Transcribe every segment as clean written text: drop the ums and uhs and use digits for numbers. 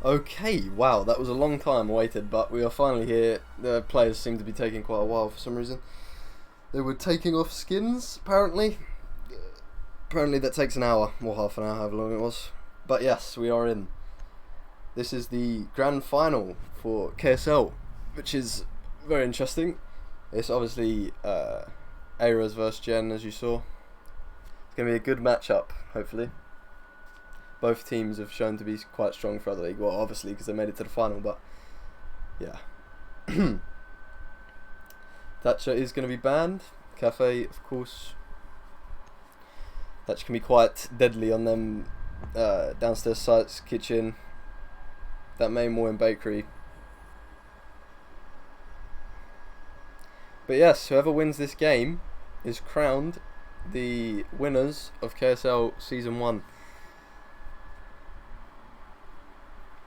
Okay, wow, that was a long time awaited, but we are finally here. The players seem to be taking quite a while for some reason. They were taking off skins, apparently. Apparently that takes an hour, or half an hour, however long it was. But yes, we are in. This is the grand final for KSL, which is very interesting. It's obviously Ares versus Gen, as you saw. It's going to be a good matchup, hopefully. Both teams have shown to be quite strong for the league. Well, obviously, because they made it to the final, but yeah. Thatcher is going to be banned. Cafe, of course. Thatcher can be quite deadly on them downstairs sites, kitchen. That main wall and bakery. But yes, whoever wins this game is crowned the winners of KSL Season 1.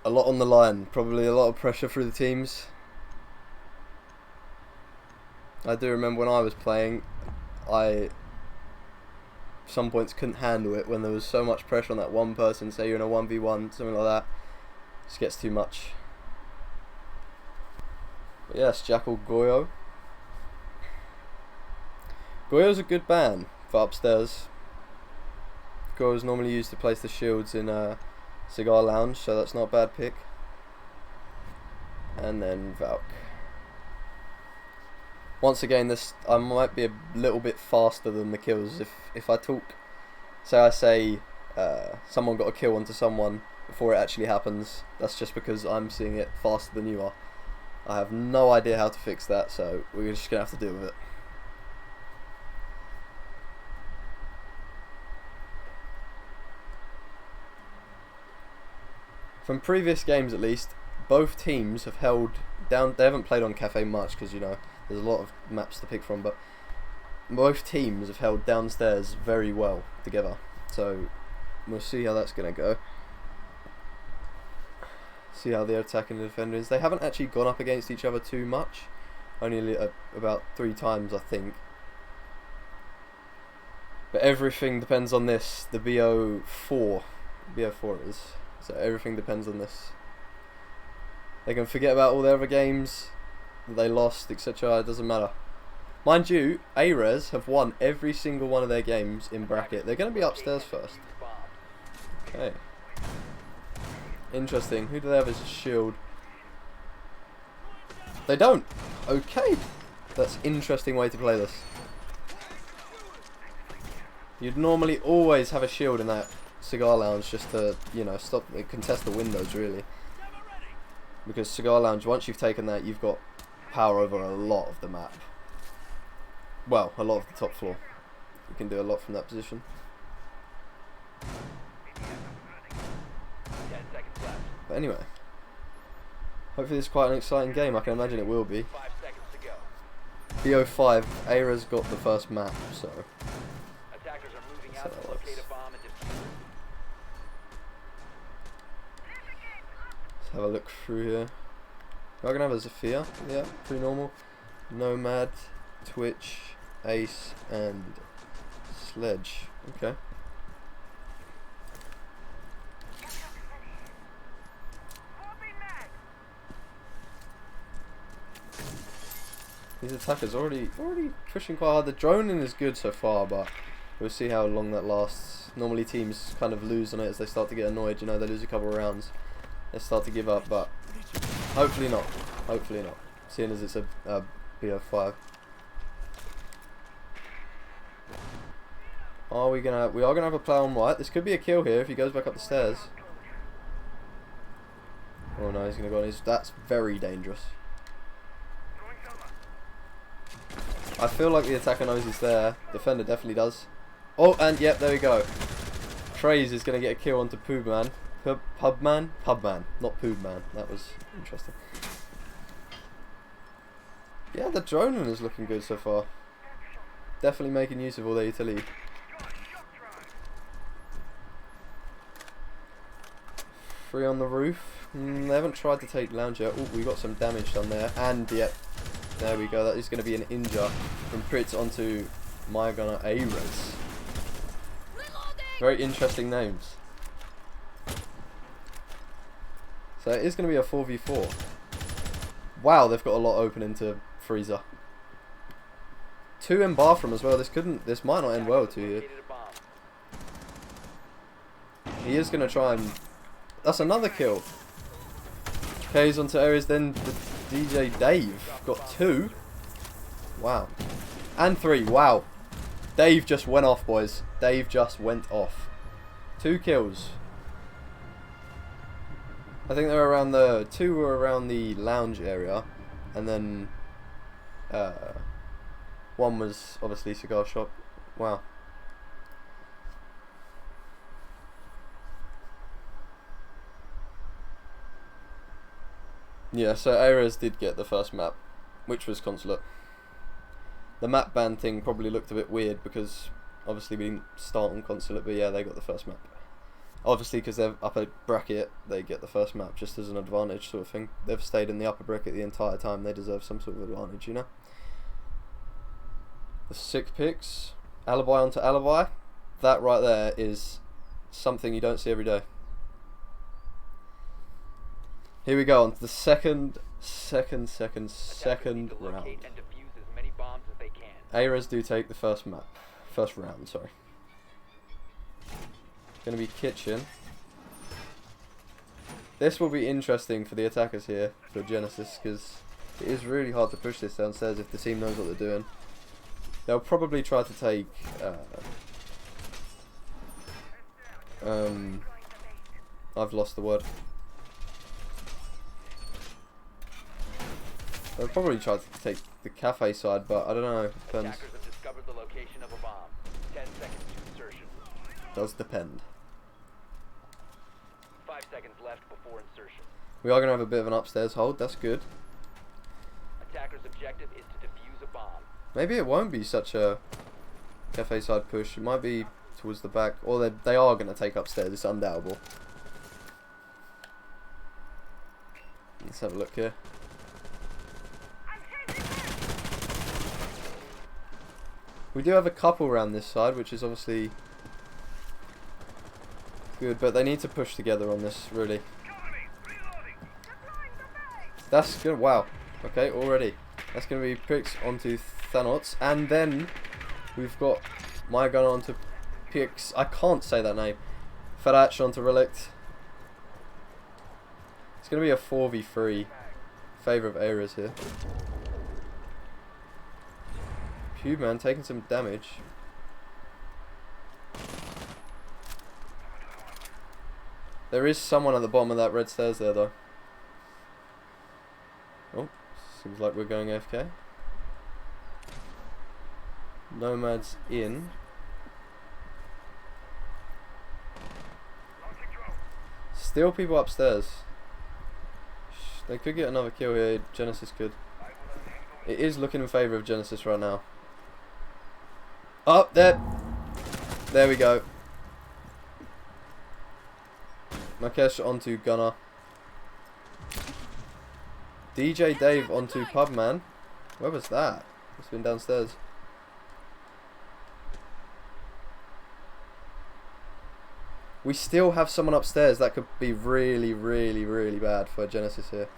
A lot on the line, probably a lot of pressure through the teams. I do remember when I was playing, some points couldn't handle it when there was so much pressure on that one person. Say you're in a 1v1, something like that. It just gets too much. But yes, Jackal Goyo. Goyo's a good ban for upstairs. Goyo's normally used to place the shields in Cigar Lounge, so that's not a bad pick. And then Valk. Once again, this I might be a little bit faster than the kills. If I talk, I say someone got a kill onto someone before it actually happens, that's just because I'm seeing it faster than you are. I have no idea how to fix that, so we're just gonna have to deal with it. From previous games, at least, both teams have held down. They haven't played on Cafe much because, you know, there's a lot of maps to pick from, but both teams have held downstairs very well together. So we'll see how that's going to go. See how the attack and the defender is. They haven't actually gone up against each other too much. Only about 3 times, I think. But everything depends on this. The BO4 is. So everything depends on this. They can forget about all their other games that they lost, etc. It doesn't matter. Mind you, Ares have won every single one of their games in bracket. They're going to be upstairs first. Okay. Interesting. Who do they have as a shield? They don't. Okay. That's an interesting way to play this. You'd normally always have a shield in that Cigar Lounge just to, you know, contest the windows, really. Because Cigar Lounge, once you've taken that, you've got power over a lot of the map. Well, a lot of the top floor. You can do a lot from that position. But anyway, hopefully this is quite an exciting game. I can imagine it will be. BO5, Ares got the first map, so that's how that works. Let's have a look through here. We're gonna have a Zephyr, yeah, pretty normal. Nomad, Twitch, Ace, and Sledge. Okay. These attackers already pushing quite hard. The droning is good so far, but we'll see how long that lasts. Normally teams kind of lose on it as they start to get annoyed. You know, they lose a couple of rounds. They start to give up, but hopefully not. Hopefully not. Seeing as it's a BO5. We are gonna have a player on white. This could be a kill here if he goes back up the stairs. Oh no, he's gonna go on his. That's very dangerous. I feel like the attacker knows he's there. Defender definitely does. Oh, and yep, there we go. Traze is gonna get a kill onto Pubman. Pubman, not Pubman. That was interesting. Yeah, the droning is looking good so far. Definitely making use of all their utility. Free on the roof. They haven't tried to take lounge yet. Oh, we got some damage done there. And yep, there we go. That is going to be an injure from Pritz onto my gunner Ares. Very interesting names. So it is going to be a 4v4. Wow, they've got a lot open into freezer. 2 in bathroom as well. This might not end well to you. He is going to try and... That's another kill. K's onto areas, then the DJ Dave got 2. Wow. And 3. Wow. Dave just went off, boys. Dave just went off. 2 kills. I think they're around the... 2 were around the lounge area. And then... 1 was obviously cigar shop. Wow. Yeah, so Ares did get the first map, which was Consulate. The map ban thing probably looked a bit weird because obviously we didn't start on Consulate, but yeah, they got the first map. Obviously, because they're upper bracket, they get the first map just as an advantage sort of thing. They've stayed in the upper bracket the entire time, they deserve some sort of advantage, you know? The 6 picks, alibi onto alibi, that right there is something you don't see every day. Here we go on to the second round. Ares do take the first round, sorry. Gonna be kitchen. This will be interesting for the attackers here, for Genesis, because it is really hard to push this downstairs if the team knows what they're doing. They'll probably try to take I've lost the word. They'll probably try to take the cafe side, but I don't know. Depends. Attackers have discovered the location of a bomb. 10 seconds to insertion. Does depend. 5 seconds left before insertion. We are going to have a bit of an upstairs hold. That's good. Attacker's objective is to defuse a bomb. Maybe it won't be such a cafe side push. It might be towards the back, or they are going to take upstairs. It's undoubtable. Let's have a look here. We do have a couple around this side, which is obviously good, but they need to push together on this, really. That's good. Wow. Okay, already. That's going to be picks onto Thanos, and then we've got my gun onto picks. I can't say that name. Farach onto Relict. It's going to be a 4v3. Favour of Ares here. Man, taking some damage. There is someone at the bottom of that red stairs there, though. Oh, seems like we're going AFK. Nomad's in. Still people upstairs. They could get another kill here. Genesis could. It is looking in favour of Genesis right now. Up there. There we go. Makesh onto Gunner. DJ Dave onto Pubman. Where was that? It's been downstairs. We still have someone upstairs. That could be really, really, really bad for Genesis here.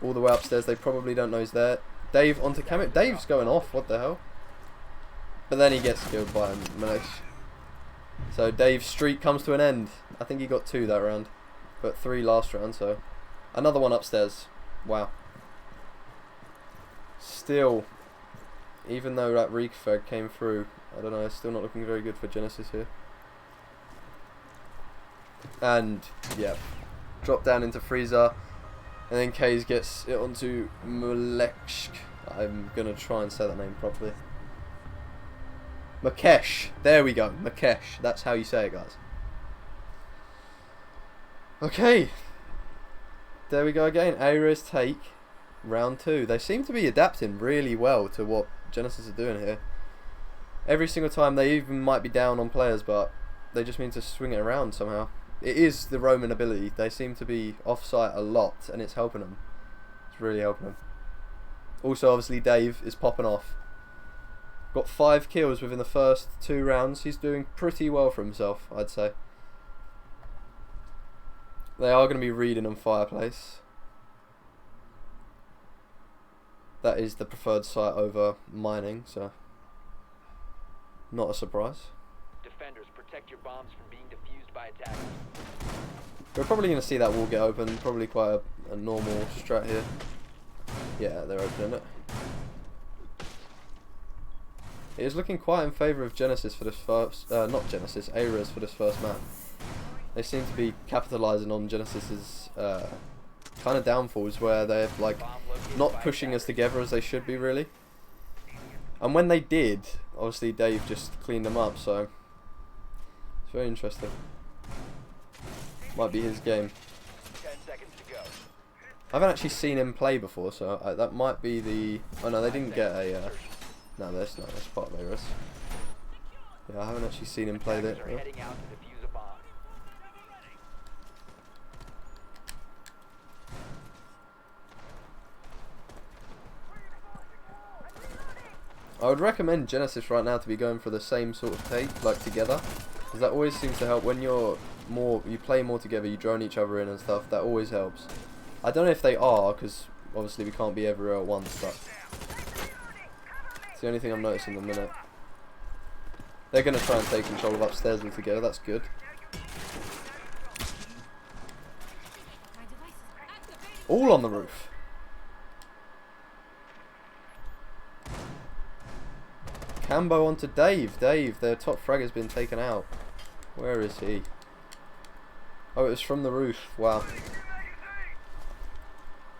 All the way upstairs. They probably don't know he's there. Dave onto Kamit. Dave's going off. What the hell? But then he gets killed by Manish. So Dave's streak comes to an end. I think he got 2 that round, but 3 last round. So another one upstairs. Wow. Still, even though that Reekfeg came through, I don't know. It's still not looking very good for Genesis here. And yeah, drop down into freezer, and then Kays gets it onto Mulekshk. I'm gonna try and say that name properly. Makesh. There we go. Makesh. That's how you say it, guys. Okay. There we go again. Ares take round 2. They seem to be adapting really well to what Genesis are doing here. Every single time they even might be down on players, but they just mean to swing it around somehow. It is the Roman ability. They seem to be off-site a lot, and it's helping them. It's really helping them. Also, obviously, Dave is popping off. Got 5 kills within the first 2 rounds. He's doing pretty well for himself, I'd say. They are going to be reading on Fireplace. That is the preferred site over mining, so not a surprise. Defenders, protect your bombs from being defused by attackers. We're probably going to see that wall get open. Probably quite a normal strat here. Yeah, they're opening it. It is looking quite in favour of Genesis for this first... not Genesis, Ares for this first map. They seem to be capitalising on Genesis's kind of downfalls where they're like not pushing us together as they should be, really. And when they did, obviously Dave just cleaned them up, so it's very interesting. Might be his game. 10 seconds to go. I haven't actually seen him play before, so that might be the... Oh no, they didn't get a... No, that's part of Ares. Yeah, I haven't actually seen him play that. Attackers are heading out to defuse a bomb. I would recommend Genesis right now to be going for the same sort of take, like together, because that always seems to help when you play more together, you drone each other in and stuff. That always helps. I don't know if they are, because obviously we can't be everywhere at once, but it's the only thing I'm noticing in the minute. They're going to try and take control of upstairs altogether. That's good. All on the roof. Cambo onto Dave. Dave, their top frag has been taken out. Where is he? Oh, it was from the roof. Wow.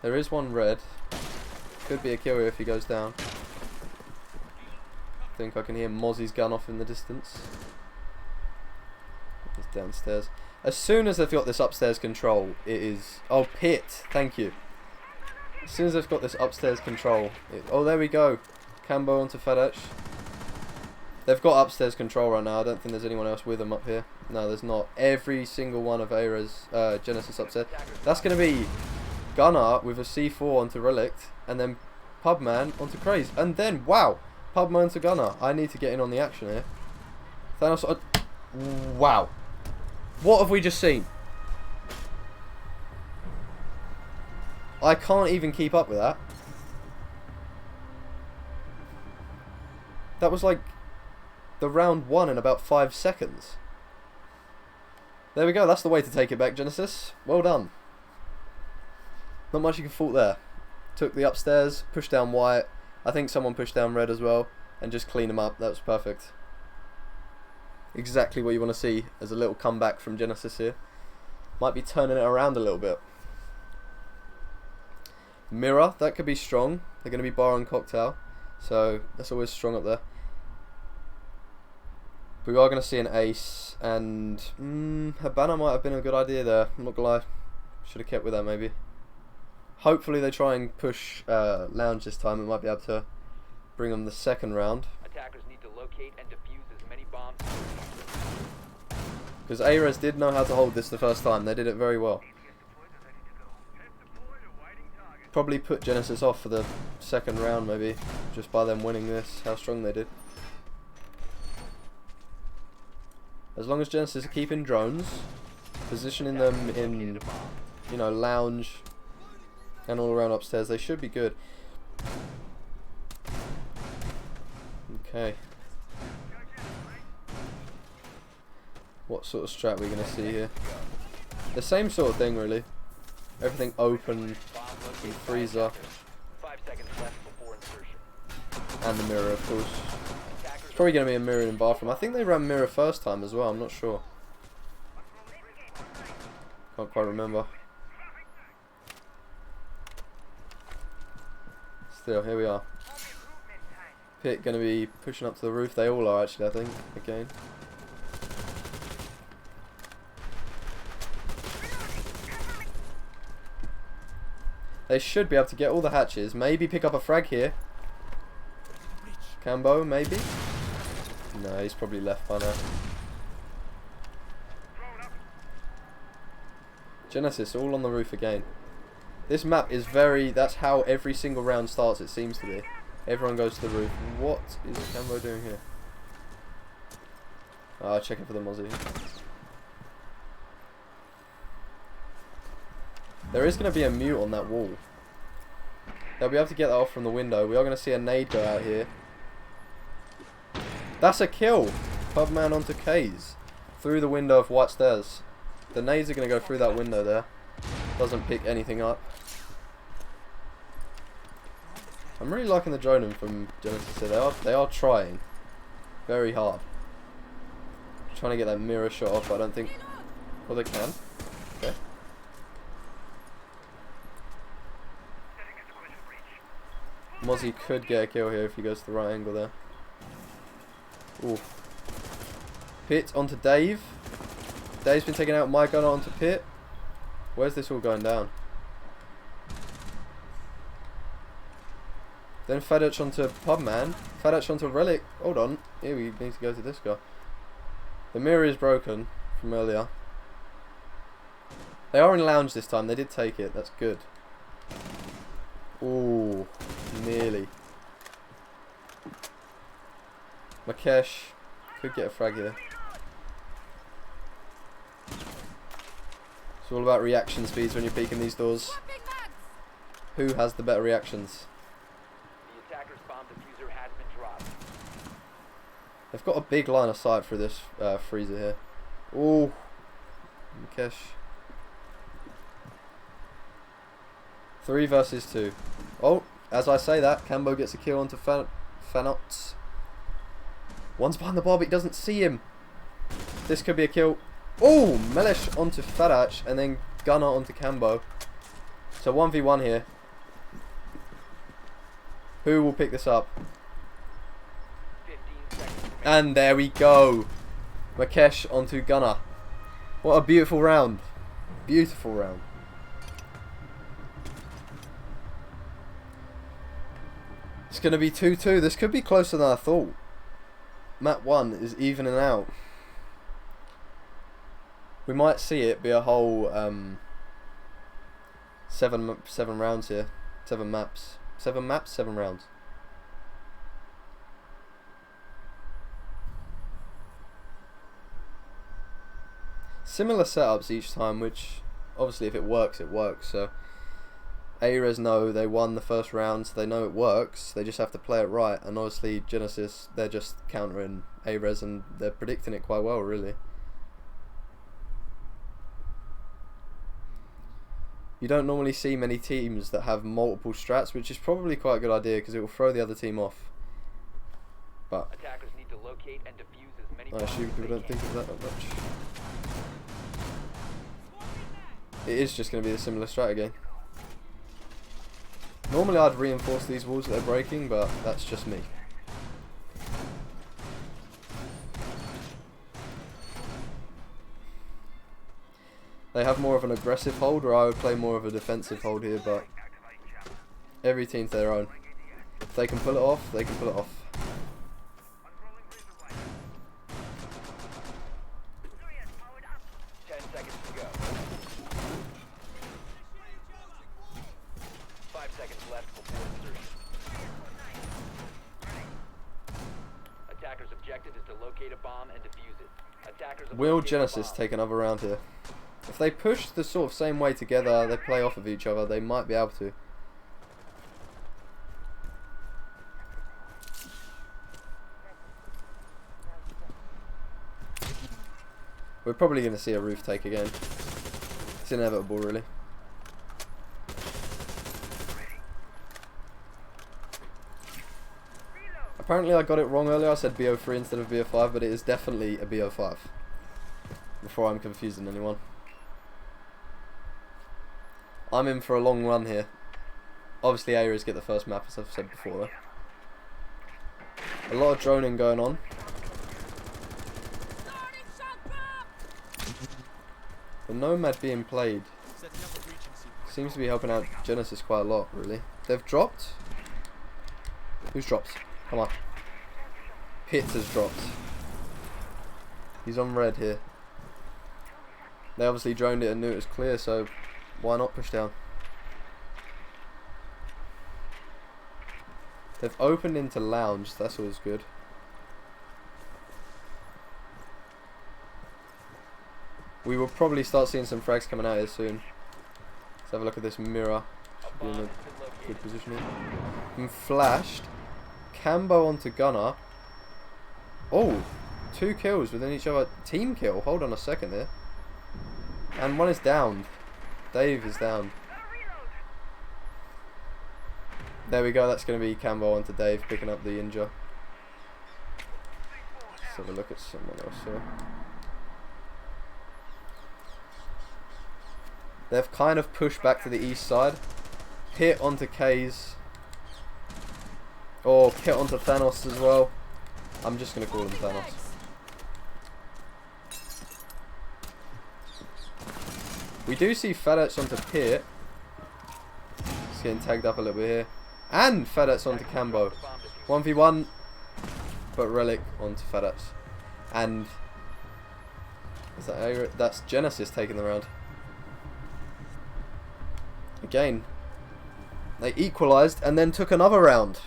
There is one red. Could be a kill here if he goes down. I think I can hear Mozzie's gun off in the distance. It's downstairs. As soon as they've got this upstairs control, it is... Oh, Pit. Thank you. As soon as they've got this upstairs control... Oh, there we go. Cambo onto Fedech. They've got upstairs control right now. I don't think there's anyone else with them up here. No, there's not. Every single one of Ares, Genesis upstairs. That's going to be Gunnar with a C4 onto Relict, and then Pubman onto Craze. And then, wow, Pubman onto Gunnar. I need to get in on the action here. Thanos, wow. What have we just seen? I can't even keep up with that. That was like the round one in about 5 seconds. There we go, that's the way to take it back, Genesis. Well done. Not much you can fault there. Took the upstairs, pushed down white. I think someone pushed down red as well, and just cleaned them up. That was perfect. Exactly what you want to see as a little comeback from Genesis here. Might be turning it around a little bit. Mirror, that could be strong. They're going to be bar and cocktail, so that's always strong up there. We are going to see an ace, and Habana might have been a good idea there. I'm not going to lie. Should have kept with that maybe. Hopefully they try and push Lounge this time. We might be able to bring them the second round. Attackers need to locate and defuse as many bombs. Because Ares did know how to hold this the first time. They did it very well. Probably put Genesis off for the second round maybe, just by them winning this, how strong they did. As long as Genesis are keeping drones, positioning them in, you know, lounge and all around upstairs, they should be good. Okay. What sort of strat are we going to see here? The same sort of thing really. Everything open and freezer. 5 seconds left before insertion. And the mirror, of course. It's probably going to be a mirror in bathroom. I think they ran mirror first time as well, I'm not sure. Can't quite remember. Still, here we are. Pit going to be pushing up to the roof. They all are actually, I think, again. They should be able to get all the hatches. Maybe pick up a frag here. Cambo, maybe? No, he's probably left by now. Genesis, all on the roof again. This map is very... That's how every single round starts, it seems to be. Everyone goes to the roof. What is Cambo doing here? Checking for the Mozzie. There is going to be a mute on that wall. They'll be able to get that off from the window. We are going to see a nade go out here. That's a kill. Pubman onto K's. Through the window of white stairs. The nades are going to go through that window there. Doesn't pick anything up. I'm really liking the droning from Genesis here. They are trying very hard. Trying to get that mirror shot off, but I don't think... Well, they can. Okay. Mozzie could get a kill here if he goes to the right angle there. Ooh. Pitt onto Dave. Dave's been taken out. My gunner onto Pitt. Where's this all going down? Then Fadich onto Pubman. Fadich onto Relic. Hold on. Here we need to go to this guy. The mirror is broken from earlier. They are in lounge this time. They did take it. That's good. Ooh. Nearly. Makesh could get a frag here. It's all about reaction speeds when you're peeking these doors. Who has the better reactions? The attacker's bomb diffuser has been dropped. They've got a big line of sight through this freezer here. Ooh. Makesh. 3 versus 2. Oh, as I say that, Cambo gets a kill onto Fanots. One's behind the bar, but he doesn't see him. This could be a kill. Oh, Melesh onto Fadach, and then Gunner onto Cambo. So 1v1 here. Who will pick this up? 15 seconds. And there we go. Makesh onto Gunner. What a beautiful round. Beautiful round. It's going to be 2-2. This could be closer than I thought. Map 1 is evening out. We might see it be a whole 7 rounds here. 7 maps. 7 maps, 7 rounds. Similar setups each time, which obviously if it works, it works. So A-Res know they won the first round, so they know it works. They just have to play it right. And obviously Genesis, they're just countering A-Res and they're predicting it quite well, really. You don't normally see many teams that have multiple strats, which is probably quite a good idea because it will throw the other team off. But Attackers need to locate and defuse as many I bombs assume as people they don't can. think of that much. It is just going to be a similar strat again. Normally I'd reinforce these walls that they're breaking, but that's just me. They have more of an aggressive hold, or I would play more of a defensive hold here, but every team's their own. If they can pull it off, they can pull it off. Will Genesis take another round here? If they push the sort of same way together, they play off of each other, they might be able to. We're probably going to see a roof take again. It's inevitable, really. Apparently I got it wrong earlier, I said BO3 instead of BO5, but it is definitely a BO5. Before I'm confusing anyone. I'm in for a long run here. Obviously A-Res get the first map, as I've said before. A lot of droning going on. The Nomad being played seems to be helping out Genesis quite a lot, really. They've dropped. Who's dropped? Come on. Pitt has dropped. He's on red here. They obviously droned it and knew it was clear, so why not push down? They've opened into lounge, that's always good. We will probably start seeing some frags coming out here soon. Let's have a look at this mirror. A Should be in bomb a has been located. good position here. And flashed. Cambo onto Gunner. Oh, 2 kills within each other. Team kill. Hold on a second there. And one is downed. Dave is down. There we go. That's going to be Cambo onto Dave, picking up the injure. Let's have a look at someone else here. They've kind of pushed back to the east side. Hit onto K's. Or hit onto Thanos as well. I'm just going to call him Thanos. We do see FedEx onto Pit. He's getting tagged up a little bit here. And FedEx onto Cambo. 1v1. But Relic onto FedEx. And is that that's Genesis taking the round. Again, they equalised and then took another round.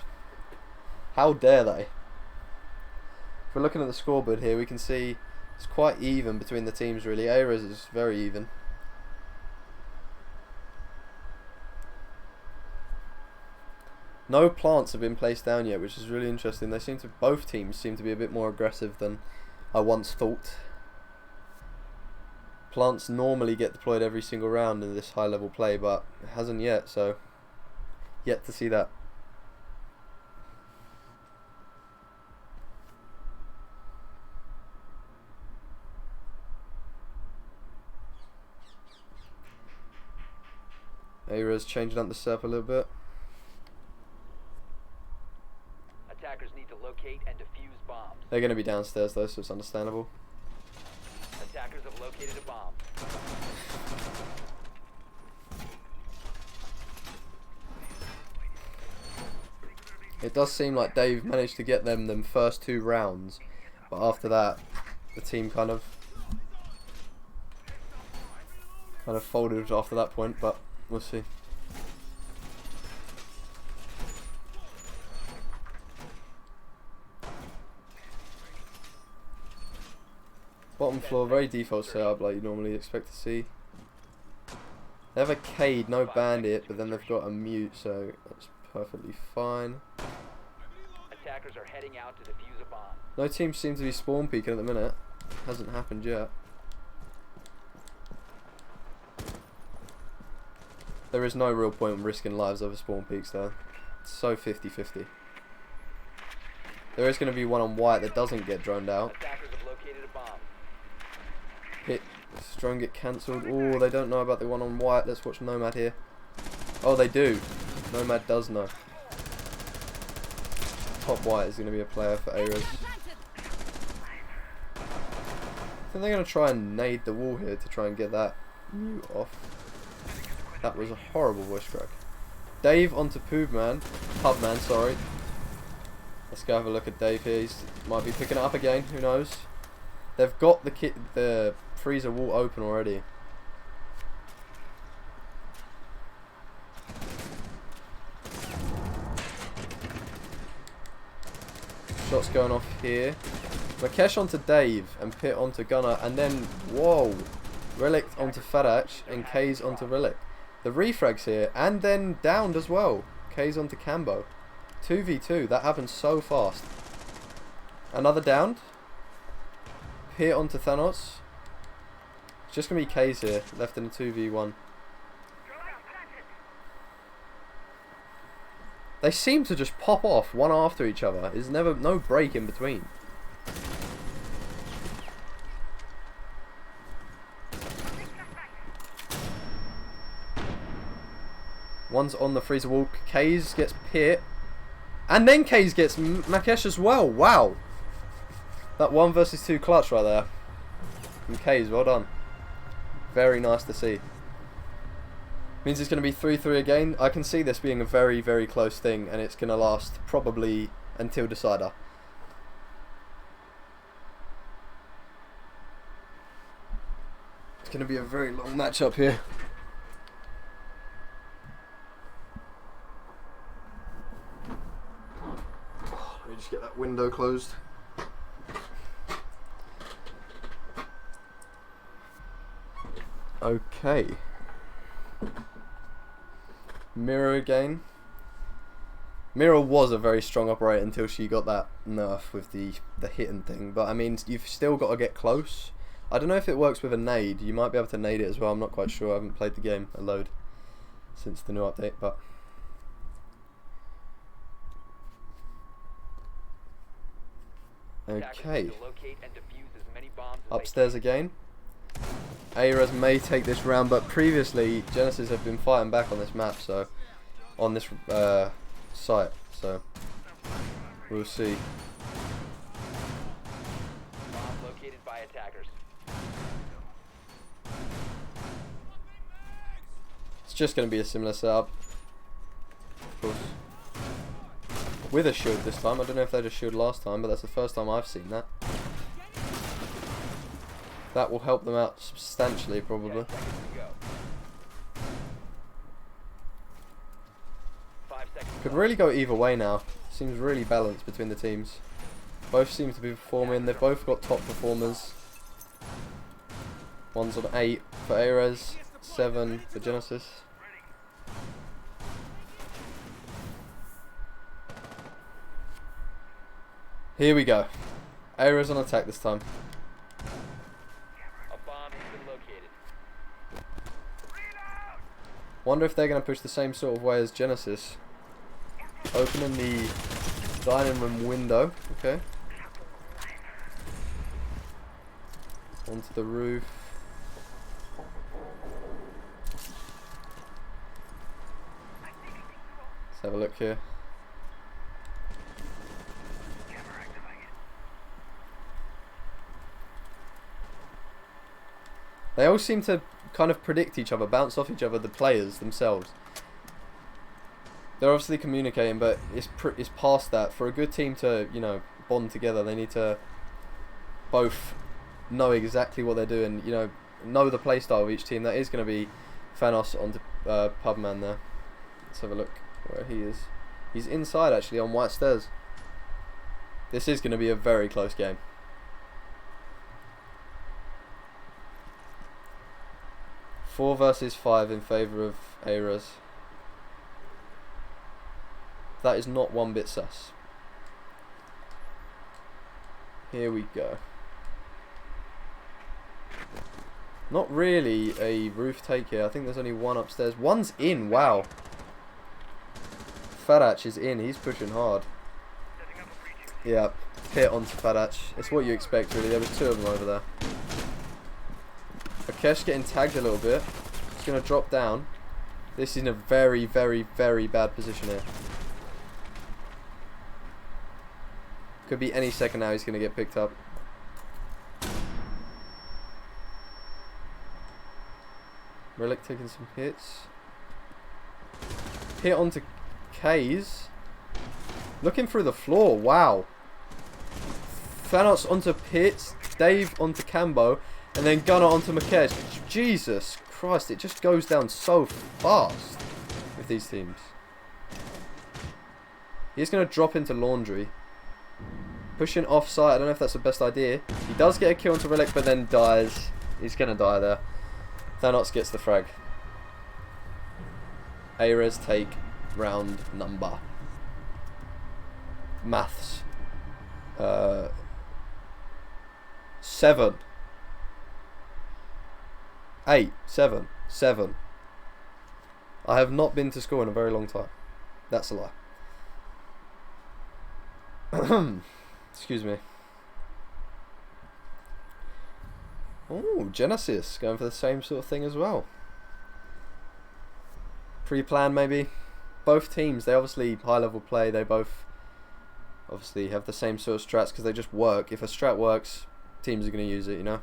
How dare they? If we're looking at the scoreboard here, we can see it's quite even between the teams really. Ares is very even. No plants have been placed down yet, which is really interesting. They seem to, both teams seem to be a bit more aggressive than I once thought. Plants normally get deployed every single round in this high level play, but it hasn't yet, so yet to see that. Ares changing up the setup a little bit. Attackers need to locate and defuse bombs. They're going to be downstairs though, so it's understandable. Attackers have located a bomb. It does seem like Dave managed to get them first 2 rounds, but after that, the team kind of folded after that point. But we'll see. Bottom floor, very default setup like you normally expect to see. They have a Cade, no bandit, but then they've got a mute, so that's perfectly fine. Attackers are heading out to defuse a bomb. No team seems to be spawn peeking at the minute. Hasn't happened yet. There is no real point in risking lives over spawn peeks though. It's so 50-50. There is going to be one on white that doesn't get droned out. Attackers have located a bomb. Hit strong get cancelled. Oh, they don't know about the one on white. Let's watch Nomad here. Oh, they do. Nomad does know. Top white is going to be a player for Ares. I think they're going to try and nade the wall here to try and get that mute off. That was a horrible voice crack. Dave onto Pubman. Pubman, sorry. Let's go have a look at Dave here. He might be picking it up again. Who knows? They've got the freezer wall open already. Shots going off here. Rakesh onto Dave and Pit onto Gunner, and then whoa, Relic onto Fadach and K's onto Relic. The refrags here, and then downed as well. K's onto Cambo. 2v2. That happened so fast. Another downed. Pit onto Thanos. It's just gonna be K's here, left in a 2v1. They seem to just pop off one after each other. There's never no break in between. One's on the freezer wall. Kaze gets Pit. And then Kaze gets Makesh as well. Wow. That 1 versus 2 clutch right there. From Kaze, well done. Very nice to see. Means it's going to be 3-3 again. I can see this being a very, very close thing. And it's going to last probably until decider. It's going to be a very long matchup here. Let me just get that window closed. Okay. Mirror again. Mirror was a very strong operator until she got that nerf with the hitting thing. But I mean, you've still got to get close. I don't know if it works with a nade. You might be able to nade it as well. I'm not quite sure. I haven't played the game a load since the new update. But okay. Upstairs again. Ares may take this round, but previously Genesis have been fighting back on this map, so on this site, so we'll see. Bomb located by attackers. It's just going to be a similar setup, of course, with a shield this time. I don't know if they had a shield last time, but that's the first time I've seen that. That will help them out substantially, probably. 10 seconds to go. 5 seconds. Could really go either way now. Seems really balanced between the teams. Both seem to be performing. They've both got top performers. One's on 8 for Ares, 7 for Genesis. Here we go. Ares on attack this time. A bomb has been located. Wonder if they're going to push the same sort of way as Genesis. Opening the dining room window. Okay. Onto the roof. Let's have a look here. They all seem to kind of predict each other, bounce off each other, the players themselves. They're obviously communicating, but it's past that. For a good team to, you know, bond together, they need to both know exactly what they're doing, you know the playstyle of each team. That is going to be Thanos onto Pubman there. Let's have a look where he is. He's inside, actually, on white stairs. This is going to be a very close game. Four versus 5 in favour of Ares. That is not one bit sus. Here we go. Not really a roof take here. I think there's only one upstairs. One's in, wow. Fadach is in, he's pushing hard. Yeah, hit onto Fadach. It's what you expect, really. There was 2 of them over there. Akesh getting tagged a little bit. He's going to drop down. This is in a very, very, very bad position here. Could be any second now he's going to get picked up. Relic taking some hits. Hit onto K's. Looking through the floor, wow. Thanos onto Pitts. Dave onto Cambo. And then Gunnar onto Makesh. Jesus Christ, it just goes down so fast with these teams. He's going to drop into Laundry. Pushing off-site, I don't know if that's the best idea. He does get a kill onto Relic, but then dies. He's going to die there. Thanos gets the frag. Ares take round number. Maths. 7. 8, 7, 7. I have not been to school in a very long time. That's a lie. Excuse me. Oh, Genesis going for the same sort of thing as well. Pre-plan maybe. Both teams, they obviously high-level play. They both obviously have the same sort of strats because they just work. If a strat works, teams are going to use it, you know.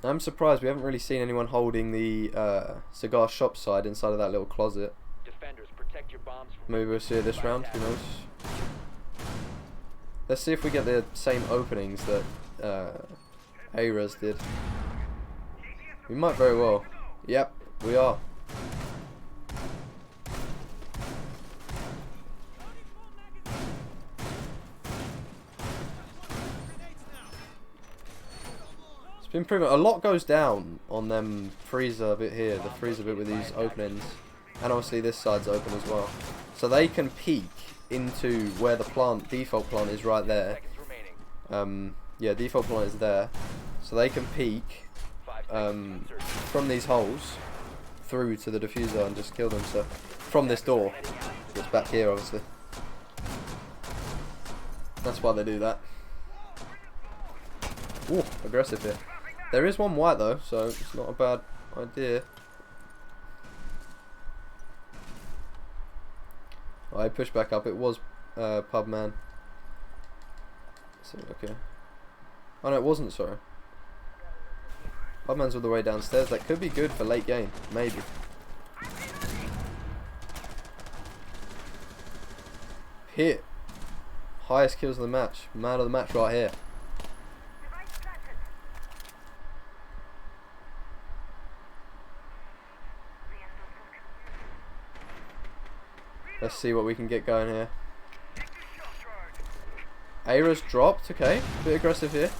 I'm surprised we haven't really seen anyone holding the cigar shop side inside of that little closet. Defenders, protect your bombs from Maybe we'll see it this round, who knows. Let's see if we get the same openings that Ares did. We might very well. Yep, we are. It's been proven. A lot goes down on them freezer bit here, the freezer bit with these openings. And obviously this side's open as well. So they can peek into where the default plant is right there. Yeah, default plant is there. So they can peek from these holes through to the diffuser and just kill them. So from this door, it's back here obviously. That's why they do that. Ooh, aggressive here. There is one white though, so it's not a bad idea. I pushed back up. It was Pubman. So okay. Oh no, it wasn't. Sorry. Pubman's all the way downstairs. That could be good for late game, maybe. Hit. Highest kills of the match. Man of the match right here. Let's see what we can get going here. Aira's dropped, okay. A bit aggressive here.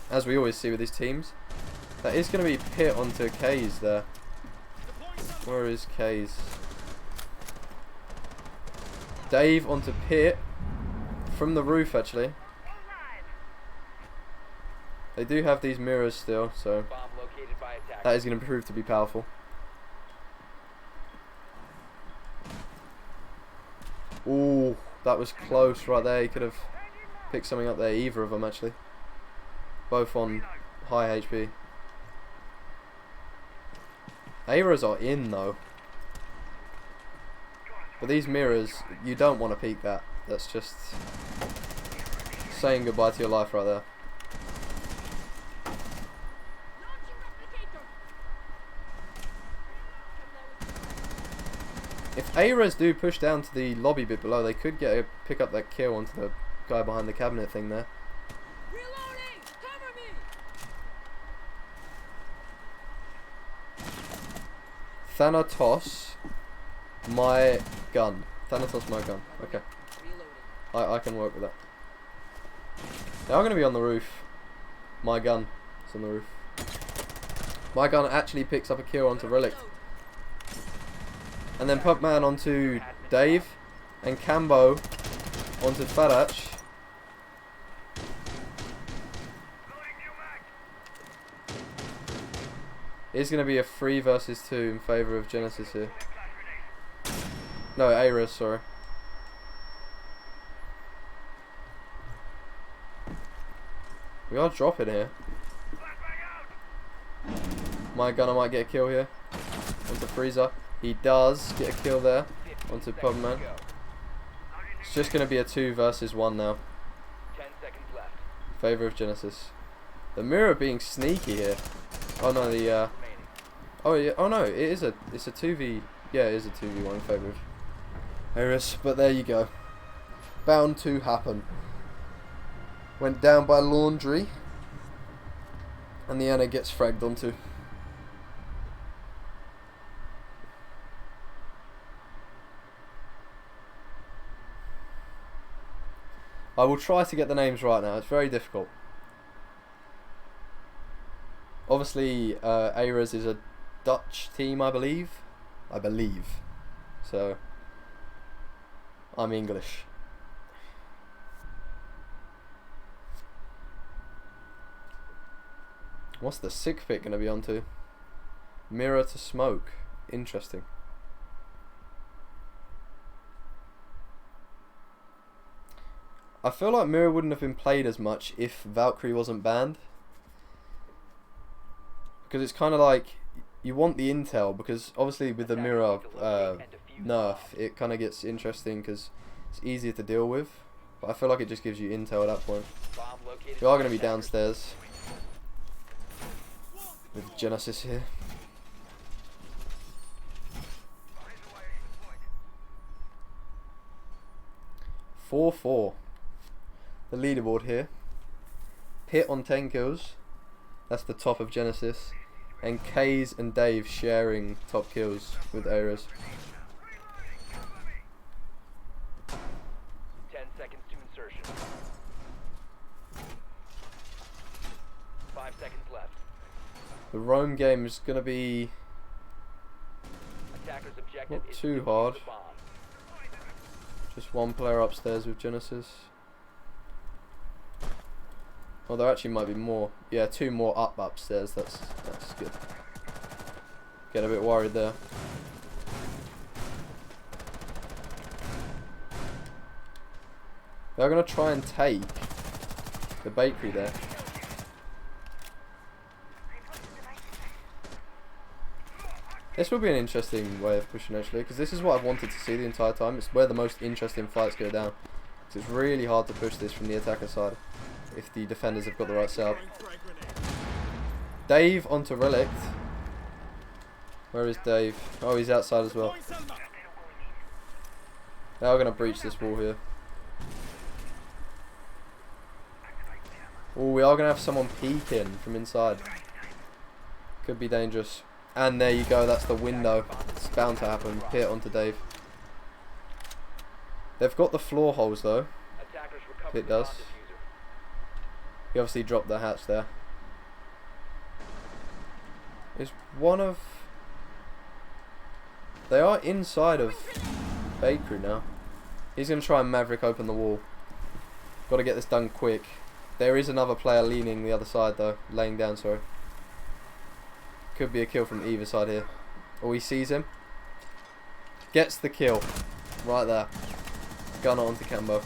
As we always see with these teams. That is going to be Pit onto K's there. Where is K's? Dave onto Pit. From the roof actually. They do have these mirrors still, so that is going to prove to be powerful. Ooh, that was close right there. He could have picked something up there, either of them actually. Both on high HP. Airas are in though. But these mirrors, you don't want to peek that. That's just saying goodbye to your life right there. If Airas do push down to the lobby bit below, they could pick up that kill onto the guy behind the cabinet thing there. Reloading! Cover me! Thanatos, my gun. Thanatos, my gun. Okay. I can work with that. They are going to be on the roof. My gun is on the roof. My gun actually picks up a kill onto Relic. And then Pubman onto Dave. And Cambo onto Farach. It's going to be a 3 versus 2 in favour of Genesis here. No, Ares, sorry. We are dropping here. My gunner might get a kill here. Onto Freezer. He does get a kill there. Onto Pubman. It's just going to be a 2 versus 1 now. 10 seconds left. Favour of Genesis. The mirror being sneaky here. Oh no, the oh yeah, oh no, it's a 2v. Yeah, it is a 2v1 in favour of Ares, but there you go. Bound to happen. Went down by Laundry. And the Anna gets fragged onto. I will try to get the names right now, it's very difficult. Obviously, Ares is a Dutch team, I believe. So, I'm English. What's the sick pick going to be onto? Mirror to smoke. Interesting. I feel like Mirror wouldn't have been played as much if Valkyrie wasn't banned. Because it's kind of like, you want the intel, because obviously with the Mirror nerf, it kind of gets interesting because it's easier to deal with. But I feel like it just gives you intel at that point. We are going to be downstairs with Genesis here. 4-4. The leaderboard here. Pit on 10 kills. That's the top of Genesis. And Kays and Dave sharing top kills with Ares. 10 seconds to insertion. 5 seconds left. The roam game is going to be Attacker's objective not is to too defuse hard. the bomb. Just one player upstairs with Genesis. Oh, there actually might be more. Yeah, 2 more upstairs. That's good. Get a bit worried there. They're going to try and take the bakery there. This will be an interesting way of pushing actually, because this is what I've wanted to see the entire time. It's where the most interesting fights go down. Because it's really hard to push this from the attacker side if the defenders have got the right setup. Dave onto Relict. Where is Dave? Oh, he's outside as well. They are going to breach this wall here. Oh, we are going to have someone peek in from inside. Could be dangerous. And there you go, that's the window. It's bound to happen. Hit onto Dave. They've got the floor holes though. It does. He obviously dropped the hatch there. Is one of... They are inside of bakery now. He's going to try and Maverick open the wall. Got to get this done quick. There is another player leaning the other side though. Laying down, sorry. Could be a kill from either side here. Oh, he sees him. Gets the kill. Right there. Gunner onto Cambo.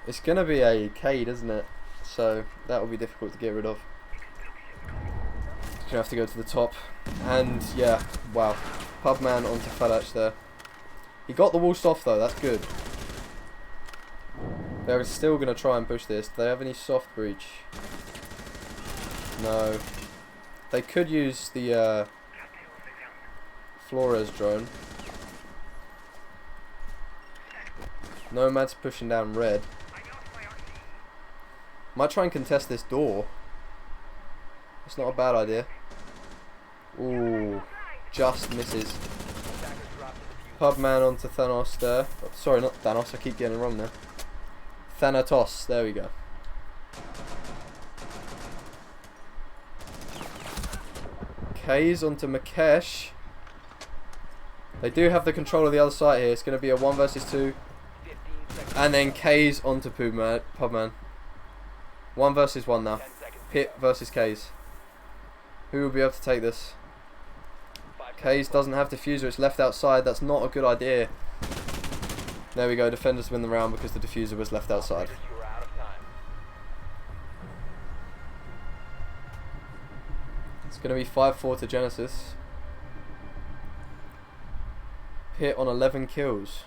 It's going to be a Cade, isn't it? So that will be difficult to get rid of. You have to go to the top. And yeah, wow. Pubman onto Falash there. He got the wall soft though, that's good. They're still going to try and push this. Do they have any soft breach? No. They could use the Flores drone. Nomad's pushing down red. Might try and contest this door. That's not a bad idea. Ooh, just misses. Pubman onto Thanos there. Oh, sorry, not Thanos, I keep getting it wrong there. Thanatos, there we go. K's onto Makesh. They do have the control of the other side here. It's going to be a 1 versus 2. And then K's onto Pubman. 1 versus 1 now. Pit versus K's. Who will be able to take this? K's doesn't have diffuser, it's left outside. That's not a good idea. There we go, defenders win the round because the diffuser was left outside. It's going to be 5-4 to Genesis. Pit on 11 kills.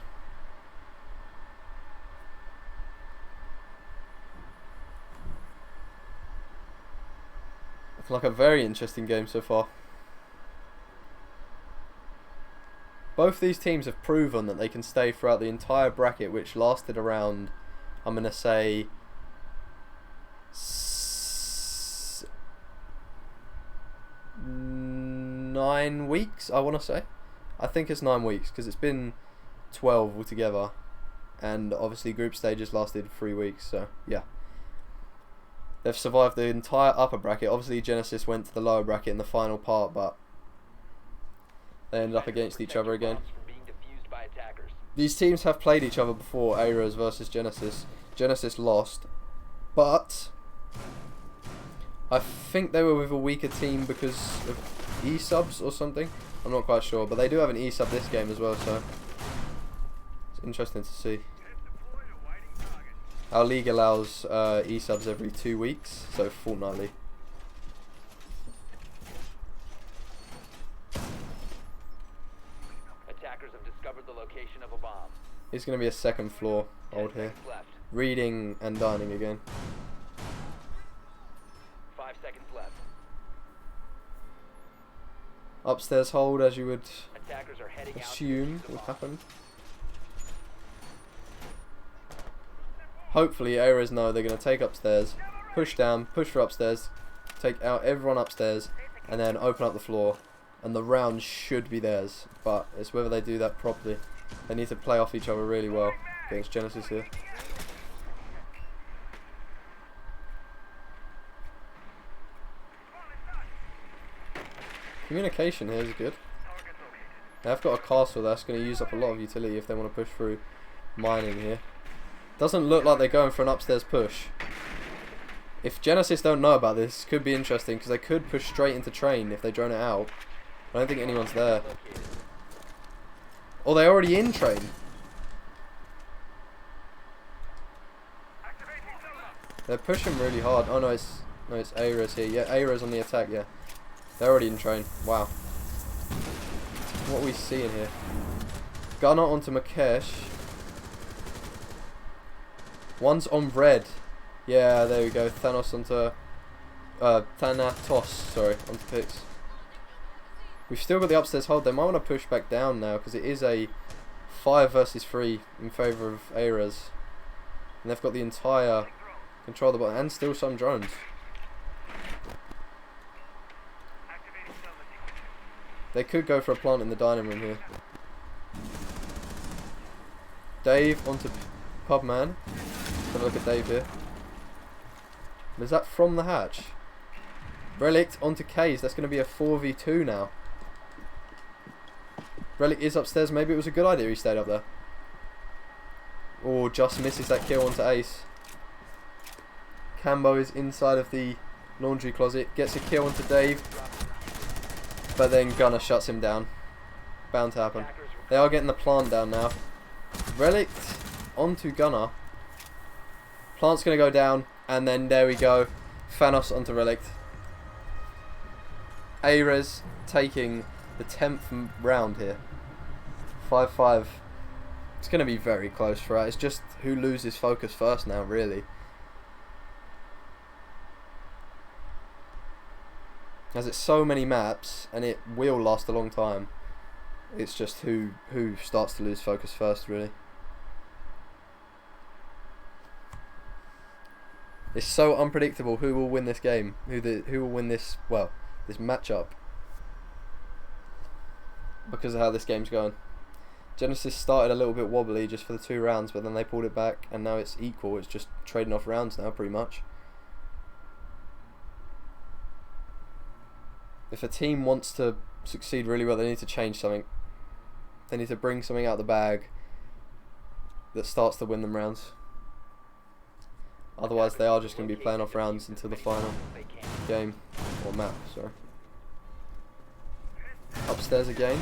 Looking like a very interesting game so far. Both these teams have proven that they can stay throughout the entire bracket, which lasted around, I'm going to say, 9 weeks, I want to say. I think it's 9 weeks, because it's been 12 altogether. And obviously group stages lasted 3 weeks, so yeah. They've survived the entire upper bracket. Obviously Genesis went to the lower bracket in the final part, but they ended up against each other again. These teams have played each other before, Ares versus Genesis. Genesis lost, but I think they were with a weaker team because of E-subs or something. I'm not quite sure, but they do have an E-sub this game as well, so it's interesting to see. Our league allows E-subs every 2 weeks, so fortnightly. Attackers have discovered the location of a bomb. It's going to be a second floor hold here. Reading and dining again. 5 seconds left. Upstairs hold, as you would Attackers are heading assume out to would the bomb. happen. Hopefully Ares know they're going to take upstairs, push down, push for upstairs, take out everyone upstairs, and then open up the floor and the round should be theirs, but it's whether they do that properly. They need to play off each other really well against Genesis here. Communication here is good. They've got a castle that's going to use up a lot of utility if they want to push through mining here. Doesn't look like they're going for an upstairs push. If Genesis don't know about this, could be interesting because they could push straight into train if they drone it out. I don't think anyone's there. Oh, they're already in train. They're pushing really hard. Oh no, it's ESA here. Yeah, ESA's on the attack. Yeah, they're already in train. Wow. What are we seeing here? Gunner onto Makesh. One's on red. Yeah, there we go. Thanos onto Thanatos. Sorry, onto Pix. We've still got the upstairs hold. They might want to push back down now because it is a 5 versus 3 in favour of ESA. And they've got the entire control of the bottom and still some drones. They could go for a plant in the dining room here. Dave onto Pubman. Have a look at Dave here. Is that from the hatch? Relict onto K's. That's going to be a 4v2 now. Relic is upstairs. Maybe it was a good idea he stayed up there. Or just misses that kill onto Ace. Cambo is inside of the laundry closet. Gets a kill onto Dave. But then Gunner shuts him down. Bound to happen. They are getting the plant down now. Relic onto Gunner. Plant's going to go down. And then there we go. Thanos onto Relic. ESA taking the 10th round here. 5-5. It's going to be very close for us. It's just who loses focus first now, really. As it's so many maps, and it will last a long time. It's just who starts to lose focus first, really. It's so unpredictable who will win this game, who will win this this matchup, because of how this game's going. Genesis started a little bit wobbly just for the 2 rounds, but then they pulled it back, and now it's equal. It's just trading off rounds now, pretty much. If a team wants to succeed really well, they need to change something. They need to bring something out of the bag that starts to win them rounds. Otherwise, they are just going to be playing off rounds until the final game, or map, sorry. Upstairs again.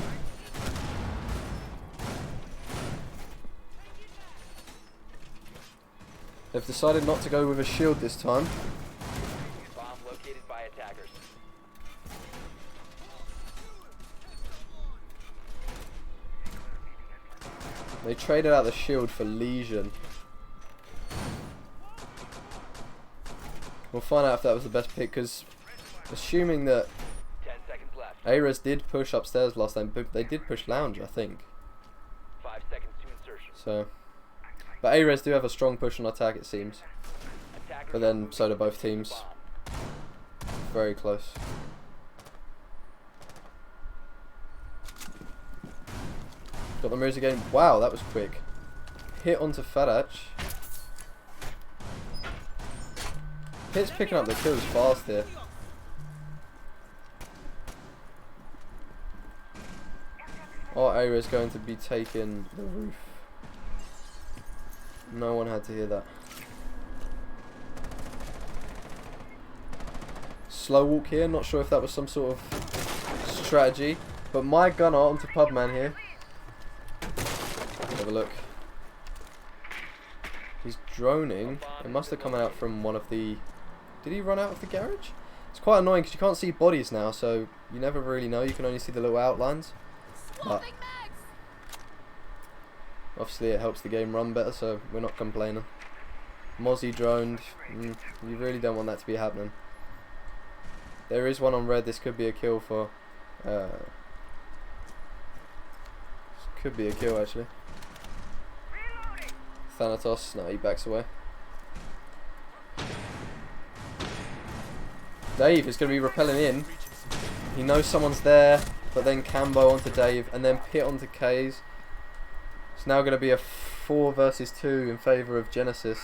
They've decided not to go with a shield this time. Bomb located by attackers. They traded out the shield for Legion. We'll find out if that was the best pick, because assuming that 10 seconds left. ESA did push upstairs last time, but they did push lounge, I think. 5 seconds to insertion. So, but ESA do have a strong push on attack, it seems. Attackers But then so do both teams. Very close. Got the moves again. Wow, that was quick. Hit onto Fadach. Hit's picking up the kills fast here. Our area is going to be taking the roof. No one had to hear that. Slow walk here. Not sure if that was some sort of strategy. But my gunner onto Pubman here. Have a look. He's droning. It must have come out from one of the... Did he run out of the garage? It's quite annoying because you can't see bodies now, so you never really know. You can only see the little outlines. But obviously it helps the game run better, so we're not complaining. Mozzie droned. You really don't want that to be happening. There is one on red. This could be a kill for... this could be a kill, actually. Thanatos. No, he backs away. Dave is going to be rappelling in. He knows someone's there. but then Cambo onto Dave, and then Pit onto Kays. It's now going to be a 4 versus 2 in favour of Genesis.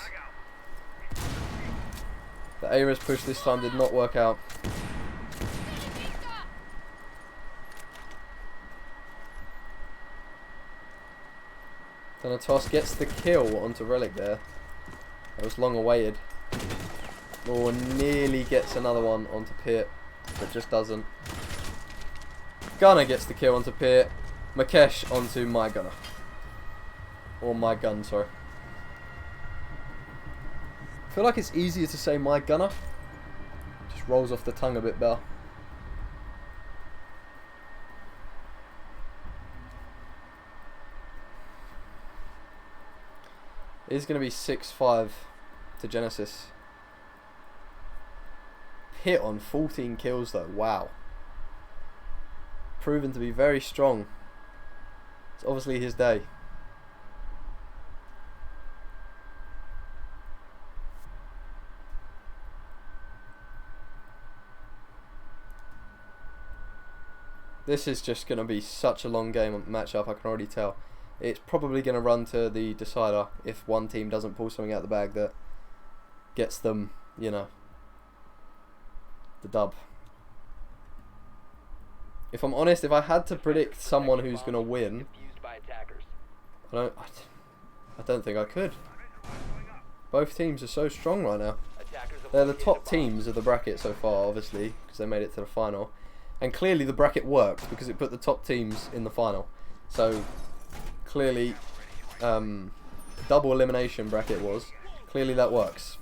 The Ares push this time did not work out. Thanatos gets the kill onto Relic there. That was long awaited. Or nearly gets another one onto Pit, but just doesn't. Gunner gets the kill onto Pit. Makesh onto My Gunner. Or My Gun, sorry. I feel like it's easier to say My Gunner. Just rolls off the tongue a bit better. It is going to be 6-5 to Genesis. Pit on 14 kills though, wow. Proven to be very strong. It's obviously his day. This is just going to be such a long game matchup, I can already tell. It's probably going to run to the decider if one team doesn't pull something out of the bag that gets them, you know, the dub. If I'm honest, if I had to predict someone who's going to win, I don't think I could. Both teams are so strong right now. They're the top teams of the bracket so far, obviously, because they made it to the final. And clearly the bracket worked because it put the top teams in the final. So clearly, double elimination bracket was. Clearly that works.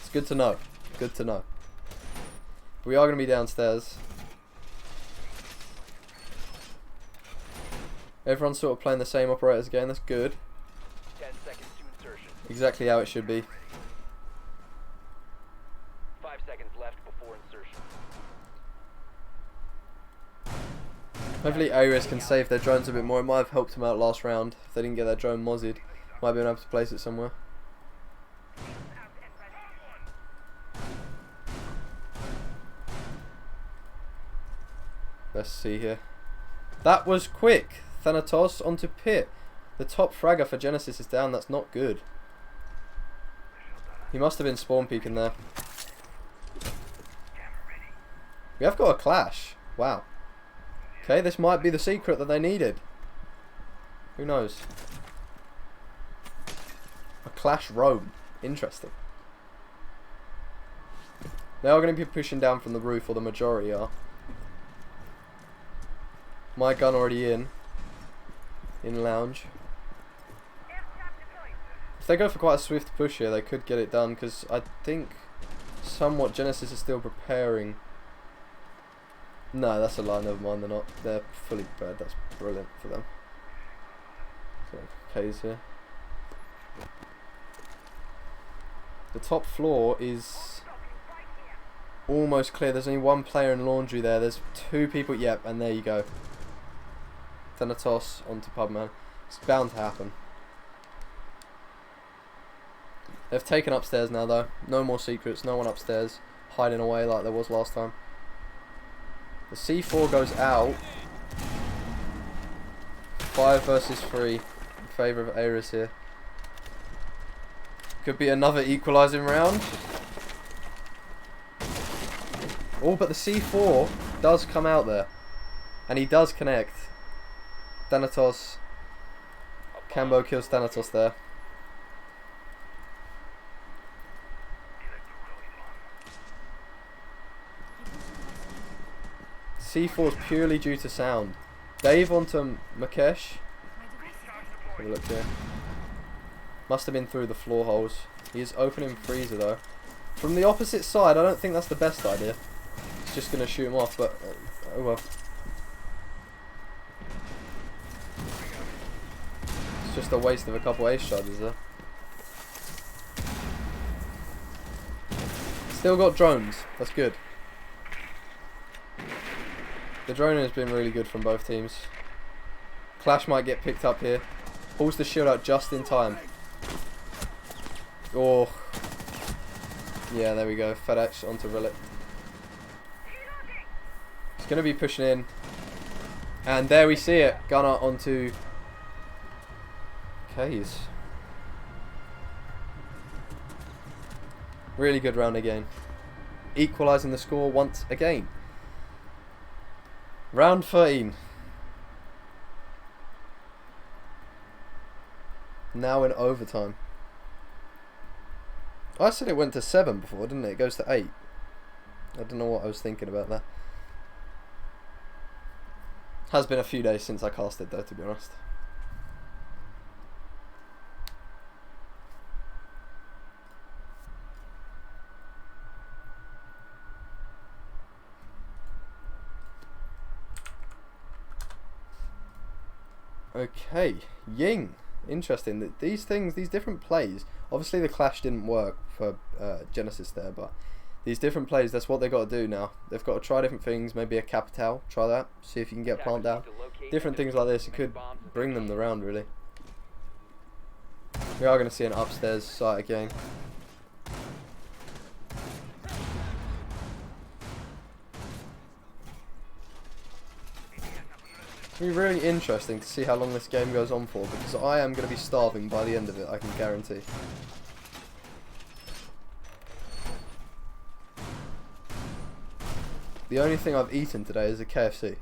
It's good to know. Good to know. We are going to be downstairs. Everyone's sort of playing the same operators again. That's good. 10 seconds to insertion. Exactly how it should be. 5 seconds left before insertion. Hopefully Ares can save their drones a bit more. It might have helped them out last round if they didn't get their drone mozzied. Might be able to place it somewhere. Let's see here. That was quick. Thanatos onto Pit. The top fragger for Genesis is down. That's not good. He must have been spawn peeking there. We have got a clash. Wow. Okay, this might be the secret that they needed. Who knows? A clash roam. Interesting. They are going to be pushing down from the roof, or the majority are. My gun already in lounge. If they go for quite a swift push here, they could get it done, because I think somewhat Genesis is still preparing. No, that's a lie, never mind, they're not. They're fully prepared, that's brilliant for them. So, K's here. The top floor is almost clear. There's only one player in laundry there. There's 2 people, yep, and there you go. Thanatos onto Pubman. It's bound to happen. They've taken upstairs now though. No more secrets, no one upstairs hiding away like there was last time. The C4 goes out. 5 versus 3 in favour of Ares here. Could be another equalising round. Oh, but the C4 does come out there. And he does connect. Thanatos. Cambo kills Thanatos there. C4 is purely due to sound. Dave onto Makesh. Have a look here. Must have been through the floor holes. He's opening freezer though. From the opposite side, I don't think that's the best idea. He's just going to shoot him off, but oh well. It's just a waste of a couple ace charges there. Still got drones. That's good. The droning has been really good from both teams. Clash might get picked up here. Pulls the shield out just in time. Oh. Yeah, there we go. FedEx onto Relic. He's going to be pushing in. And there we see it. Gunner onto K's. Really good round again. Equalising the score once again. Round 13. Now in overtime. I said it went to 7 before, didn't it? It goes to 8. I don't know what I was thinking about that. Has been a few days since I casted though, to be honest. Okay, Ying. Interesting. These things, these different plays. Obviously, the clash didn't work for Genesis there, but these different plays, that's what they got to do now. They've got to try different things. Maybe a capital. Try that. See if you can get plant down. Different things like this. It could bring them the round, really. We are going to see an upstairs site again. It'll be really interesting to see how long this game goes on for, because I am going to be starving by the end of it, I can guarantee. The only thing I've eaten today is a KFC.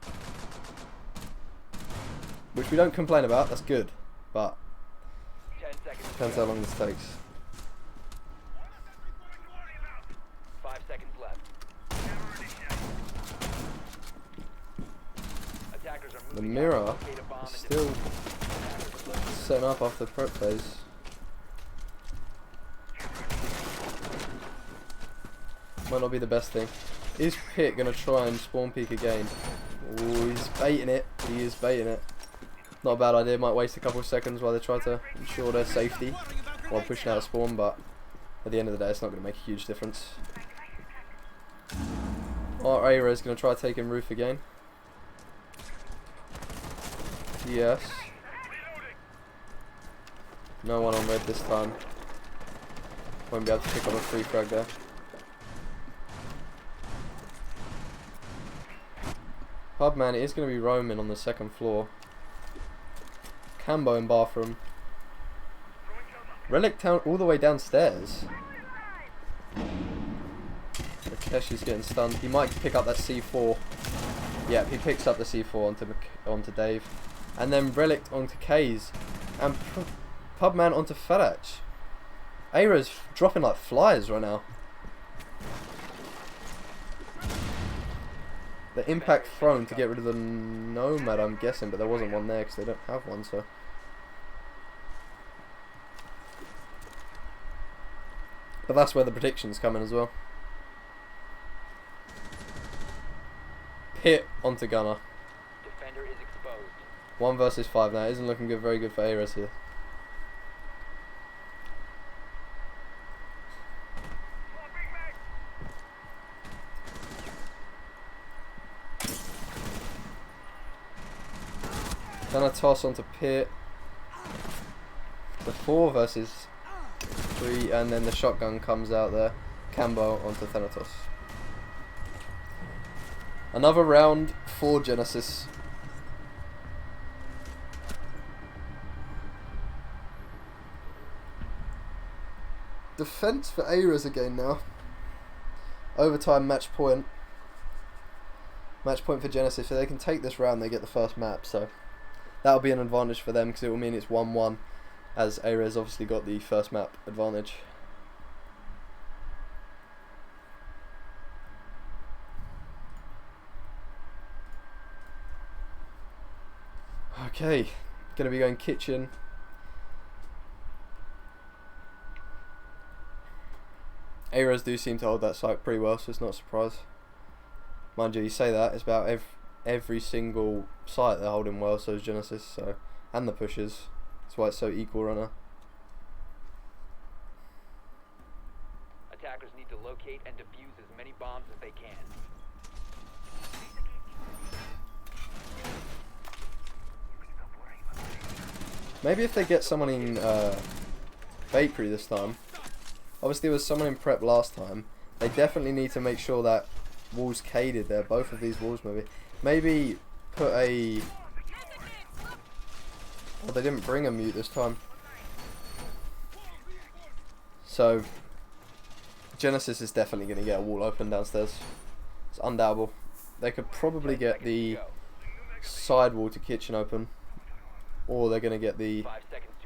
Which we don't complain about, that's good. But, depends how long this takes. 5 seconds left. The mirror is still setting up after the prep phase. Might not be the best thing. Is Pitt going to try and spawn peek again? Ooh, he's baiting it. He is baiting it. Not a bad idea. Might waste a couple of seconds while they try to ensure their safety while pushing out a spawn, but at the end of the day it's not going to make a huge difference. Our Aira is going to try taking roof again. Yes. No one on red this time. Won't be able to pick up a free frag there. Pubman is going to be roaming on the second floor. Cambo in bathroom. Relic town all the way downstairs. Rakeshi's getting stunned. He might pick up that C4. Yeah, he picks up the C4 onto Dave. And then Relic onto K's. And Pubman onto Farach. Aira's dropping like flies right now. The impact thrown to get rid of the Nomad, I'm guessing, but there wasn't one there because they don't have one, so. But that's where the predictions come in as well. Pit onto Gunner. Defender is exposed. 1 versus 5 now. Isn't looking good. Very good for Ares here. Gonna toss onto Pit. The 4 versus 3, and then the shotgun comes out there. Cambo onto Thanatos. Another round for Genesis. Defense for Ares again now. Overtime match point. Match point for Genesis. If they can take this round, they get the first map. So that'll be an advantage for them because it will mean it's 1-1. As Ares obviously got the first map advantage. Okay, gonna be going kitchen. Ares do seem to hold that site pretty well, so it's not a surprise. Mind you say that, it's about every single site they're holding well, so is Genesis, so, and the pushes. That's why it's so equal right now. Attackers need to locate and defuse as many bombs as they can. Maybe if they get someone in bakery this time. Obviously there was someone in prep last time. They definitely need to make sure that walls caded there. Both of these walls maybe. Maybe put a... Well, they didn't bring a mute this time. So, Genesis is definitely going to get a wall open downstairs. It's undoubtable. They could probably get the side wall to kitchen open, or they're going to get the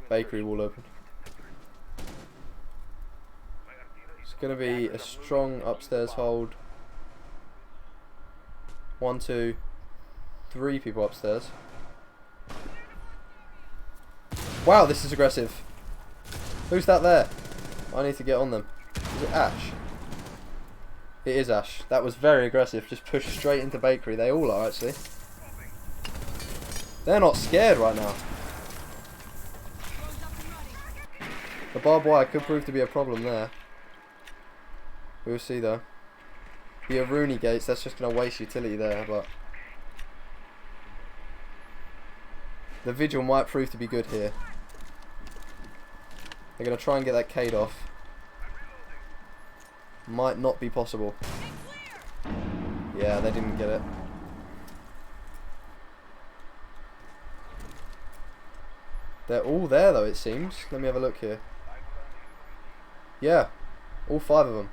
bakery wall open. It's going to be a strong upstairs hold. 1, 2, 3 people upstairs. Wow, this is aggressive. Who's that there? I need to get on them. Is it Ash? It is Ash. That was very aggressive. Just pushed straight into bakery. They all are, actually. They're not scared right now. The barbed wire could prove to be a problem there. We'll see, though. The Aruni gates, that's just going to waste utility there, but... The Vigil might prove to be good here. They're going to try and get that Cade off. Might not be possible. Yeah, they didn't get it. They're all there though, it seems. Let me have a look here. Yeah, all 5 of them.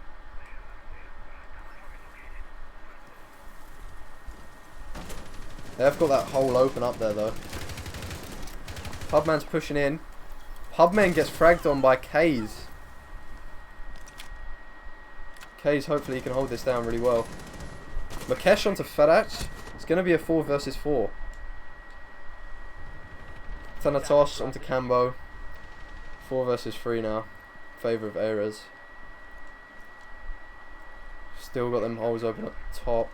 They've got that hole open up there though. Pubman's pushing in. Pubman gets fragged on by Kays. Kays, hopefully he can hold this down really well. Makesh onto Fadac. It's going to be a 4 versus 4. Thanatos onto Cambo. 4 versus 3 now. Favour of Ares. Still got them holes open up top.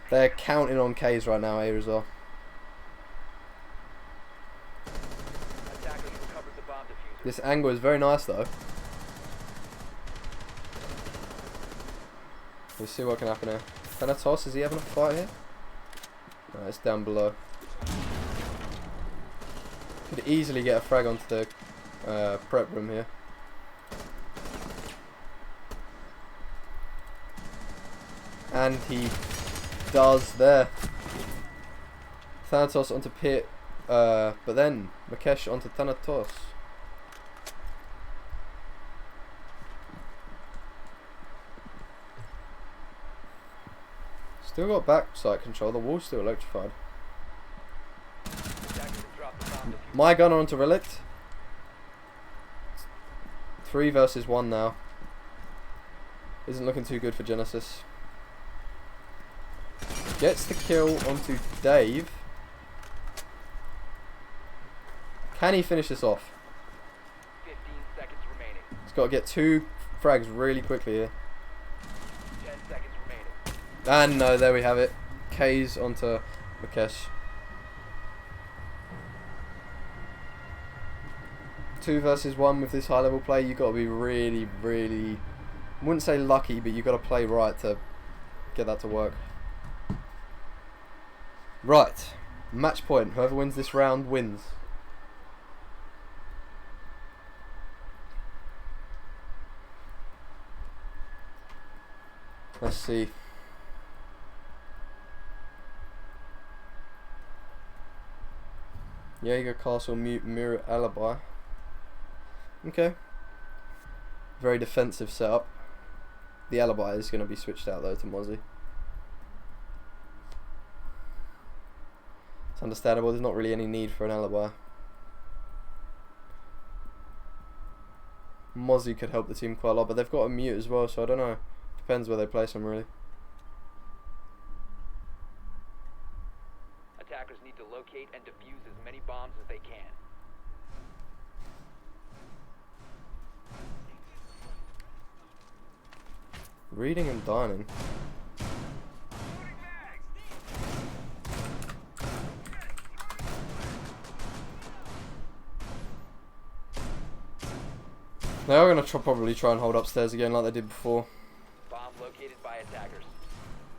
They're counting on Kays right now, Ares are. This angle is very nice though. We'll see what can happen here. Thanatos, is he having a fight here? No, it's down below. Could easily get a frag onto the prep room here. And he does there. Thanatos onto Pit, but then Makesh onto Thanatos. Still got backside control, the wall's still electrified. My gunner onto Relict. 3 versus 1 now. Isn't looking too good for Genesis. Gets the kill onto Dave. Can he finish this off? 15 seconds remaining. He's got to get 2 frags really quickly here. 10 seconds remaining. And no, there we have it. K's onto Makesh. 2 versus 1 with this high level play. You got to be really, really, I wouldn't say lucky, but you got to play right to get that to work. Right, match point. Whoever wins this round wins. Let's see. Jaeger, Castle, Mute, Mirror, Alibi. Okay. Very defensive setup. The Alibi is going to be switched out though to Mozzie. It's understandable, there's not really any need for an Alibi. Mozzie could help the team quite a lot, but they've got a Mute as well, so I don't know. Depends where they place him really. Attackers need to locate and defuse as many bombs as they can. Reading and dining. They are going to probably try and hold upstairs again like they did before. Bomb located by attackers.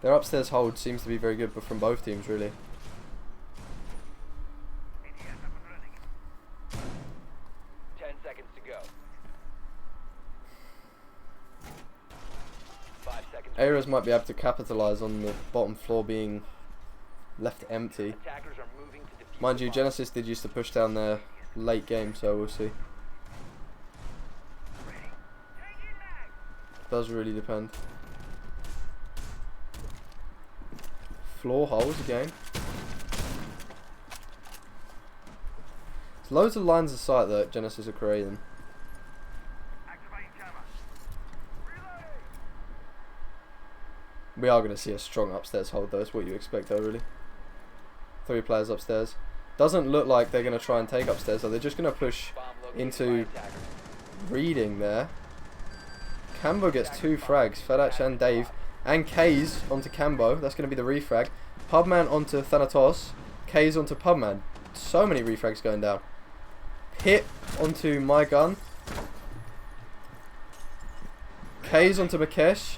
Their upstairs hold seems to be very good, but from both teams really. 10 seconds to go. 5 seconds Ares might be able to capitalize on the bottom floor being left empty. Attackers are moving to defuse Mind the you, bomb. Genesis did used to push down their late game, so we'll see. Does really depend. Floor holes again. There's loads of lines of sight that Genesis are creating. We are going to see a strong upstairs hold though, it's what you expect though really. 3 players upstairs. Doesn't look like they're going to try and take upstairs, so they're just going to push Bomb located into by attackers. reading there. Cambo gets 2 frags, Fedach and Dave, and K's onto Cambo, that's going to be the refrag. Pubman onto Thanatos, K's onto Pubman. So many refrags going down. Pit onto My Gun. K's onto Makesh.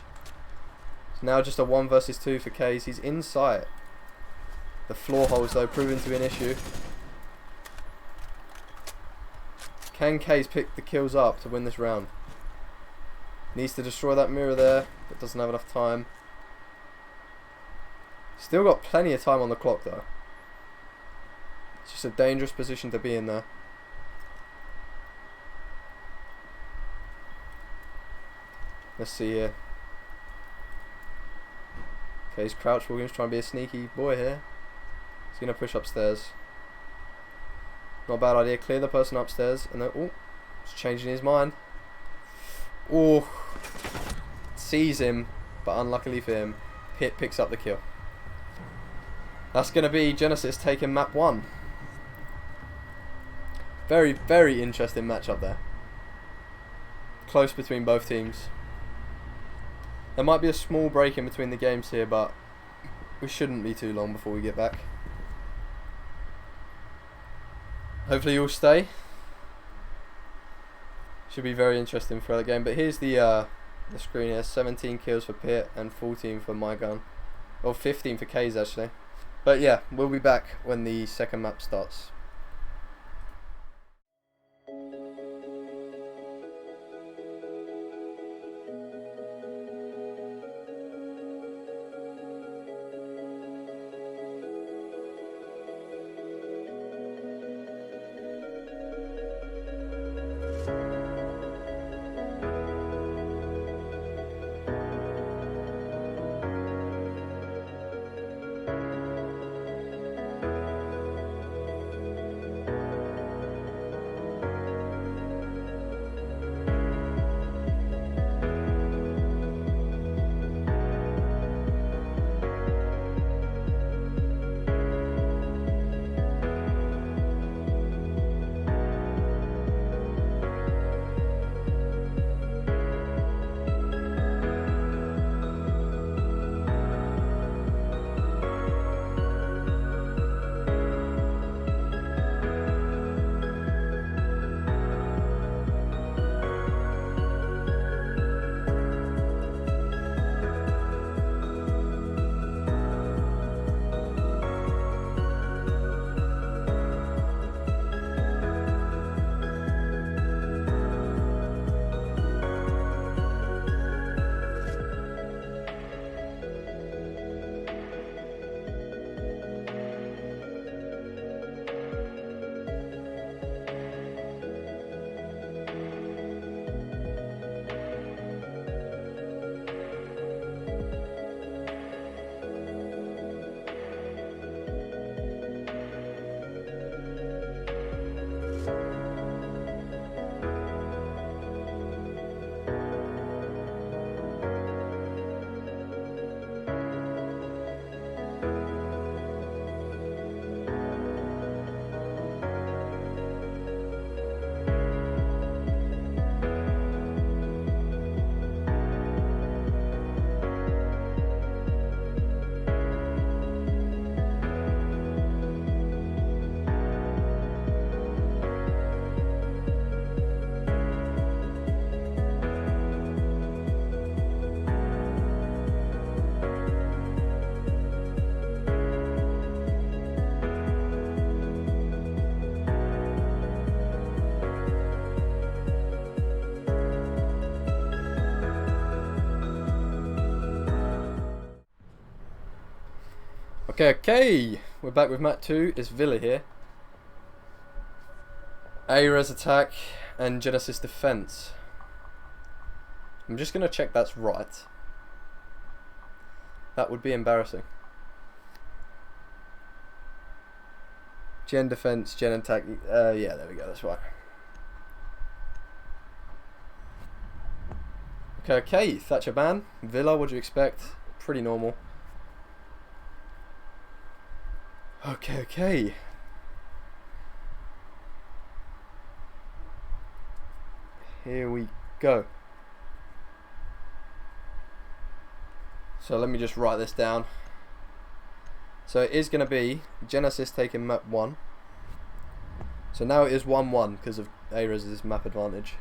It's now just a 1 versus 2 for K's, he's in sight. The floor holes though proving to be an issue. Can K's pick the kills up to win this round? Needs to destroy that mirror there, but doesn't have enough time. Still got plenty of time on the clock though. It's just a dangerous position to be in there. Let's see here. Okay, he's crouch walking, he's trying to be a sneaky boy here. He's going to push upstairs. Not a bad idea. Clear the person upstairs and then, oh, he's changing his mind. Oh, sees him, but unluckily for him, Pit picks up the kill. That's going to be Genesis taking map 1. Very, very interesting matchup there. Close between both teams. There might be a small break in between the games here, but we shouldn't be too long before we get back. Hopefully you'll stay. Should be very interesting for the game. But here's the screen here. 17 kills for Pit and 14 for My Gun. Or 15 for K's actually. But yeah, we'll be back when the second map starts. Okay. We're back with Map 2. It's Villa here. A-Res attack and Genesis defense. I'm just going to check that's right. That would be embarrassing. Gen defense, Gen attack. Yeah, there we go. That's right. Okay. Thatcher ban. Villa, what do you expect? Pretty normal. Okay. Here we go. So let me just write this down. So it is going to be Genesis taking map 1. So now it is 1-1 because of A-Res's map advantage.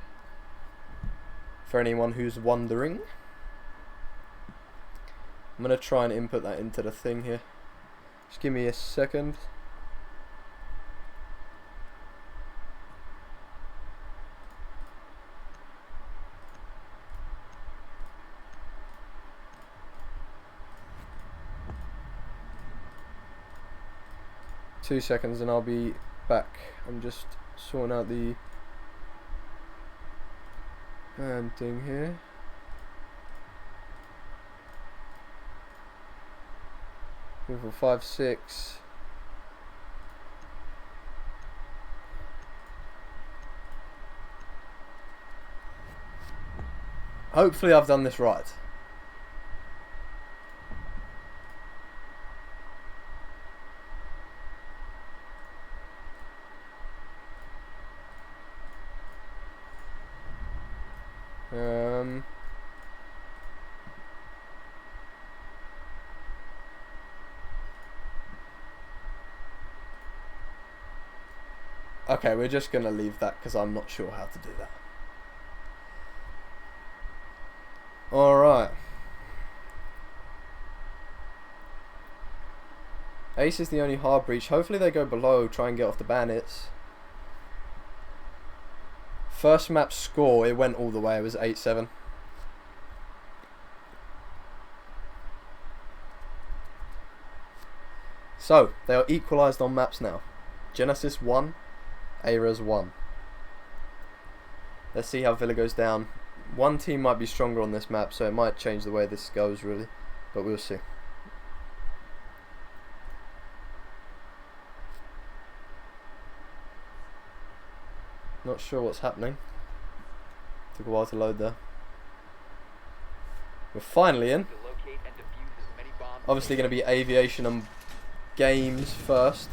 For anyone who's wondering. I'm going to try and input that into the thing here. Just give me a second. Two seconds and I'll be back. I'm just sorting out the band thing here. Level 5, 6. Hopefully I've done this right. Okay, we're just going to leave that because I'm not sure how to do that. Alright. Ace is the only hard breach. Hopefully they go below, try and get off the bandits. First map score, it went all the way. It was 8-7. So, they are equalised on maps now. Genesis 1. A-Res 1. Let's see how Villa goes down. One team might be stronger on this map, so it might change the way this goes, really. But we'll see. Not sure what's happening. Took a while to load there. We're finally in. Obviously going to be aviation and games first.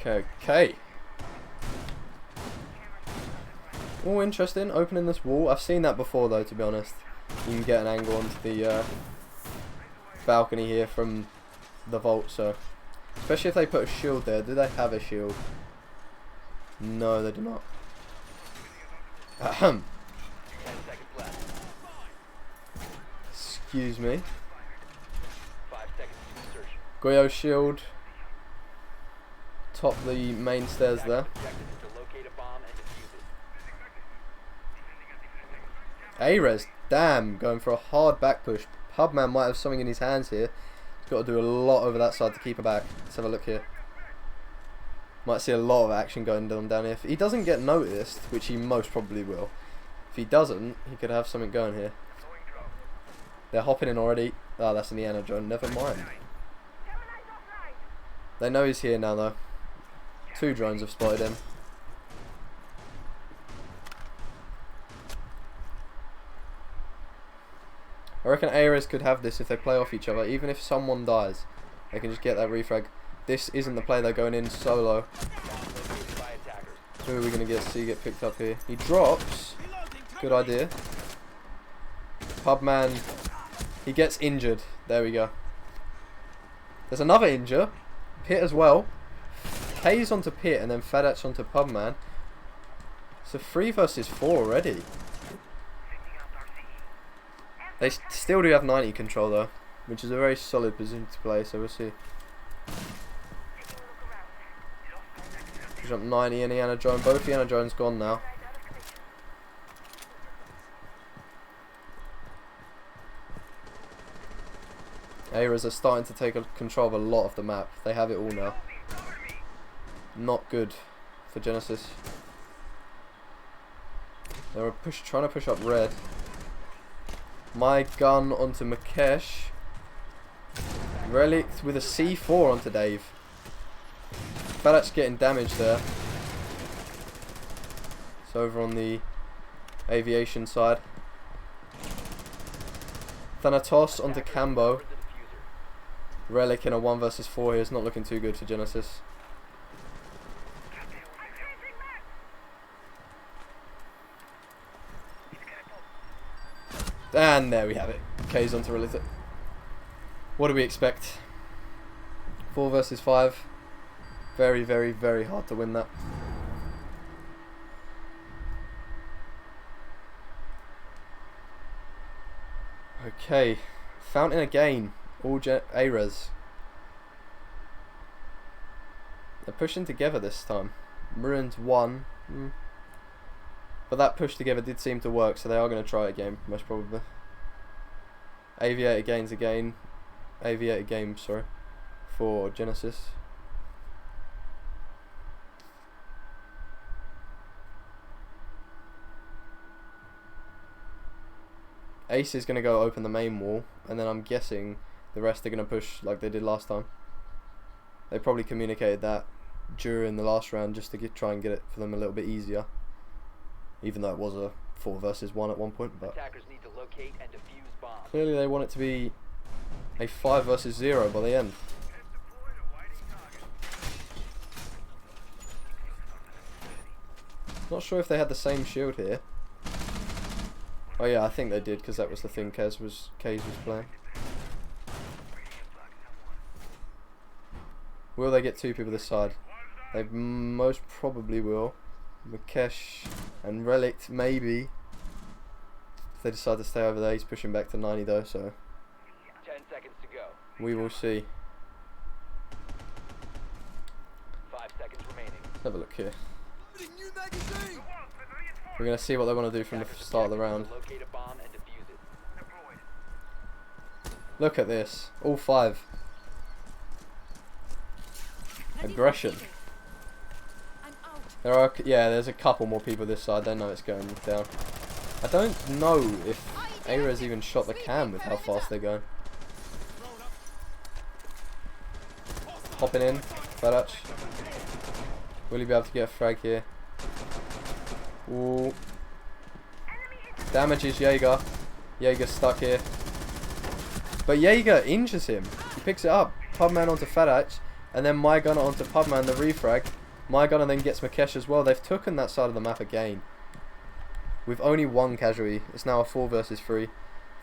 Okay. Oh, interesting. Opening this wall. I've seen that before, though, to be honest. You can get an angle onto the balcony here from the vault, so... Especially if they put a shield there. Do they have a shield? No, they do not. Ahem. Excuse me. 5 seconds to insertion. Goyo shield. Top the main stairs there. A-Res, damn, going for a hard back push. Pubman might have something in his hands here. He's got to do a lot over that side to keep her back. Let's have a look here. Might see a lot of action going down here. If he doesn't get noticed, which he most probably will. If he doesn't, he could have something going here. They're hopping in already. Oh, that's Indiana Jones. Never mind. They know he's here now, though. 2 drones have spotted him. I reckon A-Res could have this if they play off each other. Even if someone dies, they can just get that refrag. This isn't the play. They're going in solo. Who are we going to see get picked up here? He drops. Good idea. Pubman. He gets injured. There we go. There's another injure. Pit as well. K's onto Pit and then Fadats onto Pubman. So 3 versus 4 already. They still do have 90 control though, which is a very solid position to play, so we'll see. Jump 90 Indiana Jones. Both Indiana Jones gone now. Aras are starting to take control of a lot of the map. They have it all now. Not good for Genesis. They were trying to push up red. My gun onto Mukesh. Relic with a C4 onto Dave. Fadak's getting damaged there. It's over on the aviation side. Thanatos onto Cambo. Relic in a 1 versus 4 here is not looking too good for Genesis. And there we have it. K's onto Relic. What do we expect? 4 versus 5. Very, very, very hard to win that. Okay. Fountain again. All Ares. They're pushing together this time. Ruins 1. But that push together did seem to work, so they are going to try it again, most probably. Aviator gains again. Aviator game, sorry. For Genesis. Ace is going to go open the main wall, and then I'm guessing the rest are going to push like they did last time. They probably communicated that during the last round just to try and get it for them a little bit easier. Even though it was a 4 versus 1 at one point, but Attackers need to locate and defuse bombs. clearly they want it to be a 5 versus 0 by the end. Not sure if they had the same shield here. Oh yeah, I think they did, because that was the thing Kays was playing. Will they get 2 people this side? They most probably will. Mukesh and Relic maybe. If they decide to stay over there, he's pushing back to 90 though, so 10 seconds to go. we will see. 5 seconds remaining. Let's have a look here. We're going to see what they want to do from the start of the round. Locate a bomb and defuse it. Look at this. All 5. Aggression. There are, yeah, there's a couple more people this side. They know it's going down. I don't know if Ares even shot the cam with how fast they're going. Hopping in, Fadak. Will he be able to get a frag here? Ooh. Damages Jaeger. Jaeger's stuck here. But Jaeger injures him. He picks it up. Pubman onto Fadak. And then My Gunner onto Pubman, the refrag. My Gunner then gets Mukesh as well. They've taken that side of the map again. With only 1 casualty. It's now a 4 versus 3.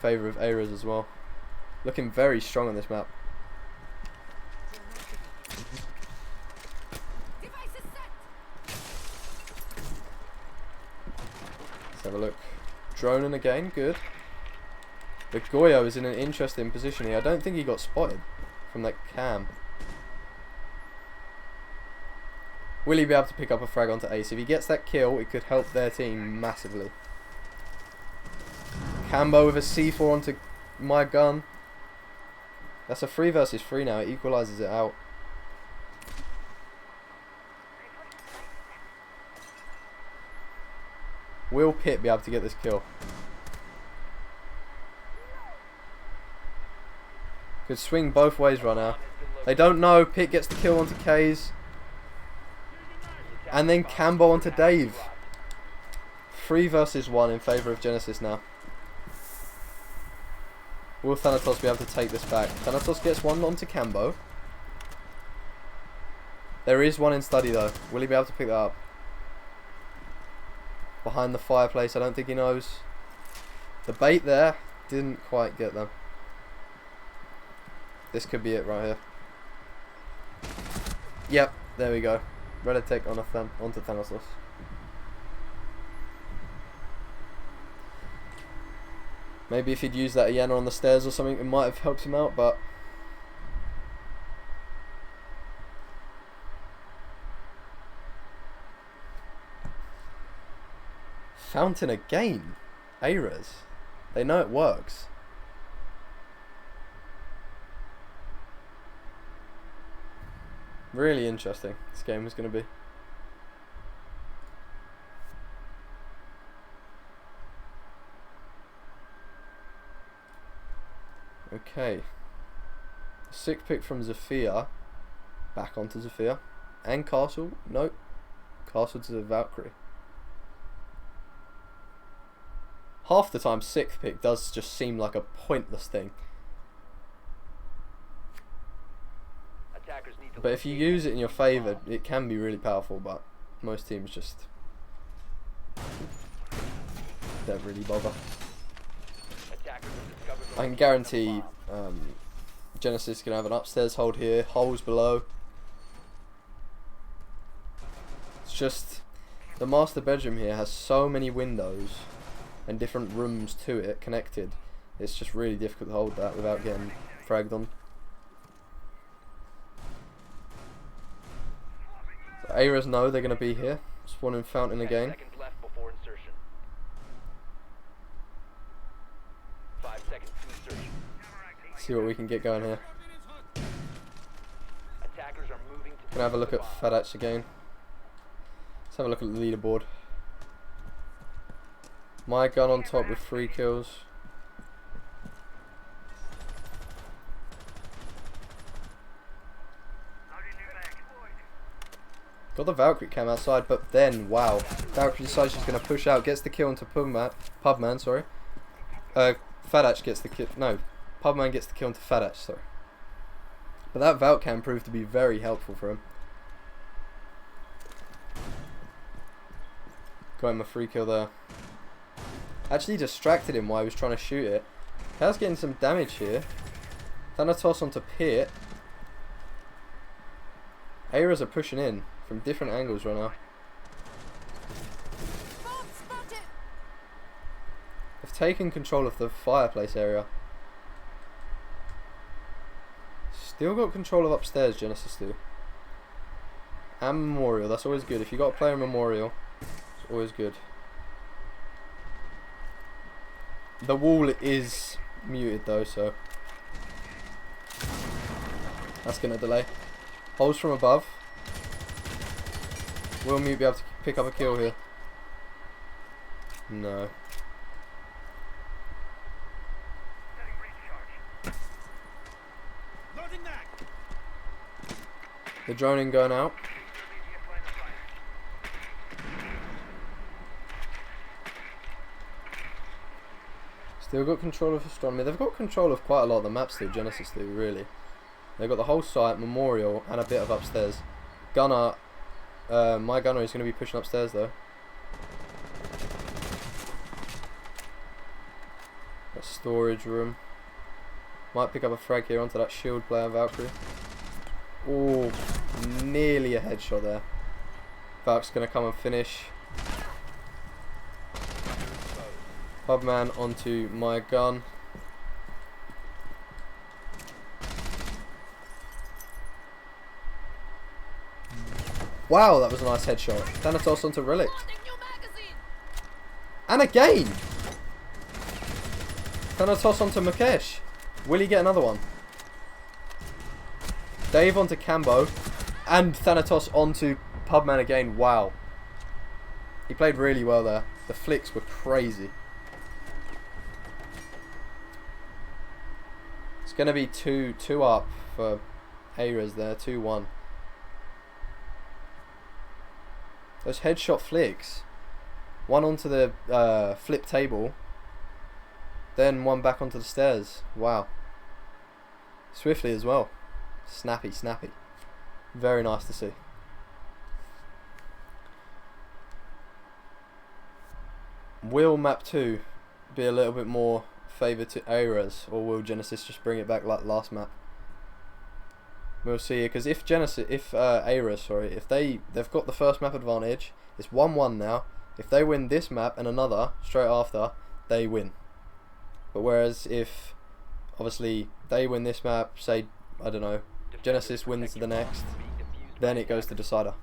Favour of Ares as well. Looking very strong on this map. Let's have a look. Droning again, good. But Goyo is in an interesting position here. I don't think he got spotted from that cam. Will he be able to pick up a frag onto Ace? If he gets that kill, it could help their team massively. Cambo with a C4 onto My Gun. That's a 3 versus 3 now. It equalises it out. Will Pitt be able to get this kill? Could swing both ways right now. They don't know. Pitt gets the kill onto Kays. And then Cambo onto Dave. 3 versus 1 in favour of Genesis now. Will Thanatos be able to take this back? Thanatos gets 1 onto Cambo. There is 1 in study though. Will he be able to pick that up? Behind the fireplace, I don't think he knows. The bait there didn't quite get them. This could be it right here. Yep, there we go. Red attack on onto Thanatos. Maybe if he'd used that Iana on the stairs or something, it might have helped him out, but Fountain again. Ares. They know it works. Really interesting this game was going to be. Okay. Sick pick from Zafia. Back onto Zafia. And Castle. Nope. Castle to the Valkyrie. Half the time, sixth pick does just seem like a pointless thing. Attackers need to But if you locate use it in your and favour, defuse the it can be really powerful, but most teams just don't really bother. bomb. Attackers have discovered the I can location guarantee of the bomb. Genesis is going to have an upstairs hold here, holes below. It's just, the master bedroom here has so many windows and different rooms to it connected. It's just really difficult to hold that without getting fragged on. So Ares know they're going to be here. Spawning fountain 10 again. seconds left before insertion. 5 seconds to insertion. See what we can get going here. Attackers are moving to Gonna have a look at defuse the bomb. Fadach again. Let's have a look at the leaderboard. My gun on top with 3 kills. Got the Valkyrie cam outside, but then, wow. Valkyrie decides she's going to push out, gets the kill onto Pubman, sorry. Fadach gets the kill, no. Pubman gets the kill onto Fadach, sorry. But that Valk cam proved to be very helpful for him. Got him a free kill there. Actually distracted him while he was trying to shoot it. Cal's getting some damage here. Thanatos onto Pit. Ares are pushing in from different angles right now. Bomb spotted! They've taken control of the fireplace area. Still got control of upstairs, Genesis do. And Memorial, that's always good. If you got a player in Memorial, it's always good. The wall is muted though, so that's gonna delay. Holes from above. Will Mute be able to pick up a kill here? No. The droning going out. Still got control of astronomy. They've got control of quite a lot of the maps still, Genesis do, really. They've got the whole site, Memorial, and a bit of upstairs. Gunner, my gunner is going to be pushing upstairs though. That storage room. Might pick up a frag here onto that shield player, Valkyrie. Oh, nearly a headshot there. Valk's going to come and finish. Pubman onto my gun. Wow, that was a nice headshot. Thanatos onto Relic. Loading new magazine! And again! Thanatos onto Mukesh. Will he get another one? Dave onto Cambo. And Thanatos onto Pubman again. Wow. He played really well there. The flicks were crazy. It's going to be 2 up for Ares there. 2-1. Those headshot flicks. One onto the flip table. Then one back onto the stairs. Wow. Swiftly as well. Snappy, snappy. Very nice to see. Will map 2 be a little bit more favoured to Ares, or will Genesis just bring it back like last map? We'll see, because if Ares, sorry, if they've got the first map advantage, it's 1-1 now. If they win this map and another straight after, they win. But whereas if obviously they win this map, say I don't know, Genesis wins the next, then it goes to decider.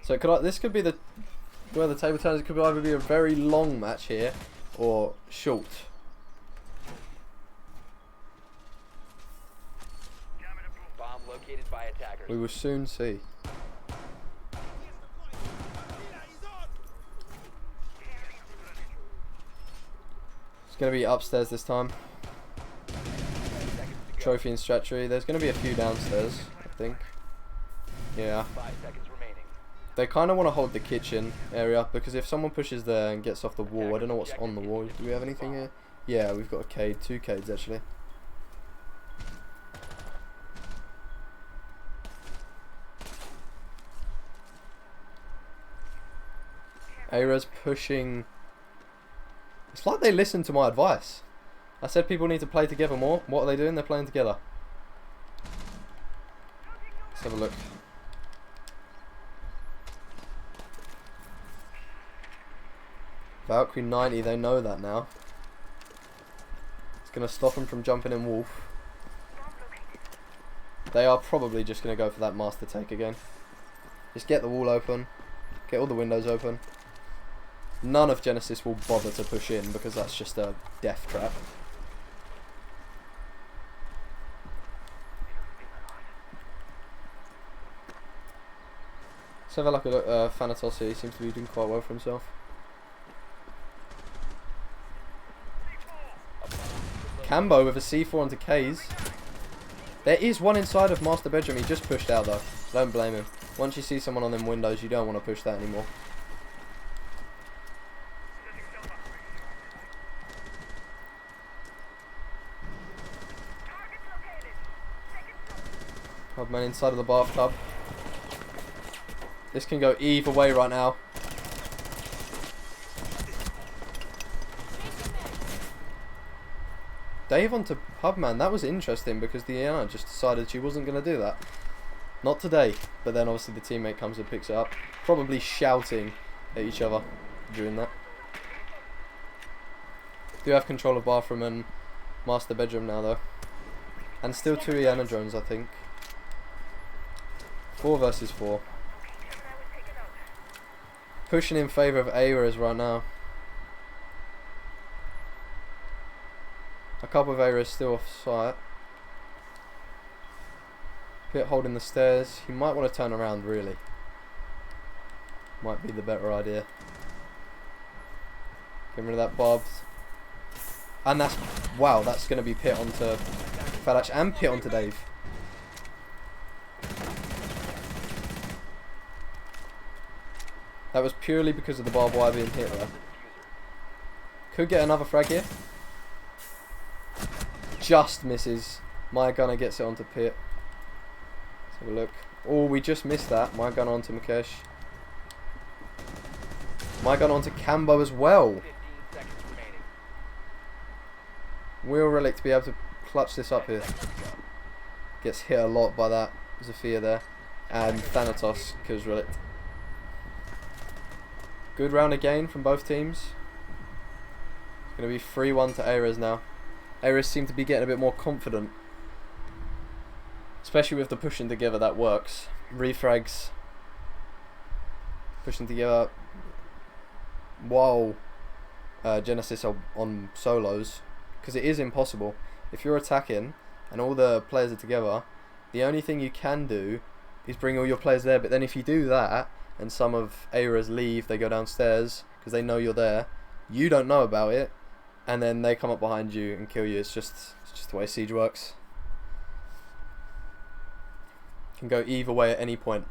So this could be where the table turns. It could either be a very long match here or short. located by attackers. We will soon see. It's going to be upstairs this time. Trophy and stretchery. There's going to be a few downstairs, I think. Yeah. 5 seconds remaining. They kind of want to hold the kitchen area because if someone pushes there and gets off the wall, I don't know what's on the wall. Do we have anything here? Yeah, we've got a cade, 2 cades actually. Aira's pushing. It's like they listen to my advice. I said people need to play together more. What are they doing? They're playing together. Let's have a look. Valkyrie 90, they know that now. It's going to stop them from jumping in Wolf. They are probably just going to go for that master take again. Just get the wall open. Get all the windows open. None of Genesis will bother to push in because that's just a death trap. Let's have a look at Thanatos here. He seems to be doing quite well for himself. Cambo with a C4 onto K's. There is one inside of master bedroom. He just pushed out though. Don't blame him. Once you see someone on them windows, you don't want to push that anymore. Man inside of the bathtub. This can go either way right now. Dave onto Pubman. That was interesting because the ESA just decided she wasn't going to do that. Not today. But then obviously the teammate comes and picks it up. Probably shouting at each other doing that. Do have control of bathroom and master bedroom now though. And still 2 ESA drones I think. 4 versus 4. Pushing in favour of Aira's right now. A couple of Aira's still off site. Pit holding the stairs. He might want to turn around really. Might be the better idea. Get rid of that barbs. And that's... Wow, that's going to be Pit onto Fadash and Pit onto Dave. That was purely because of the barbed wire being hit there. Could get another frag here. Just misses. My gunner gets it onto Pit. Let's have a look. Oh, we just missed that. My gunner onto Mukesh. My gunner onto Cambo as well. 15 seconds remaining. Will Relic to be able to clutch this up here. Gets hit a lot by that. Zafir there. And Thanatos kills Relic. Good round again from both teams. It's going to be 3-1 to Ares now. Ares seem to be getting a bit more confident. Especially with the pushing together, that works. Refrags. Pushing together. While Genesis are on solos. Because it is impossible. If you're attacking and all the players are together, the only thing you can do is bring all your players there. But then if you do that, and some of Aira's leave, they go downstairs because they know you're there. You don't know about it, and then they come up behind you and kill you. It's just the way Siege works. Can go either way at any point.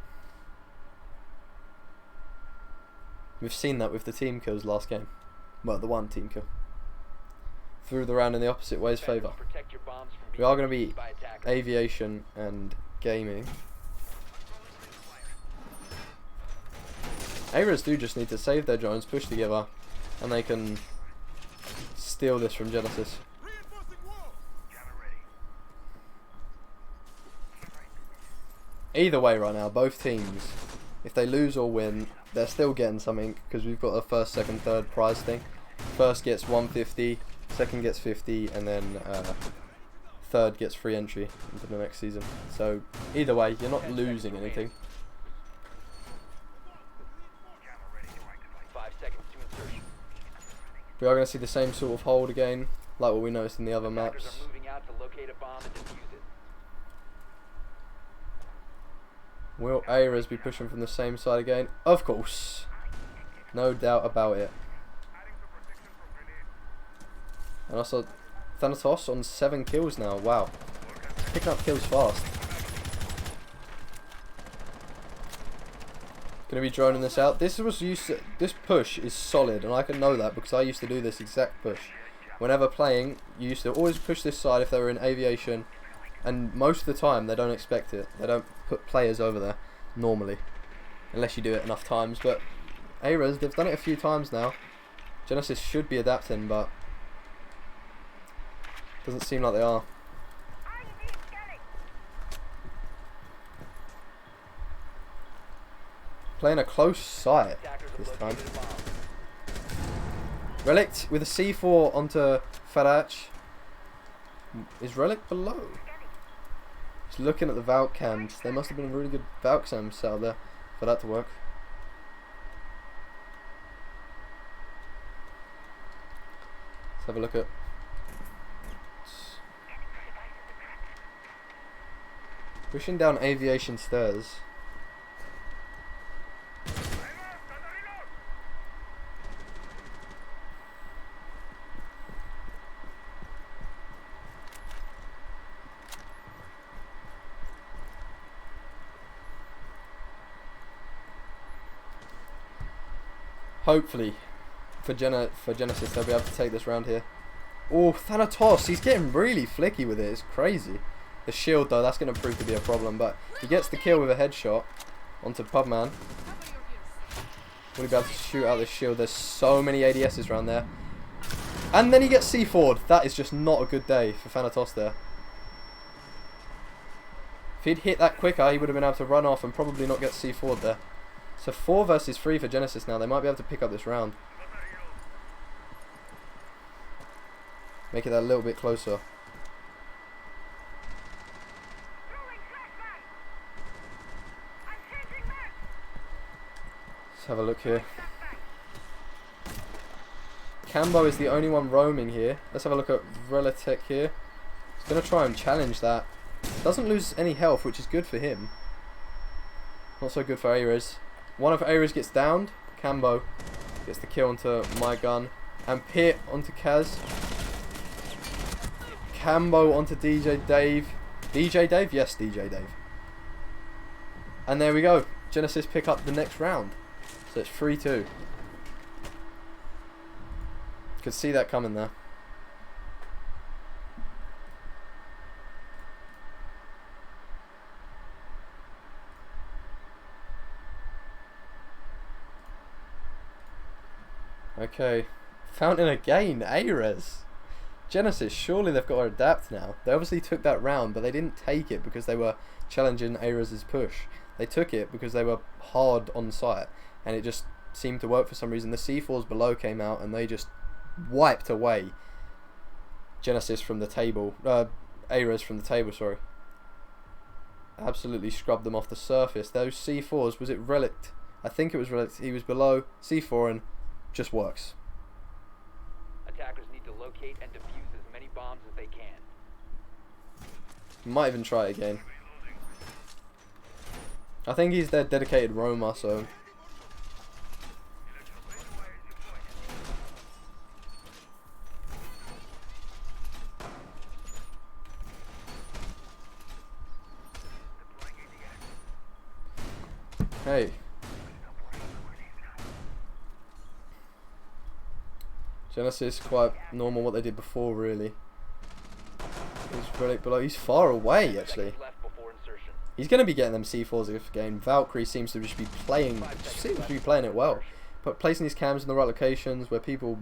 We've seen that with the team kills last game. Well, the one team kill. Threw the round in the opposite way's favour. Protect your bombs from We are going to being be used by attackers. aviation and gaming. Ares do just need to save their drones, push together, and they can steal this from Genesis. Either way right now, both teams, if they lose or win, they're still getting something because we've got a first, second, third prize thing. First gets 150, second gets 50, and then third gets free entry into the next season. So either way, you're not losing anything. 5 seconds to insertion. We are going to see the same sort of hold again, like what we noticed in the other Attackers maps. are moving out to locate a bomb and defuse it. Will Ares be pushing from the same side again? Of course. No doubt about it. And also, Thanatos on 7 kills now. Wow. Picking up kills fast. Gonna be droning this out. This push is solid, and I can know that because I used to do this exact push. Whenever playing, you used to always push this side if they were in aviation, and most of the time they don't expect it. They don't put players over there normally, unless you do it enough times. But Ares, they've done it a few times now. Genesis should be adapting, but doesn't seem like they are. Playing a close site this time. Relic with a C4 onto Farach. Is Relic below? Just looking at the Valk cams. There must have been a really good Valk cam set out there for that to work. Let's have a look at. Pushing down aviation stairs. Hopefully, for Genesis, they'll be able to take this round here. Oh, Thanatos, he's getting really flicky with it. It's crazy. The shield, though, that's going to prove to be a problem. But he gets the kill with a headshot onto Pubman. Will he be able to shoot out this shield? There's so many ADSs around there. And then he gets C4'd. That is just not a good day for Thanatos there. If he'd hit that quicker, he would have been able to run off and probably not get C4'd there. So 4 versus 3 for Genesis now. They might be able to pick up this round. Make it a little bit closer. Let's have a look here. Cambo is the only one roaming here. Let's have a look at Relatech here. He's going to try and challenge that. Doesn't lose any health, which is good for him. Not so good for Ares. One of Ares gets downed. Cambo gets the kill onto my gun. And Pit onto Kaz. Cambo onto DJ Dave. DJ Dave? Yes, DJ Dave. And there we go. Genesis pick up the next round. So it's 3-2. Could see that coming there. Okay. Fountain again. Ares. Genesis, surely they've got to adapt now. They obviously took that round, but they didn't take it because they were challenging Ares' push. They took it because they were hard on site, and it just seemed to work for some reason. The C4s below came out, and they just wiped away Genesis from the table. Ares from the table, sorry. Absolutely scrubbed them off the surface. Those C4s, was it Relict? I think it was Relict. He was below C4 and just works. Attackers need to locate and defuse as many bombs as they can. Might even try it again. I think he's their dedicated roamer, so. Hey. Genesis, quite normal what they did before, really. He's Relic below. He's far away, actually. He's going to be getting them C4s again. Valkyrie seems to just be playing, it well. But placing his cams in the right locations where people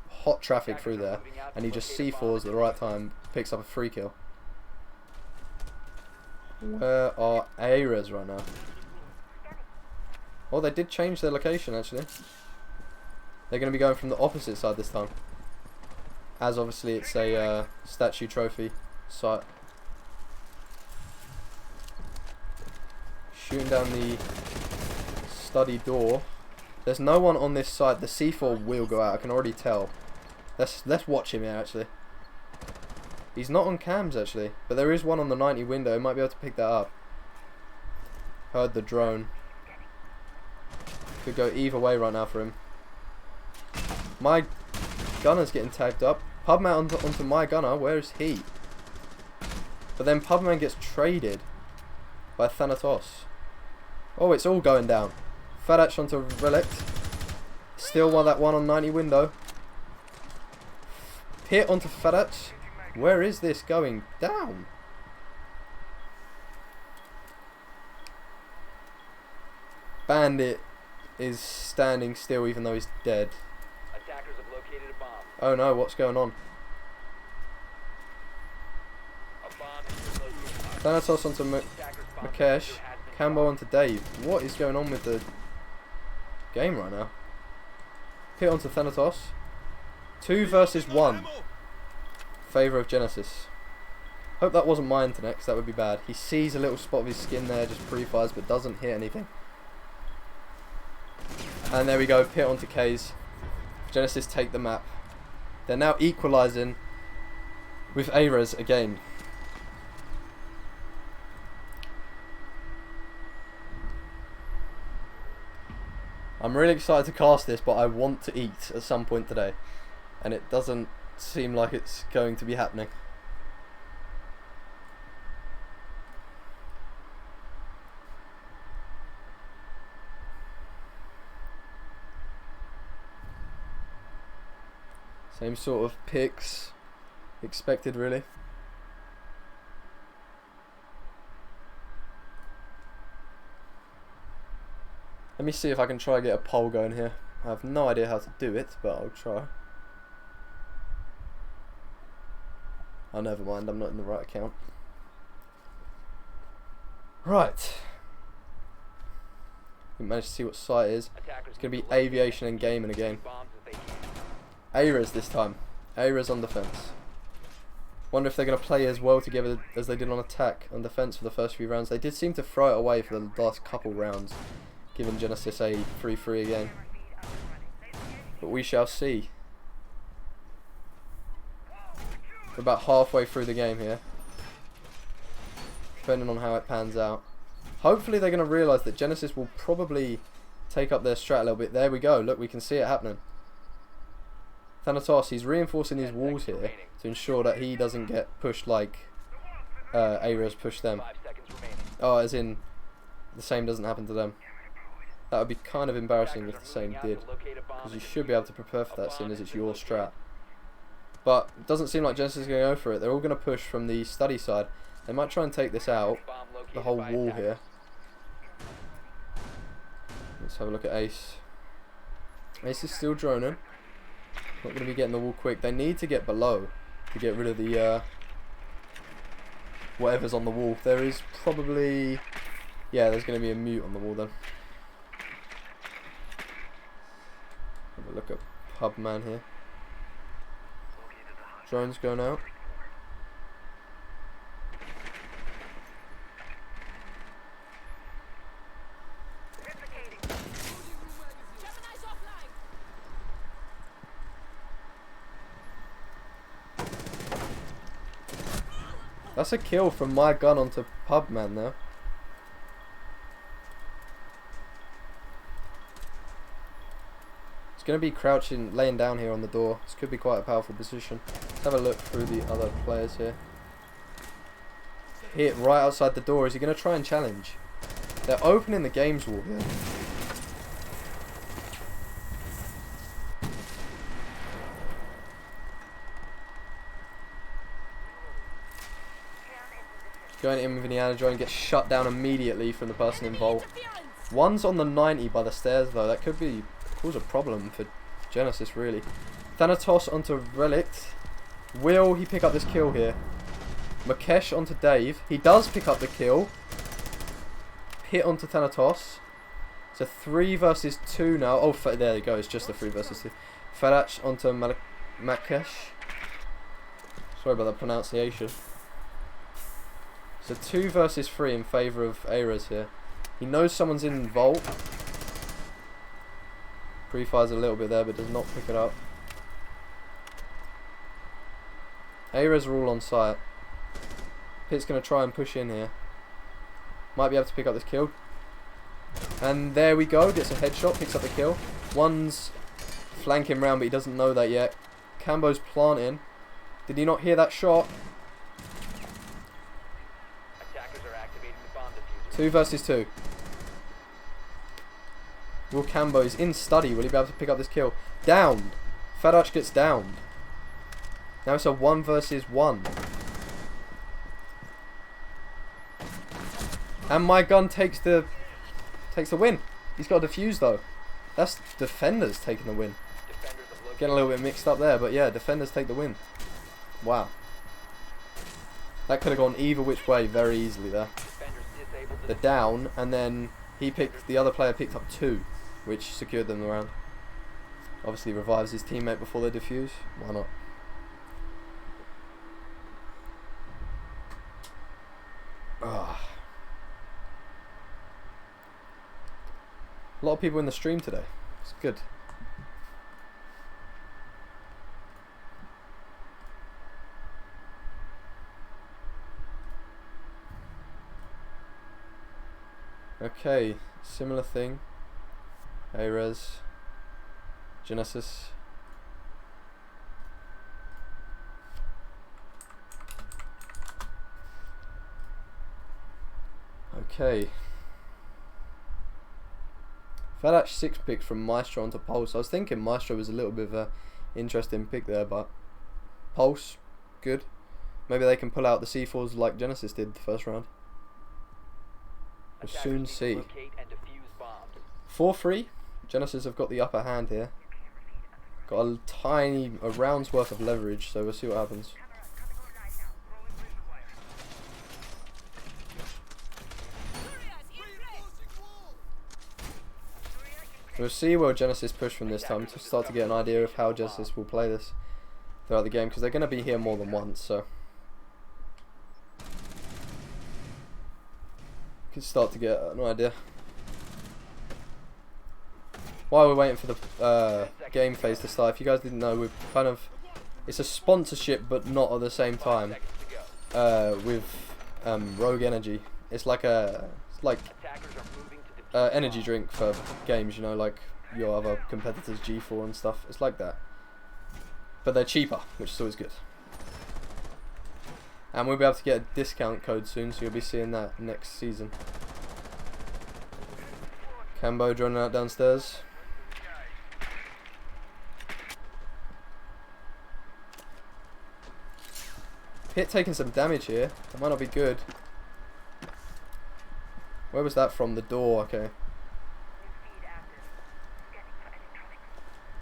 hot traffic through there, and he just C4s at the right time, picks up a free kill. Where are Ares right now? Oh, they did change their location, actually. They're going to be going from the opposite side this time. As obviously it's a statue trophy site. Shooting down the study door. There's no one on this side. The C4 will go out. I can already tell. Let's watch him here, actually. He's not on cams, actually. But there is one on the 90 window. He might be able to pick that up. Heard the drone. Could go either way right now for him. My gunner's getting tagged up. Pubman onto my gunner. Where is he? But then Pubman gets traded by Thanatos. Oh, it's all going down. Fadash onto Relict. Still that 1 on 90 window. Pit onto Fadash. Where is this going down? Bandit is standing still even though he's dead. Attackers have located a bomb. Oh no, what's going on? A bomb has been located. Thanatos onto Attackers bomb Makesh. diffuser has been Cambo onto Dave. What is going on with the game right now? Hit onto Thanatos. 2 versus 1. Favour of Genesis. Hope that wasn't my internet, because that would be bad. He sees a little spot of his skin there, just pre-fires, but doesn't hit anything. And there we go, pit onto K's. Genesis take the map. They're now equalising with Ares again. I'm really excited to cast this, but I want to eat at some point today. And it doesn't seem like it's going to be happening. Same sort of picks expected, really. Let me see if I can try and get a poll going here. I have no idea how to do it, but I'll try. Oh, never mind, I'm not in the right account. Right. We managed to see what site it is. It's going to be aviation and gaming again. Ares this time. Ares on defense. Wonder if they're going to play as well together as they did on attack and defense for the first few rounds. They did seem to throw it away for the last couple rounds, giving Genesis a 3-3 again. But we shall see. We're about halfway through the game here, depending on how it pans out. Hopefully they're going to realise that Genesis will probably take up their strat a little bit. There we go, look, we can see it happening. Thanatos, he's reinforcing his walls here to ensure that he doesn't get pushed like Ares pushed them. Oh, as in, the same doesn't happen to them. That would be kind of embarrassing if the same did, because you should be able to prepare for that, seeing as it's your strat. But it doesn't seem like Genesis is going to go for it. They're all going to push from the study side. They might try and take this out, the whole wall here. Let's have a look at Ace. Ace is still droning. Not going to be getting the wall quick. They need to get below to get rid of the whatever's on the wall. There is probably, yeah, there's going to be a mute on the wall then. Have a look at Pubman here. Drones going out. That's a kill from my gun onto Pubman there. It's going to be crouching, laying down here on the door. This could be quite a powerful position. Let's have a look through the other players here. Hit right outside the door. Is he going to try and challenge? They're opening the games wall here. Going in with Indiana Jones, gets shut down immediately from the person involved. One's on the 90 by the stairs though. That could be cause a problem for Genesis really. Thanatos onto Relict. Will he pick up this kill here? Makesh onto Dave. He does pick up the kill. Hit onto Thanatos. It's a 3 versus 2 now. Oh, there you go. It's just a 3 versus 2. Fadash onto Makesh. Sorry about the pronunciation. So 2 versus 3 in favour of Ares here. He knows someone's in Vault. Pre-fires a little bit there, but does not pick it up. Ares are all on site. Pit's going to try and push in here. Might be able to pick up this kill. And there we go. Gets a headshot. Picks up the kill. One's flanking round, but he doesn't know that yet. Cambo's planting. Did he not hear that shot? Attackers are activating the bomb diffuser. 2 versus 2. Will Cambo is in study. Will he be able to pick up this kill? Downed. Fadach gets downed. Now it's a 1 versus 1. And my gun takes the win. He's got a defuse though. That's defenders taking the win. Defenders have located. Getting a little bit mixed up there, but yeah, defenders take the win. Wow. That could have gone either which way very easily there. Defenders disabled The down, and then the other player picked up 2, which secured them the round. Obviously revives his teammate before they defuse. Why not? Ah. A lot of people in the stream today. It's good. Okay, similar thing. Ares, Genesis. Okay. Fadach 6 picks from Maestro onto Pulse. I was thinking Maestro was a little bit of a interesting pick there, but Pulse, good. Maybe they can pull out the C4s like Genesis did the first round. We'll soon see. locate and defuse bombs. 4-3. Genesis have got the upper hand here. Got a round's worth of leverage, so we'll see what happens. We'll see where Genesis push from this time to start to get an idea of how Genesis will play this throughout the game, because they're going to be here more than once, so you can start to get an idea. While we're waiting for the game phase to start, if you guys didn't know, we've it's a sponsorship but not at the same time with Rogue Energy. It's like Attackers are moving to defuse energy bombs. drink for games, you know, like your other competitors, G4 and stuff. It's like that, but they're cheaper, which is always good. And we'll be able to get a discount code soon, so you'll be seeing that next season. Cambo joining out downstairs. Hit taking some damage here. That might not be good. Where was that from? The door, okay.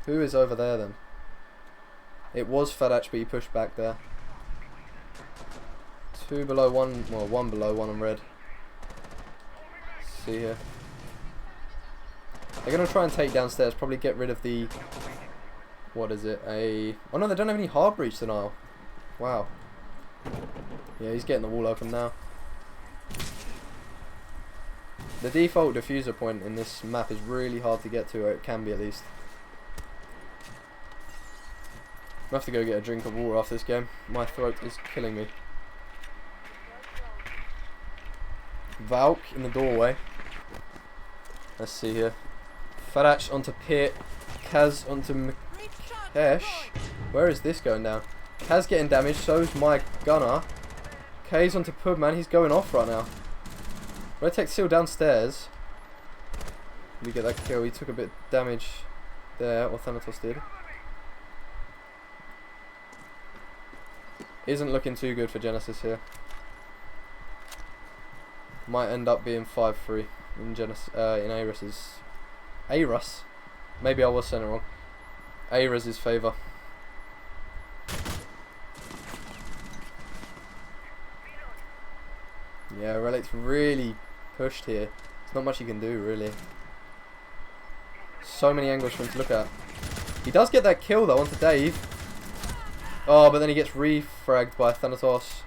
Who is over there then? It was Fadach, but he pushed back there. 2 below, 1, well, 1 below, 1 on red. See here. They're going to try and take downstairs, probably get rid of the... What is it? Oh no, they don't have any hard breach denial. Wow. Yeah, he's getting the wall open now. The default diffuser point in this map is really hard to get to, or it can be at least. I'm gonna have to go get a drink of water after this game. My throat is killing me. Valk in the doorway. Let's see here. Fadach onto Pit. Kaz onto Mikesh. Where is this going down? Kaz getting damaged, so's my gunner. K's onto Pub, man. He's going off right now. Red Tech still downstairs. Did he get that kill? He took a bit of damage there, or Thanatos did. Isn't looking too good for Genesis here. Might end up being 5-3 in Aras's... Aras? Maybe I was saying it wrong. Aras's favour. Yeah, Relic's really pushed here. There's not much you can do, really. So many angles for him to look at. He does get that kill, though, onto Dave. Oh, but then he gets refragged by Thanatos.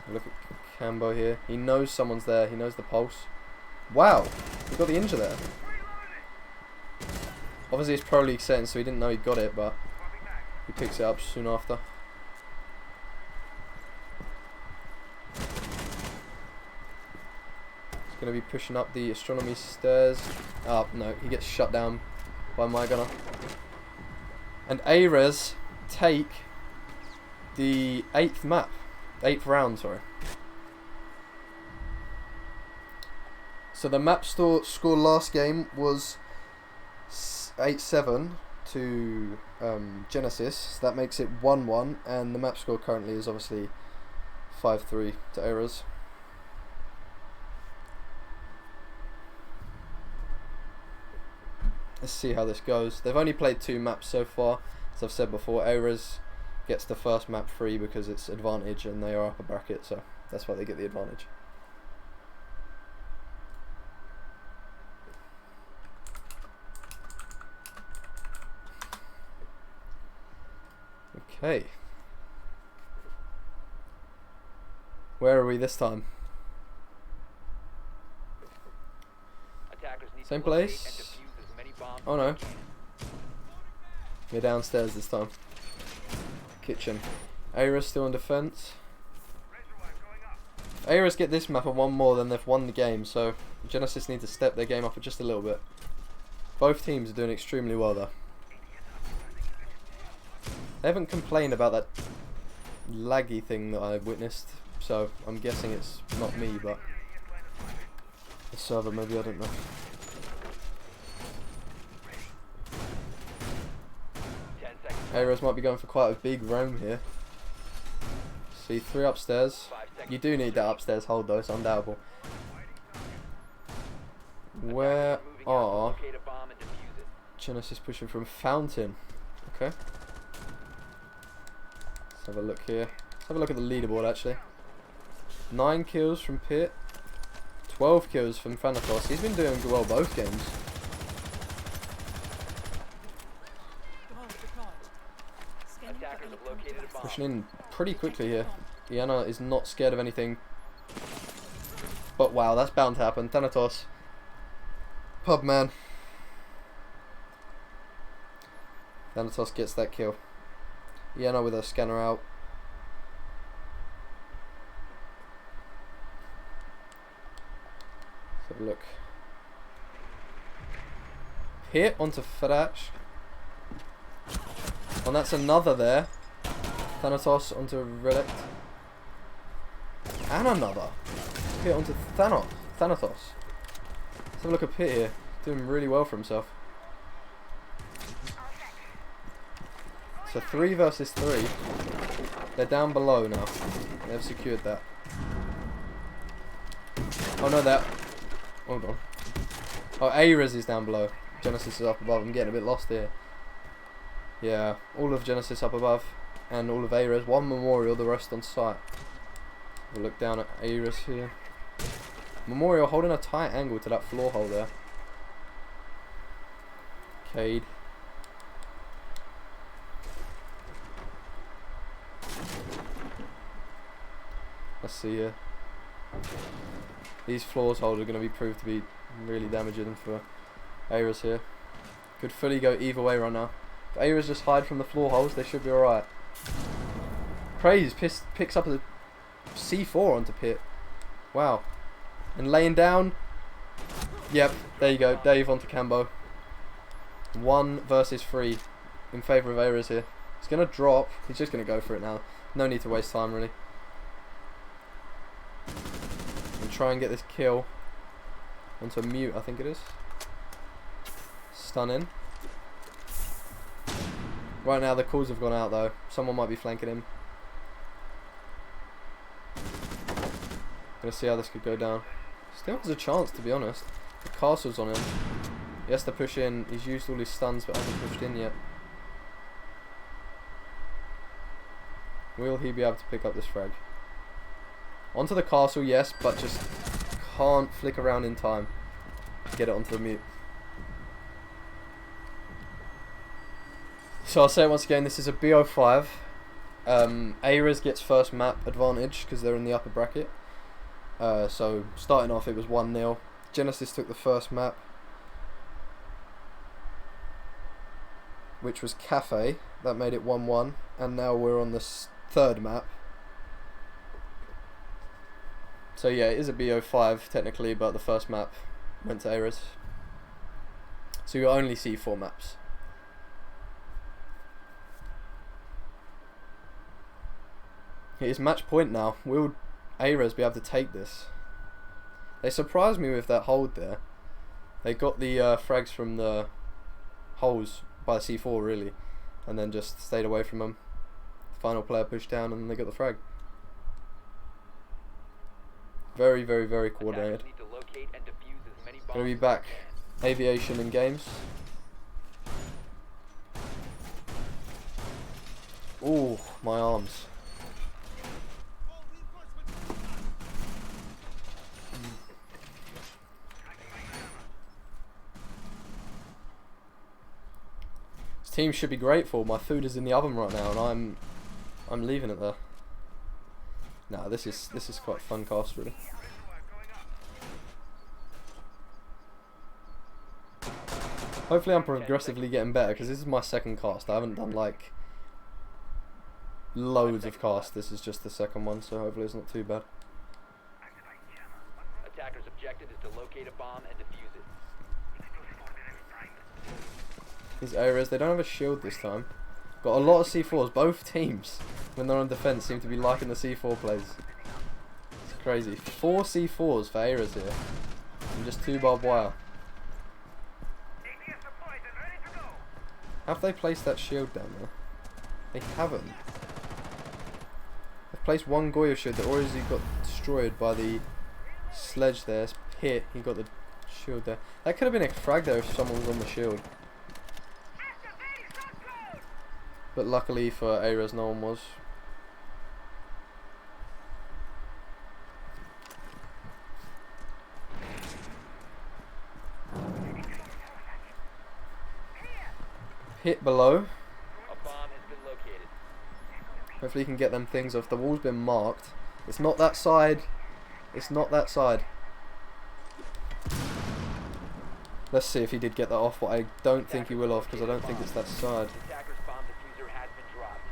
Look at Cambo here. He knows someone's there. He knows the pulse. Wow, he got the injure there. Obviously, it's Pro League setting, so he didn't know he got it, but he picks it up soon after. going to be pushing up the astronomy stairs. Oh, no, he gets shut down by my gunner. And Ares take the 8th round, sorry. So the map score last game was 8-7 to Genesis. So that makes it 1-1, and the map score currently is obviously 5-3 to Ares. Let's see how this goes. They've only played 2 maps so far. As I've said before, Ares gets the first map free because it's advantage and they are upper bracket, so that's why they get the advantage. Okay. Where are we this time? Attackers need Same to locate place? and defuse as many bombs Oh as no. they can. We're downstairs this time. Kitchen. Ares still in defense. If Ares get this map and one more, then they've won the game, so Genesis need to step their game up just a little bit. Both teams are doing extremely well though. They haven't complained about that laggy thing that I witnessed, so I'm guessing it's not me, but the server maybe, I don't know. 10 seconds. Ares might be going for quite a big roam here. See, 3 upstairs. 5 seconds. You do need that upstairs hold though, it's undoubtable. Where Attackers moving out to are locate a bomb and defuse it. Genesis pushing from Fountain? Okay. Let's have a look here. Let's have a look at the leaderboard actually. 9 kills from Pit. 12 kills from Thanatos. He's been doing well both games. Attackers have located a bomb. Pushing in pretty quickly here. Iana is not scared of anything. But wow, that's bound to happen. Thanatos. Pub man. Thanatos gets that kill. Iana with her scanner out. Let's have a look. Hit onto Fadash. And that's another there. Thanatos onto Relict. And another. Hit onto Thanatos. Let's have a look at Pit here. Doing really well for himself. So 3 versus 3. They're down below now. They've secured that. Oh no, that. Hold on. Oh, Ares is down below. Genesis is up above. I'm getting a bit lost here. Yeah, all of Genesis up above. And all of Ares. 1 Memorial, the rest on site. We'll look down at Ares here. Memorial holding a tight angle to that floor hole there. Cade. Let's see here. These floors hold are going to be proved to be really damaging for Ares here. Could fully go either way right now. If Ares just hide from the floor holes, they should be alright. Praise picks up a C4 onto Pit. Wow. And laying down. Yep, there you go. Dave onto Cambo. 1 versus 3 in favour of Ares here. He's going to drop. He's just going to go for it now. No need to waste time really. And try and get this kill onto a mute, I think it is. Stunning. Right now the calls have gone out though. Someone might be flanking him. Gonna see how this could go down. Still has a chance, to be honest. The castle's on him. He has to push in. He's used all his stuns but hasn't pushed in yet. Will he be able to pick up this frag? Onto the castle, yes, but just can't flick around in time to get it onto the mute. So I'll say it once again, this is a BO5. Ares gets first map advantage because they're in the upper bracket. So starting off it was 1-0. Genesis took the first map, which was Cafe. That made it 1-1. And now we're on the third map. So yeah, it is a BO5 technically, but the first map went to Ares. So you only see 4 maps. It is match point now. Will Ares be able to take this? They surprised me with that hold there. They got the frags from the holes by C4 really, and then just stayed away from them. The final player pushed down and they got the frag. Very, very, very coordinated. Need to locate and defuse as many Gonna be bombs back. as they can. Aviation and games. Ooh, my arms. This team should be grateful. My food is in the oven right now, and I'm leaving it there. Nah, this is quite a fun cast really. Hopefully I'm progressively getting better, because this is my second cast. I haven't done like loads of casts. This is just the second one, so hopefully it's not too bad. Attacker's objective is to locate a bomb and defuse it. These areas, they don't have a shield this time. Got a lot of C4s. Both teams, when they're on defense, seem to be liking the C4 plays. It's crazy. 4 C4s for areas here, and just 2 barbed wire. Have they placed that shield down there? They haven't. They've placed one Goyo shield that already got destroyed by the sledge there. It's Pit, he got the shield there. That could have been a frag there if someone was on the shield. But luckily for Ares, no one was. Hit below. A bomb has been located. Hopefully he can get them things off. The wall's been marked. It's not that side. It's not that side. Let's see if he did get that off, but I don't think he will off, because I don't think it's that side. Attacker's bomb diffuser has been dropped.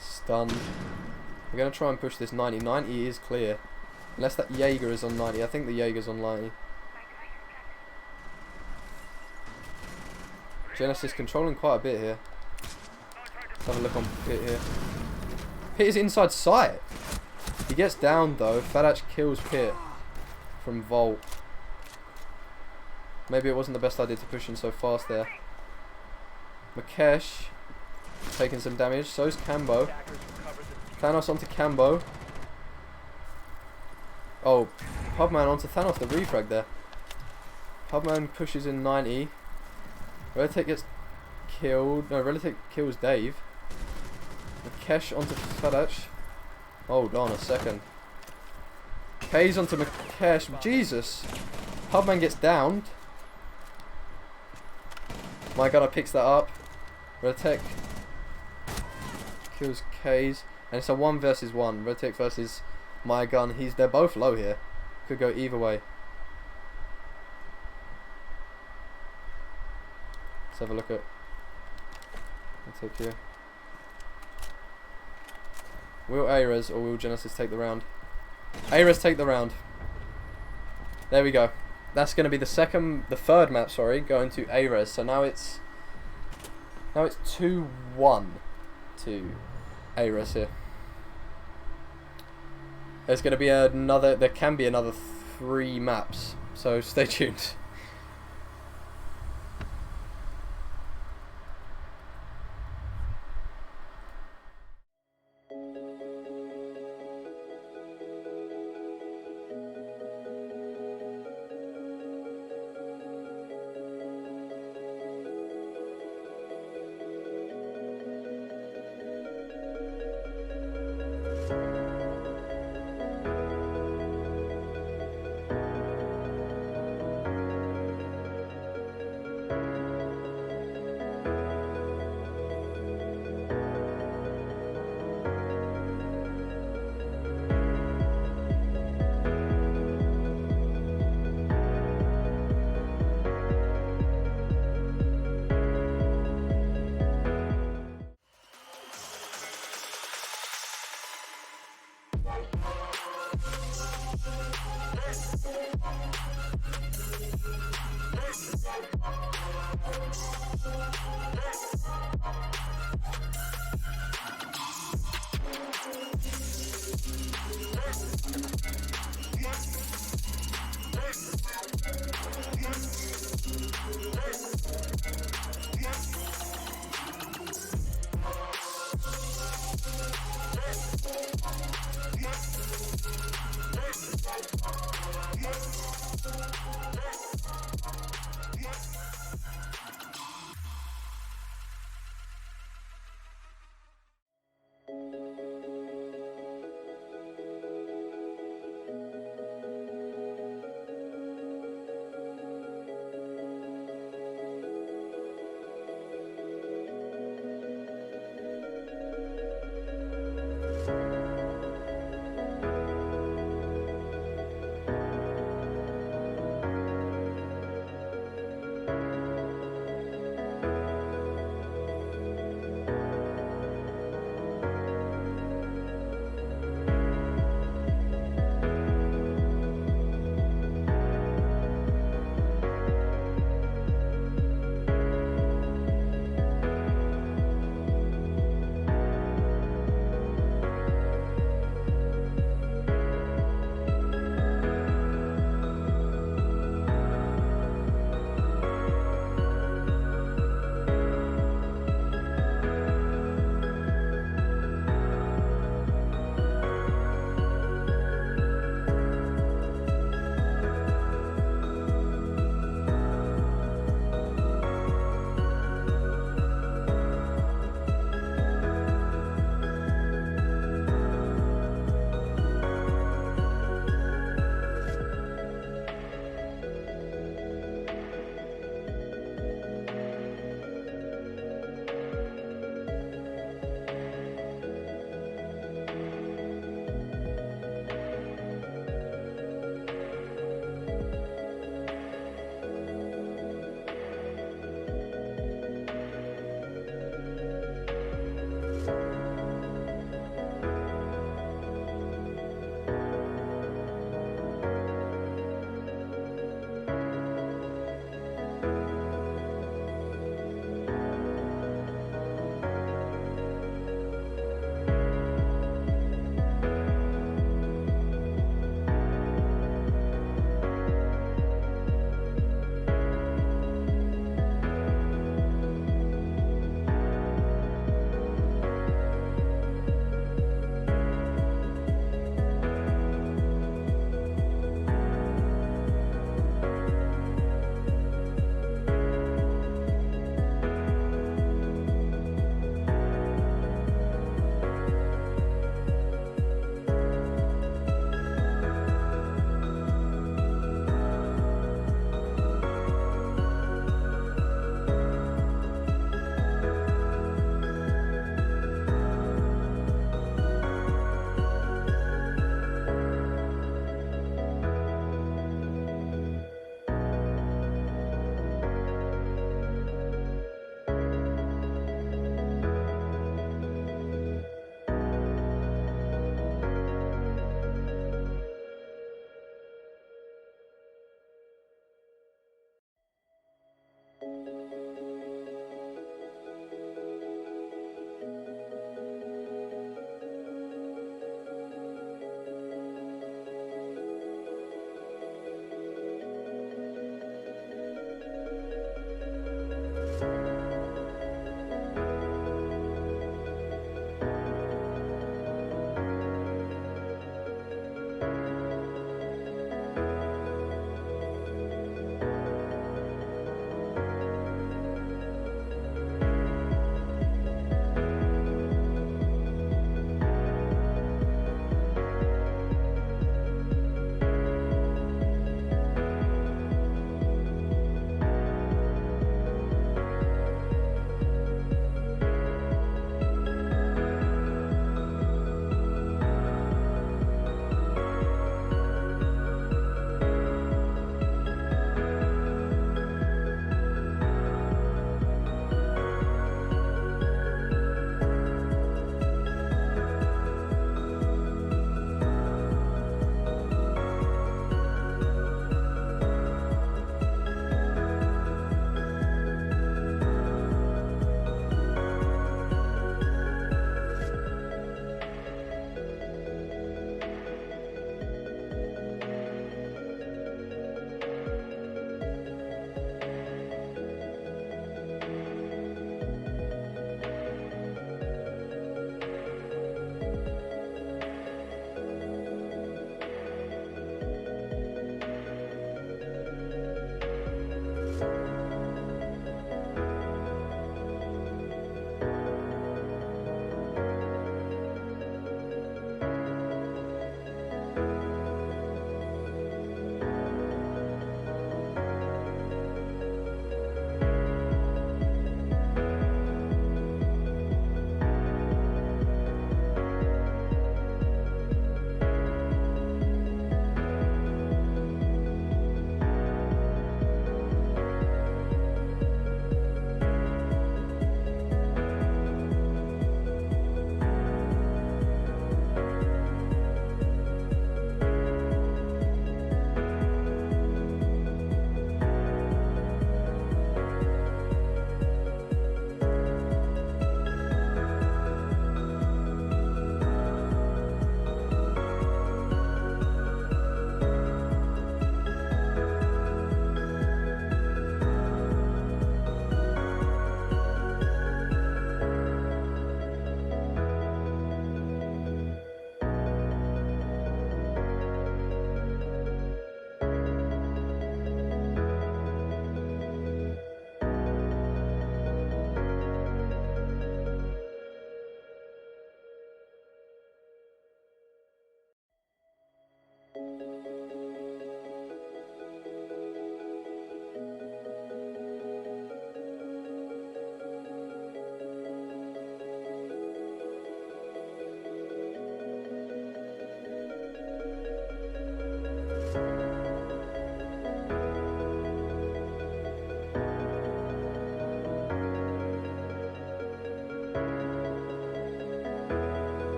Stunned. We're going to try and push this 90. 90 is clear. Unless that Jaeger is on 90. I think the Jaeger's on 90. Genesis controlling quite a bit here. Let's have a look on Pit here. Pit is inside sight. He gets down though. Fadash kills Pit from Vault. Maybe it wasn't the best idea to push in so fast there. Makesh taking some damage. So is Cambo. Thanos onto Cambo. Oh, Pubman onto Thanos. The refrag there. Pubman pushes in 90. Relitic gets killed. No, Relitic kills Dave. Makesh onto Fadash. Hold on a second. Pays onto Makesh. Jesus. Pubman gets downed. My Gunner picks that up. Relitic kills K's. And it's a 1 versus 1. Relitic versus My Gun. They're both low here. Could go either way. Let's have a look at Relitic here. Will Ares or will Genesis take the round? Ares take the round. There we go. That's going to be the third map, sorry, going to Ares. So now it's 2-1 to Ares here. There's going to be there can be another 3 maps. So stay tuned.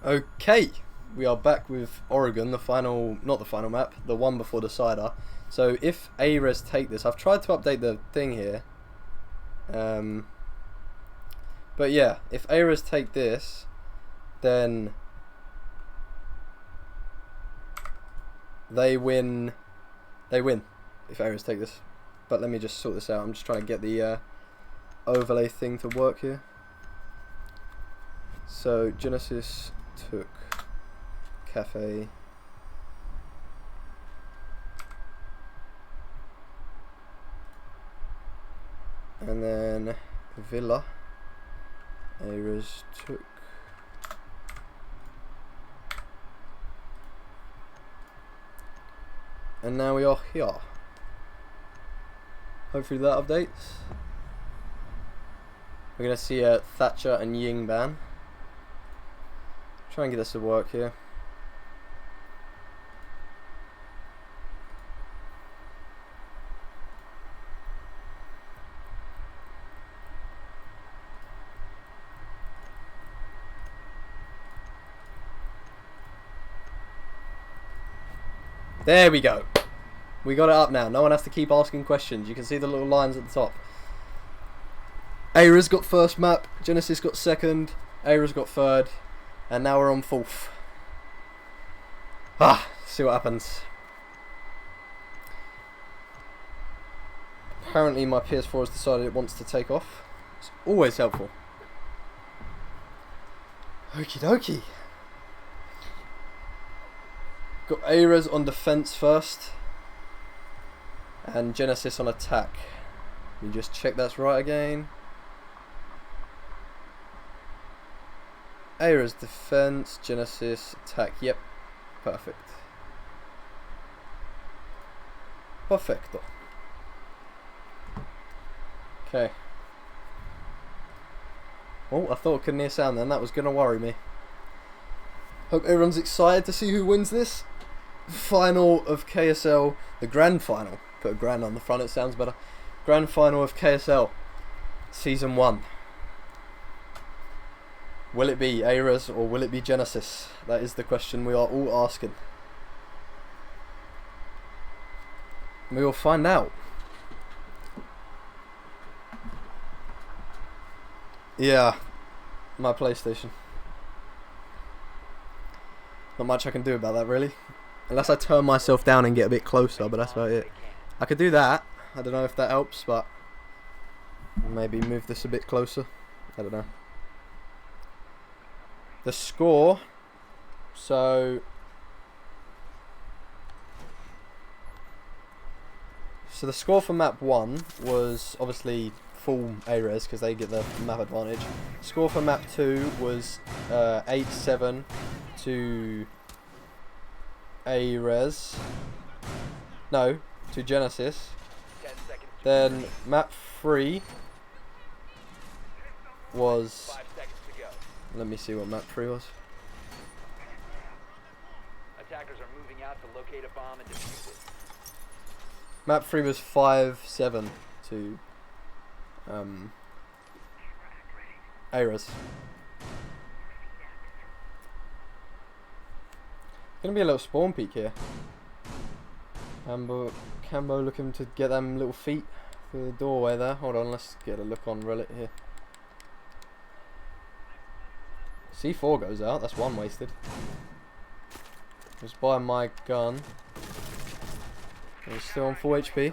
Okay, we are back with Oregon, the final, not the final map, the one before decider. So if ARES take this, I've tried to update the thing here. But yeah, if ARES take this, then they win. They win if ARES take this. But let me just sort this out. I'm just trying to get the overlay thing to work here. So Genesis took Cafe. And then Villa. ARES took. And now we are here. Hopefully that updates. We're going to see a Thatcher and Ying ban. Try and get this to work here. There we go. We got it up now. No one has to keep asking questions. You can see the little lines at the top. ARES got first map. Genesis got second. ARES got third. And now we're on fourth. See what happens. Apparently my PS4 has decided it wants to take off. It's always helpful. Okie dokie. Got ARES on defense first. And Genesis on attack. You just check that's right again. ARES defense, Genesis attack. Yep, perfect. Perfecto. Okay. Oh, I thought I couldn't hear sound then. That was gonna worry me. Hope everyone's excited to see who wins this final of KSL, the grand final. Put a grand on the front, it sounds better. Grand final of KSL, season 1. Will it be ARES or will it be Genesis? That is the question we are all asking. We will find out. Yeah, my PlayStation. Not much I can do about that really. Unless I turn myself down and get a bit closer, but that's about it. I could do that. I don't know if that helps, but maybe move this a bit closer. I don't know. The score. So the score for map 1 was obviously full ARES because they get the map advantage. Score for map 2 was 8-7 to ARES. No, to Genesis. Then map 3 was. Let me see what map 3 was. Attackers are moving out to locate a bomb and defuse it. Map 3 was 5-7 to ARES. Gonna be a little spawn peek here. Cambo looking to get them little feet through the doorway there. Hold on, let's get a look on Reddit here. C4 goes out, that's one wasted. Just buy my gun. He's still on full HP.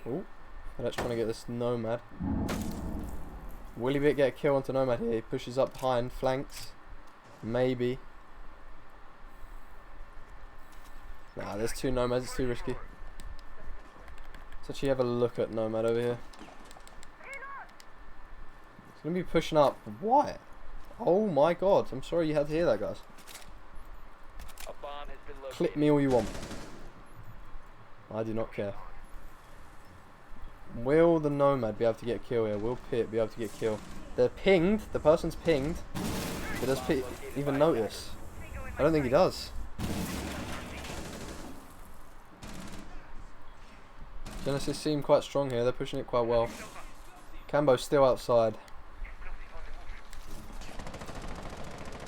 Oh, I'm trying to get this Nomad. Will he get a kill onto Nomad here? He pushes up behind, flanks. Maybe. Nah, there's 2 Nomads, it's too risky. Let's actually have a look at Nomad over here. He's going to be pushing up. Why? Oh my god, I'm sorry you had to hear that, guys. A bomb has been located. Clip me all you want. I do not care. Will the Nomad be able to get a kill here? Will Pit be able to get a kill? They're pinged. The person's pinged. But does Pit even notice? I don't think he does. Genesis seem quite strong here. They're pushing it quite well. Cambo's still outside.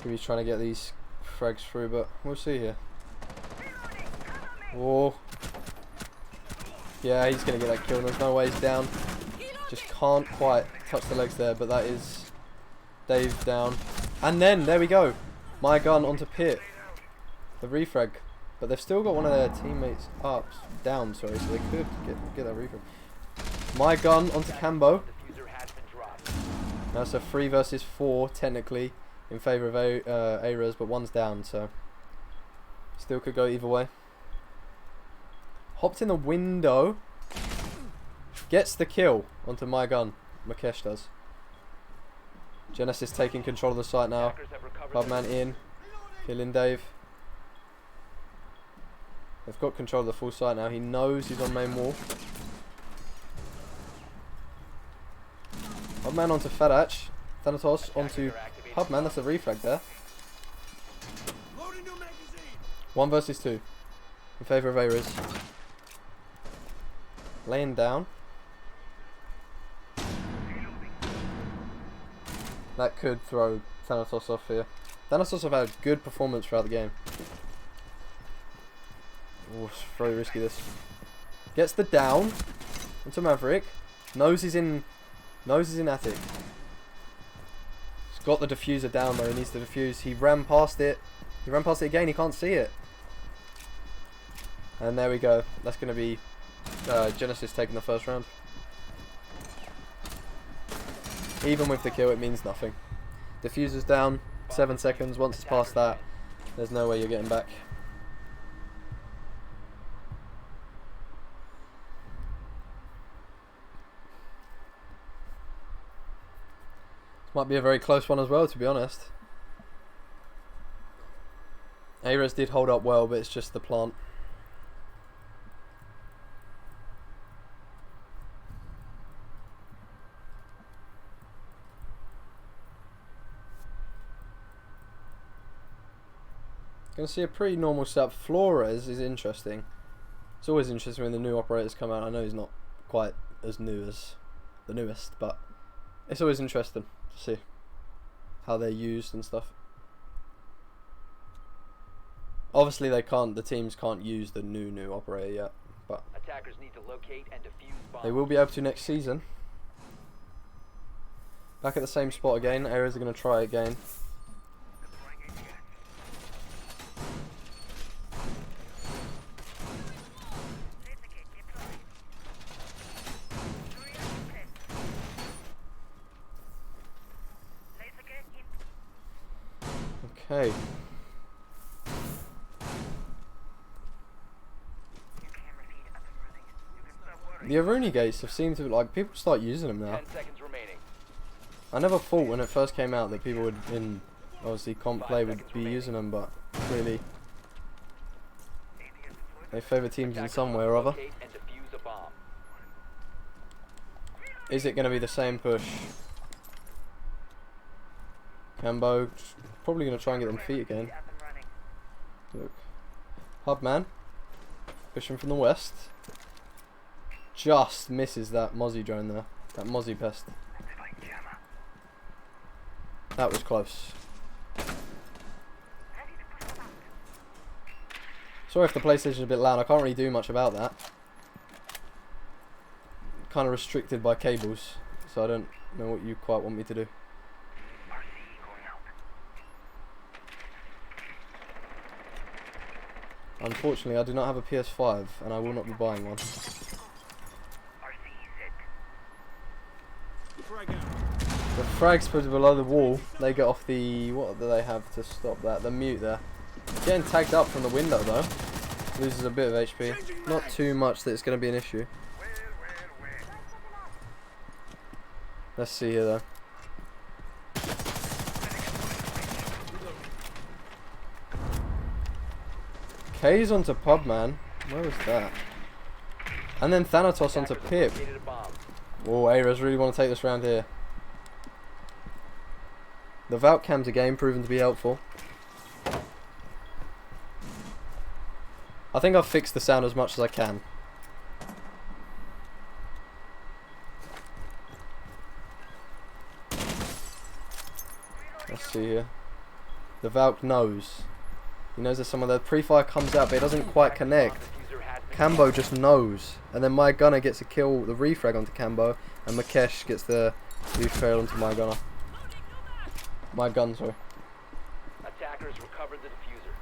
He's trying to get these frags through, but we'll see here. Oh. Yeah, he's going to get that kill. There's no way he's down. Just can't quite touch the legs there, but that is Dave down. And then, there we go. My gun onto Pit. The refrag. But they've still got one of their teammates up, down, sorry, so they could get that refrag. My gun onto Cambo. Now it's a 3 versus 4, technically, in favour of Ares, but one's down, so still could go either way. Hopped in the window. Gets the kill onto my gun. Makesh does. Genesis taking control of the site now. Clubman in. Killing Dave. They've got control of the full site now. He knows he's on main wall. Hubman onto Fadach. Thanatos onto Hubman. That's a reflag there. 1 versus 2. In favour of Ares. Laying down. That could throw Thanatos off here. Thanatos have had a good performance throughout the game. Oh, it's very risky this. Gets the down into Maverick. Knows he's in attic. He's got the diffuser down though. He needs to defuse. He ran past it. He ran past it again. He can't see it. And there we go. That's going to be Genesis taking the first round. Even with the kill, it means nothing. Diffuser's down. 7 seconds. Once it's past that, there's no way you're getting back. This might be a very close one as well, to be honest. Ares did hold up well, but it's just the plant. Gonna see a pretty normal setup. Flores is interesting. It's always interesting when the new operators come out. I know he's not quite as new as the newest, but it's always interesting to see how they're used and stuff. Obviously the teams can't use the new operator yet, but attackers need to locate and defuse bombs. they will be able to next season. Back at the same spot again. Ares are going to try again. Okay. The Aruni gates have seemed to, like, people start using them now. 10 seconds remaining. I never thought when it first came out that people would, in obviously comp play, would be using them, but clearly they favour teams in some way or other. Is it going to be the same push? Cambo probably going to try and get them feet again. Look. Hubman pushing from the west. Just misses that Mozzie drone there. That Mozzie pest. That was close. Sorry if the PlayStation's a bit loud. I can't really do much about that. Kind of restricted by cables, so I don't know what you quite want me to do. Unfortunately, I do not have a PS5, and I will not be buying one. The frags put below the wall. They get off the... what do they have to stop that? The mute there. Getting tagged up from the window, though. Loses a bit of HP. Not too much that it's going to be an issue. Let's see here, though. K's onto Pubman. Where was that? And then Thanatos onto Pip. Oh, Ares really want to take this round here. The Valk cam's again proven to be helpful. I think I've fixed the sound as much as I can. The Valk knows. He knows there's someone there. Pre-fire comes out, but it doesn't quite connect. Cambo just knows. And then my gunner gets a kill, the refrag onto Cambo, and Makesh gets the refrag onto my gunner. My gun, sorry. Attackers recovered the diffuser.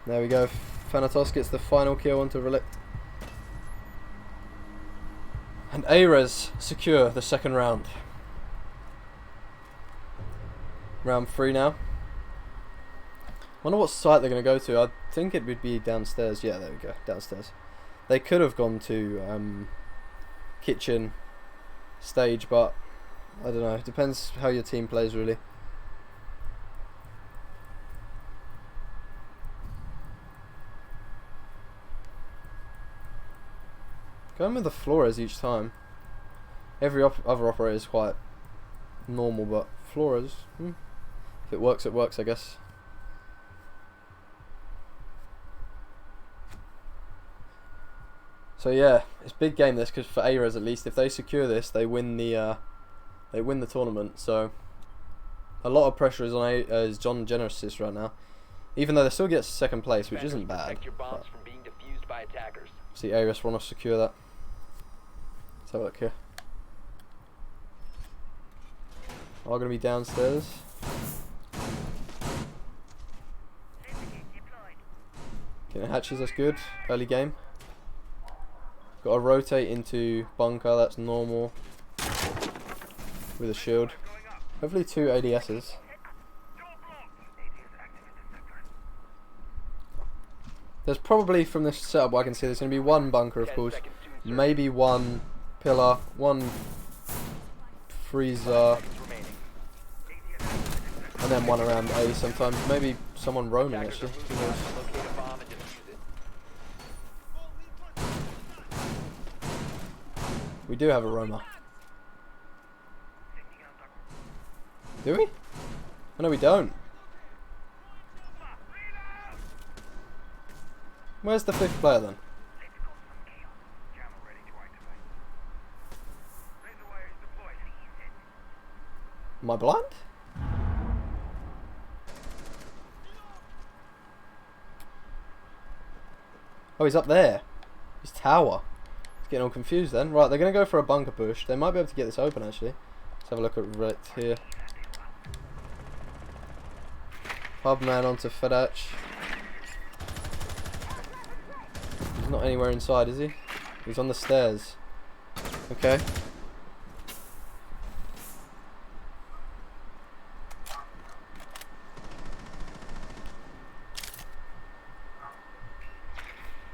There we go. Thanatos gets the final kill onto Relic. And Ares secure the second round. Round 3 now. Wonder what site they're going to go to. I think it would be downstairs. Yeah, there we go. Downstairs. They could have gone to kitchen stage, but I don't know. It depends how your team plays, really. Going with the Flores each time. Every other operator is quite normal, but Flores, if it works, I guess. So yeah, it's a big game this, because for Ares at least, if they secure this, they win the tournament. So a lot of pressure is on is John Genesis right now, even though they still get second place, which isn't bad. Protect your bombs from being defused by attackers. See, Ares want to secure that. Let's have a look here. Are going to be downstairs. Getting hatches, that's good. Early game. Got to rotate into bunker, that's normal. With a shield. Hopefully 2 ADSs. There's probably, from this setup, what I can see, there's going to be 1 bunker, of course. Maybe 1 pillar, 1 freezer. And then 1 around A sometimes. Maybe someone roaming, actually. Who knows? We do have a roamer. Do we? Oh no, we don't. Where's the 5th player then? Am I blind? Oh, he's up there. His tower. Getting all confused then. Right, they're going to go for a bunker push. They might be able to get this open actually. Let's have a look at Ret here. Pubman onto Fedach. He's not anywhere inside, is he? He's on the stairs. Okay.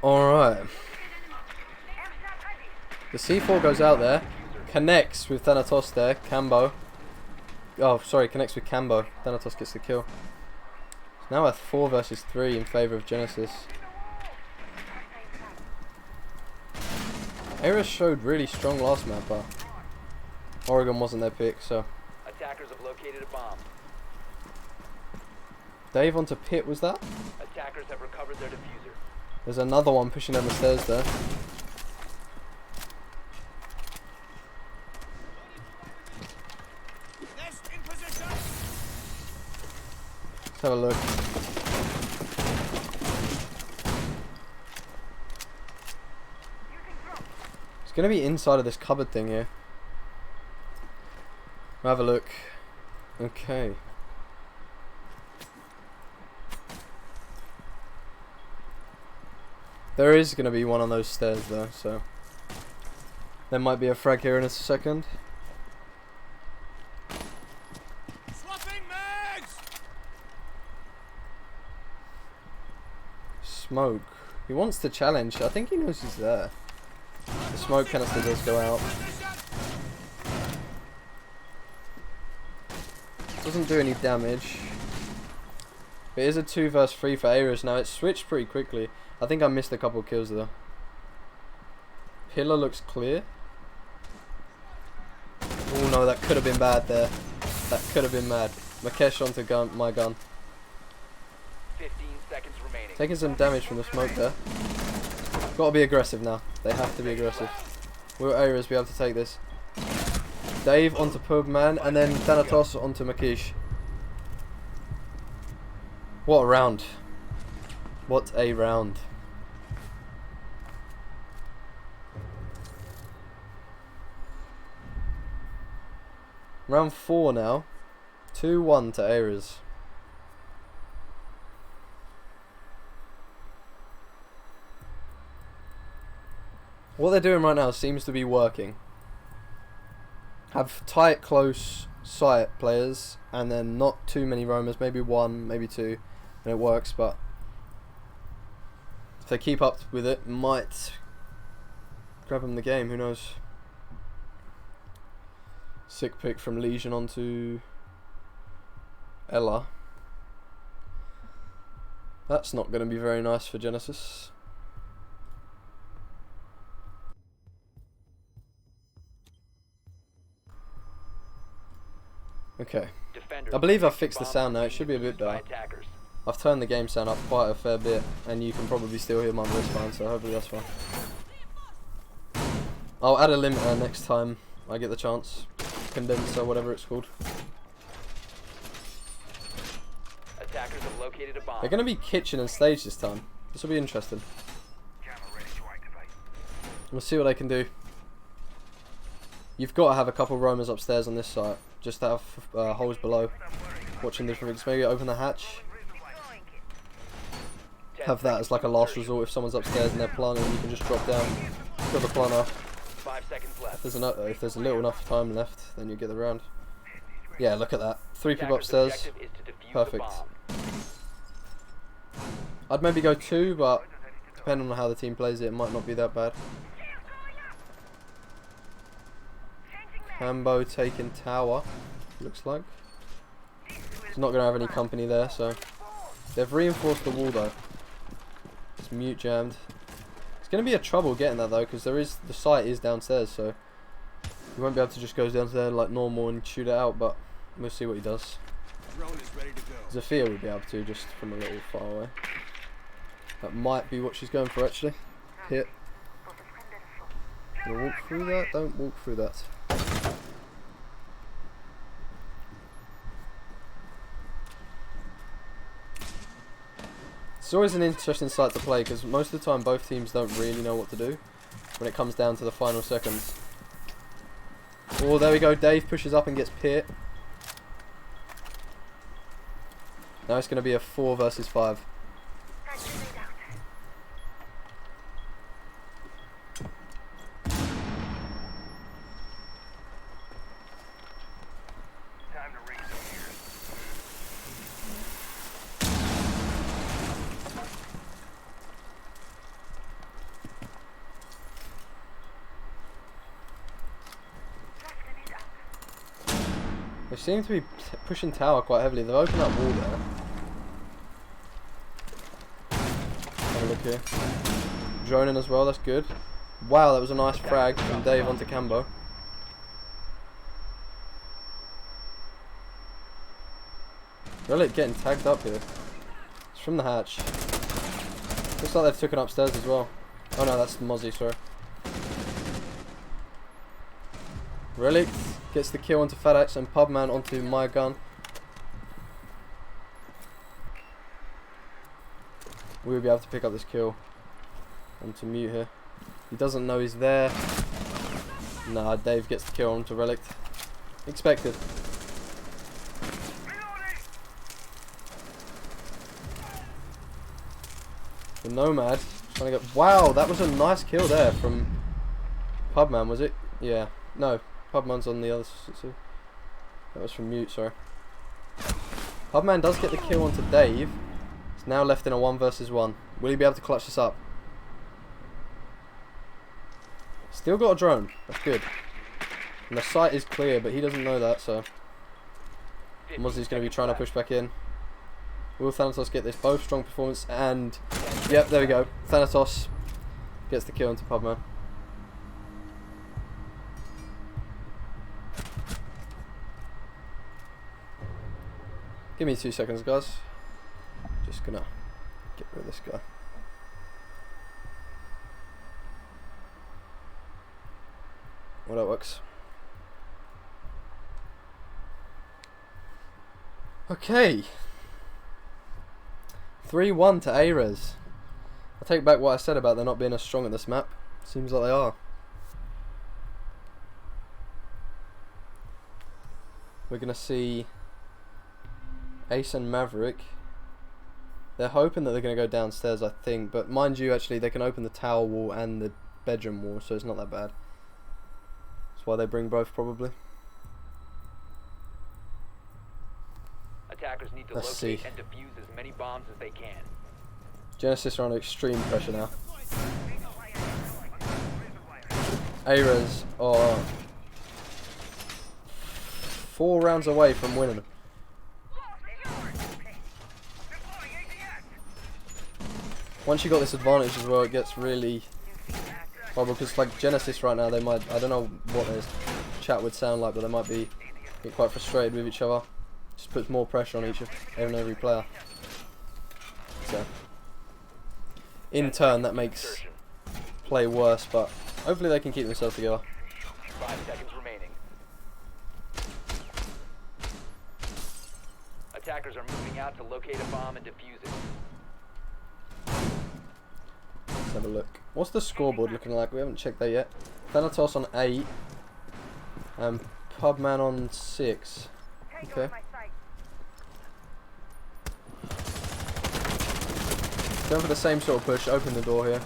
Alright. The C4 goes out there, connects with Thanatos there, Cambo. Oh, sorry, connects with Cambo. Thanatos gets the kill. So now we're 4 versus 3 in favour of Genesis. Ares showed really strong last map, but Oregon wasn't their pick, so. Attackers have located a bomb. Dave onto pit, was that? Attackers have recovered their diffuser. There's another one pushing down the stairs there. Let's have a look. It's going to be inside of this cupboard thing here. We'll have a look. Okay. There is going to be one on those stairs though, so there might be a frag here in a second. Smoke. He wants to challenge. I think he knows he's there. The smoke canister does go out. Doesn't do any damage. But it is a 2 versus 3 for Ares now. It switched pretty quickly. I think I missed a couple kills though. Pillar looks clear. Oh no, that could have been bad there. That could have been mad. Makesh onto gun, my gun. 15 seconds remaining. Taking some damage from the smoke there. Gotta be aggressive now. They have to be aggressive. Will Ares be able to take this? Dave onto Pubman and then Thanatos onto Makesh. What a round. What a round. Round 4 now. 2-1 to Ares. What they're doing right now seems to be working. Have tight, close sight players, and then not too many roamers, maybe 1, maybe 2, and it works, but if they keep up with it, might grab them the game, who knows. Sick pick from Legion onto Ella. That's not going to be very nice for Genesis. Okay. I believe I've fixed the sound now, it should be a bit better. I've turned the game sound up quite a fair bit, and you can probably still hear my voice fine, so hopefully that's fine. I'll add a limiter next time I get the chance. Condenser, whatever it's called. Attackers have located a bomb. They're going to be kitchen and stage this time. This will be interesting. We'll see what they can do. You've got to have a couple roamers upstairs on this site. Just to have holes below. Watching different things. Maybe open the hatch. Have that as like a last resort. If someone's upstairs and they're planning, you can just drop down. Kill the planner. 5 seconds left. If there's a little enough time left, then you get the round. Yeah, look at that. 3 people upstairs. Perfect. I'd maybe go 2, but depending on how the team plays it, it might not be that bad. Cambo taking tower, looks like. He's not going to have any company there, so they've reinforced the wall though. It's mute jammed. It's going to be a trouble getting that though, because the site is downstairs, so you won't be able to just go down there like normal and shoot it out. But we'll see what he does. Zafia would be able to, just from a little far away. That might be what she's going for actually. Hit. Gonna walk through that? Don't walk through that. It's always an interesting site to play because most of the time both teams don't really know what to do when it comes down to the final seconds. Oh, there we go. Dave pushes up and gets Pitt. Now it's going to be a 4 versus 5. They seem to be pushing tower quite heavily. They've opened up wall there. Have a look here. Droning as well, that's good. Wow, that was a nice frag from Dave onto Cambo. Relic getting tagged up here. It's from the hatch. Looks like they've taken upstairs as well. Oh no, that's Mozzie, sorry. Relic gets the kill onto FedEx and Pubman onto my gun. We'll be able to pick up this kill. Onto mute here. He doesn't know he's there. Nah, Dave gets the kill onto Relic. Expected. The Nomad trying to get. Wow, that was a nice kill there from Pubman, was it? Yeah. No. Pubman's on the other side. That was from mute, sorry. Pubman does get the kill onto Dave. He's now left in a 1 versus 1. Will he be able to clutch this up? Still got a drone. That's good. And the site is clear, but he doesn't know that, so Mozzie's going to be trying to push back in. Will Thanatos get this? Both strong performance, and yep, there we go. Thanatos gets the kill onto Pubman. Give me 2 seconds, guys. Just gonna get rid of this guy. Well, that works. Okay. 3-1 to Ares. I take back what I said about there not being as strong at this map. Seems like they are. We're going to see Ace and Maverick. They're hoping that they're going to go downstairs, I think. But mind you, actually, they can open the tower wall and the bedroom wall, so it's not that bad. That's why they bring both, probably. Attackers need to Let's locate see. and defuse as many bombs as they can. Genesis are under extreme pressure now. Ares are 4 rounds away from winning. Once you got this advantage as well, it gets really horrible because like Genesis right now, they might, I don't know what their chat would sound like, but they might be get quite frustrated with each other. Just puts more pressure on each of every player. So in turn that makes play worse, but hopefully they can keep themselves together. 5 seconds remaining. Attackers are moving out to locate a bomb and defuse it. Let's have a look. What's the scoreboard looking like? We haven't checked that yet. Thanatos on 8. Pubman on 6. Okay. Going for the same sort of push. Open the door here.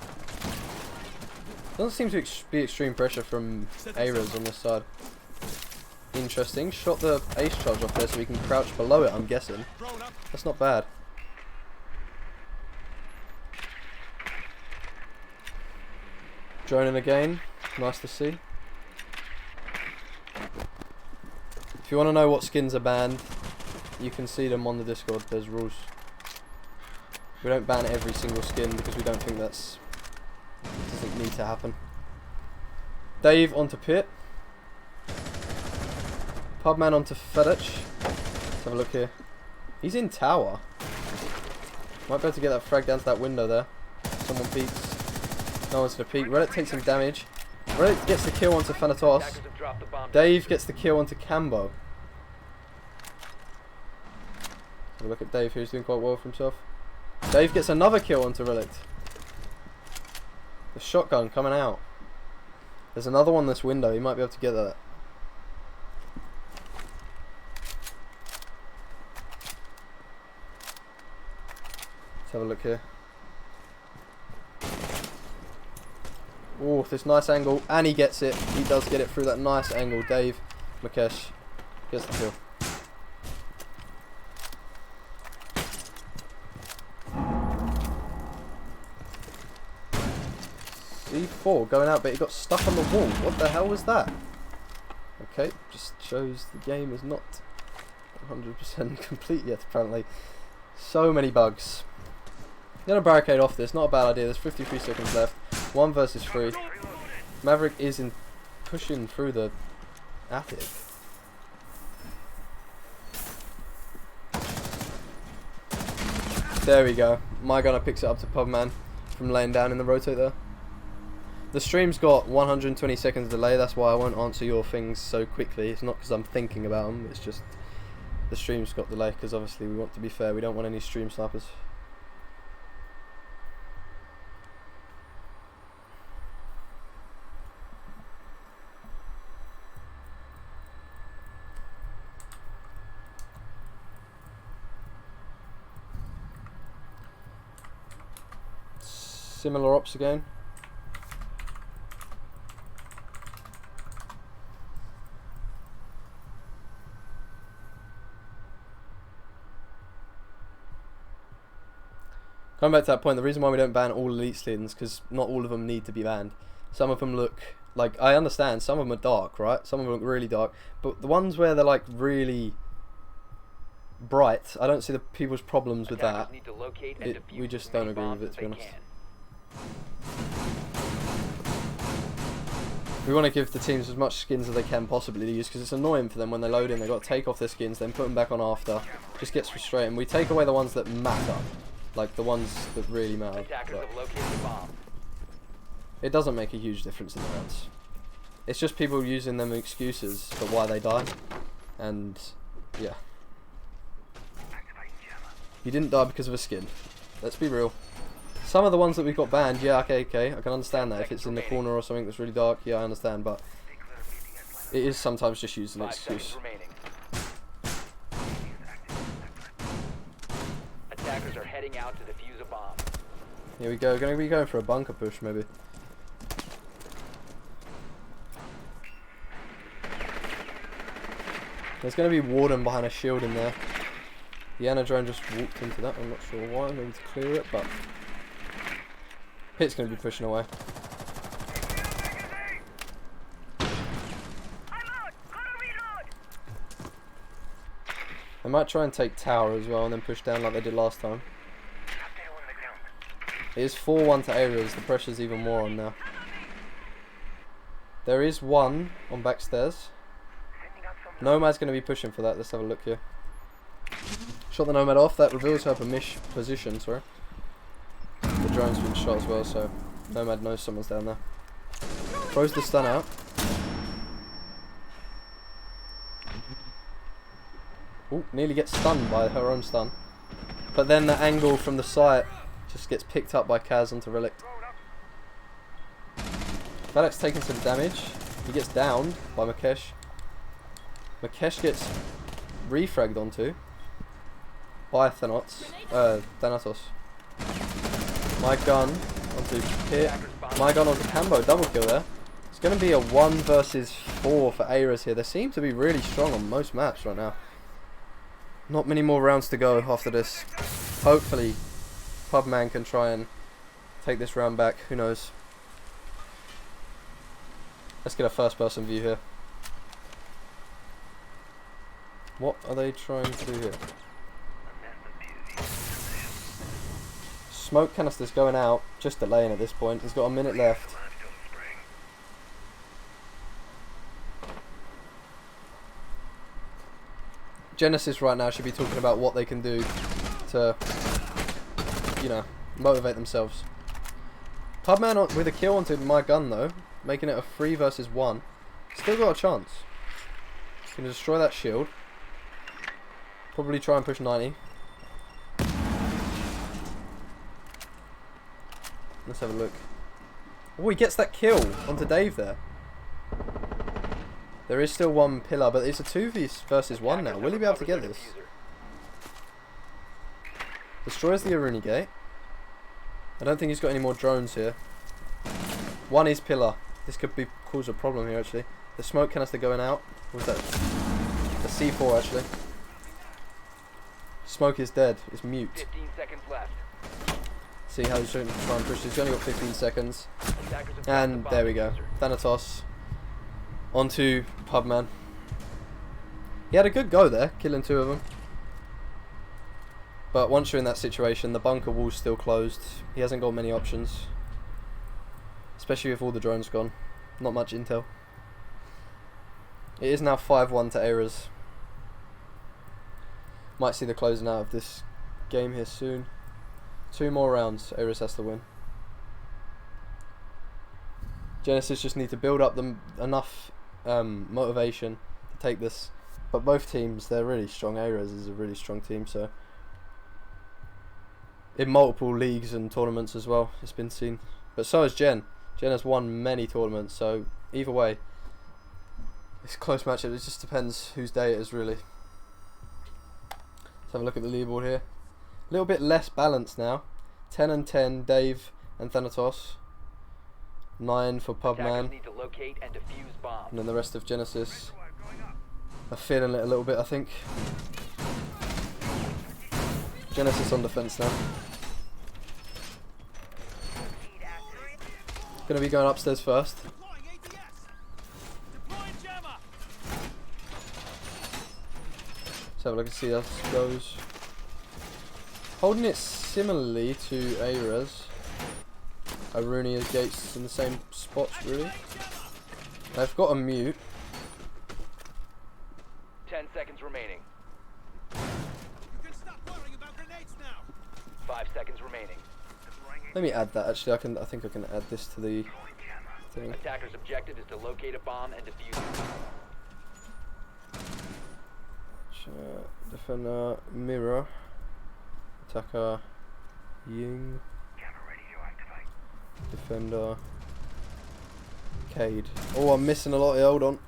Doesn't seem to be extreme pressure from Ares on this side. Interesting. Shot the ace charge off there so we can crouch below it, I'm guessing. That's not bad. Droning again. Nice to see. If you want to know what skins are banned, you can see them on the Discord. There's rules. We don't ban every single skin because we don't think that's doesn't need to happen. Dave onto Pit. Pubman onto Fedich. Let's have a look here. He's in tower. Might be able to get that frag down to that window there. Someone peeks. No one's gonna peek. Relic takes some damage. Relic gets the kill onto Thanatos. Attackers have dropped the bomb. Dave gets the kill onto Cambo. Have a look at Dave, who's doing quite well for himself. Dave gets another kill onto Relic. The shotgun coming out. There's another one in this window. He might be able to get that. Let's have a look here. Oh, this nice angle, and he gets it. He does get it through that nice angle. Dave Makesh gets the kill. C4 going out, but he got stuck on the wall. What the hell was that? Okay, just shows the game is not 100% complete yet, apparently. So many bugs. I'm going to barricade off this, not a bad idea. There's 53 seconds left. 1 versus 3. Maverick is pushing through the attic. There we go. My gunner picks it up to Pubman from laying down in the rotate there. The stream's got 120 seconds delay, that's why I won't answer your things so quickly. It's not because I'm thinking about them, it's just the stream's got delay because obviously we want to be fair, we don't want any stream snipers. Similar ops again. Going back to that point, the reason why we don't ban all elite skins because not all of them need to be banned. Some of them look like, I understand, some of them are dark, right? Some of them look really dark, but the ones where they're like really bright, I don't see the people's problems with that. We just don't agree with it, to be honest. We want to give the teams as much skins as they can possibly use because it's annoying for them when they load in. They've got to take off their skins, then put them back on after. Just gets frustrating. We take away the ones that matter, like the ones that really matter. It doesn't make a huge difference in the rounds. It's just people using them excuses for why they die, and yeah. You didn't die because of a skin. Let's be real. Some of the ones that we've got banned, yeah, okay, I can understand that. If it's in the corner or something that's really dark, yeah, I understand, but it is sometimes just used as an 5 seconds excuse. remaining. Attackers are heading out to defuse a bomb. Here we go, gonna be going for a bunker push, maybe. There's gonna be Warden behind a shield in there. The Anadrone just walked into that, I'm not sure why, maybe to clear it, but Pit's going to be pushing away. They might try and take tower as well and then push down like they did last time. It is 4-1 to areas, the pressure's even more on now. There is one on backstairs. Nomad's going to be pushing for that, let's have a look here. Shot the Nomad off, that reveals her position, sorry. The drone's been shot as well, so Nomad knows someone's down there. Throws the stun out. Ooh, nearly gets stunned by her own stun. But then the angle from the site just gets picked up by Kaz onto Relict. Valek's taking some damage. He gets downed by Makesh. Makesh gets refragged onto by Thanatos. My gun onto Pit. My gun onto Cambo. Double kill there. It's going to be a 1 versus 4 for Ares here. They seem to be really strong on most maps right now. Not many more rounds to go after this. Hopefully, Pubman can try and take this round back. Who knows? Let's get a first-person view here. What are they trying to do here? Smoke canister's going out, just delaying at this point. He's got a minute left. Genesis right now should be talking about what they can do to, you know, motivate themselves. Pubman with a kill onto my gun though, making it a 3 versus 1. Still got a chance. Can destroy that shield. Probably try and push 90. Let's have a look. Oh, he gets that kill onto Dave there. There is still one pillar, but it's a 2 versus 1 now. Will he be able to get this? Destroys the Aruni gate. I don't think he's got any more drones here. One is pillar. This could be cause a problem here actually. The smoke canister going out. What was that? The C4 actually. Smoke is dead. It's mute. 15 seconds left. See how he's trying to try and push. He's only got 15 seconds. And there we go. Thanatos onto Pubman. He had a good go there, killing 2 of them. But once you're in that situation, the bunker wall's still closed. He hasn't got many options. Especially with all the drones gone. Not much intel. It is now 5-1 to Ares. Might see the closing out of this game here soon. 2 more rounds, Ares has to win. Genesis just need to build up them enough motivation to take this. But both teams, they're really strong. Ares is a really strong team, so in multiple leagues and tournaments as well, it's been seen. But so has Gen. Gen has won many tournaments, so either way, it's a close matchup. It just depends whose day it is, really. Let's have a look at the leaderboard here. A little bit less balanced now. 10 and 10, Dave and Thanatos. 9 for Pubman. Need to locate and defuse bombs. And then the rest of Genesis are feeling it a little bit, I think. Genesis on defense now. Gonna be going upstairs first. Let's have a look and see how this goes. Holding it similarly to Ares. Aruni and Gates in the same spots, really. They've got a mute. 10 seconds remaining. You can stop worrying about grenades now. 5 seconds remaining. Let me add that. Actually, I think I can add this to the thing. Attacker's objective is to locate a bomb and defuse it. Defender, mirror, attacker, Ying. Defender. Cade. Oh, I'm missing a lot here. Hold on.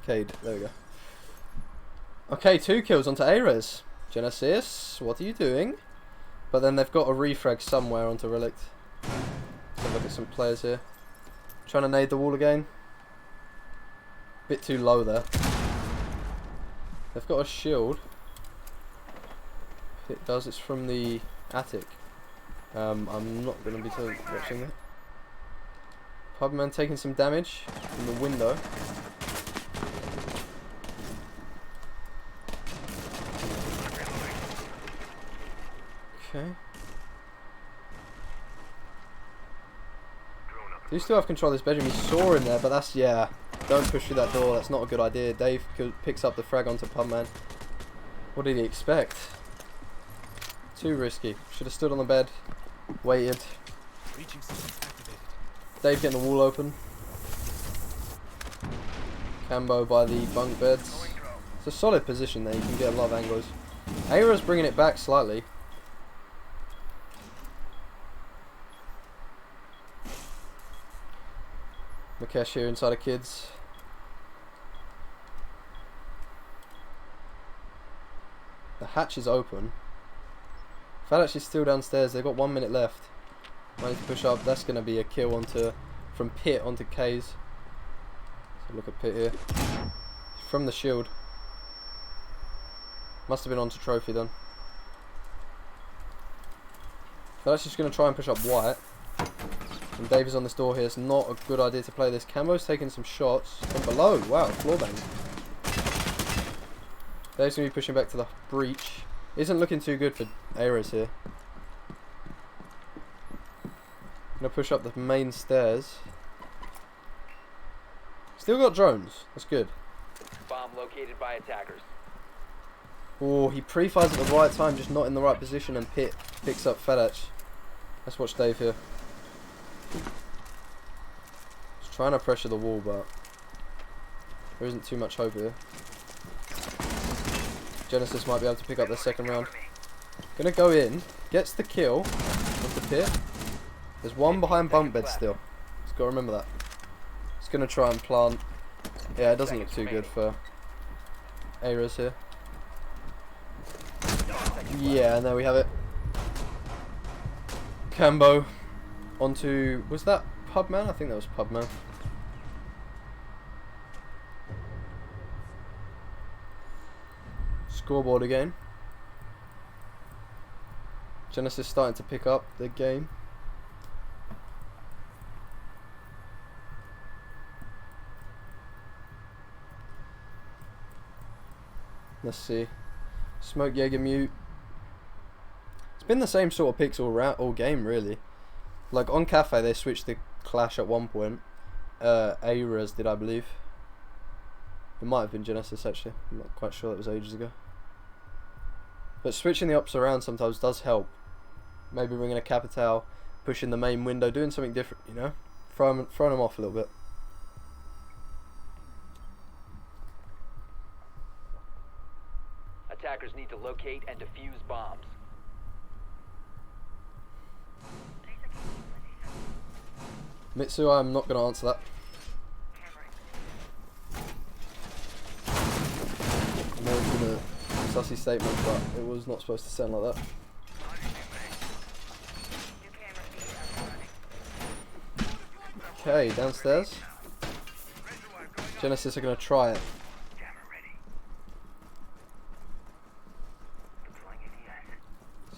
Cade. There we go. Okay, 2 kills onto Ares. Genesis, what are you doing? But then they've got a refrag somewhere onto Relict. Let's have a look at some players here. Trying to nade the wall again. Bit too low there. They've got a shield. It does. It's from the attic. I'm not going to be watching that. Pubman taking some damage from the window. Okay. Do you still have control of this bedroom? He saw him there, but that's, yeah. Don't push through that door. That's not a good idea. Dave picks up the frag onto Pubman. What did he expect? Too risky. Should have stood on the bed. Waited. Dave getting the wall open. Cambo by the bunk beds. It's a solid position there. You can get a lot of angles. Aira's bringing it back slightly. Mukesh here inside of kids. The hatch is open. Fadash is still downstairs. They've got 1 minute left. Might need to push up. That's going to be a kill onto from Pit onto K's. So look at Pit here. From the shield. Must have been onto Trophy then. Fadash is going to try and push up White. And Dave is on this door here. It's not a good idea to play this. Cambo's taking some shots from below. Wow, floor bang. Dave's going to be pushing back to the breach. Isn't looking too good for Ares here. Gonna push up the main stairs. Still got drones. That's good. Bomb located by attackers. Oh, he pre-fires at the right time, just not in the right position, and Pit picks up Fadash. Let's watch Dave here. Just trying to pressure the wall, but there isn't too much hope here. Genesis might be able to pick up the second round. Gonna go in, gets the kill with the Pit. There's one behind bunk bed still. Just gotta remember that. Just gonna try and plant. Yeah, it doesn't look too good for Ares here. Yeah, and there we have it. Cambo onto, was that Pubman? I think that was Pubman. Scoreboard again. Genesis starting to pick up the game. Let's see. Smoke Jaeger mute. It's been the same sort of picks all game really. Like on Cafe they switched the clash at one point. Ares did, I believe. It might have been Genesis actually. I'm not quite sure, that was ages ago. But switching the ops around sometimes does help. Maybe ringing a Capital, pushing the main window, doing something different, you know? Throwing them off a little bit. Attackers need to locate and defuse bombs. Mitsu, I'm not going to answer that. I know it's been a sussy statement, but it was not supposed to sound like that. Okay, downstairs. Genesis are going to try it.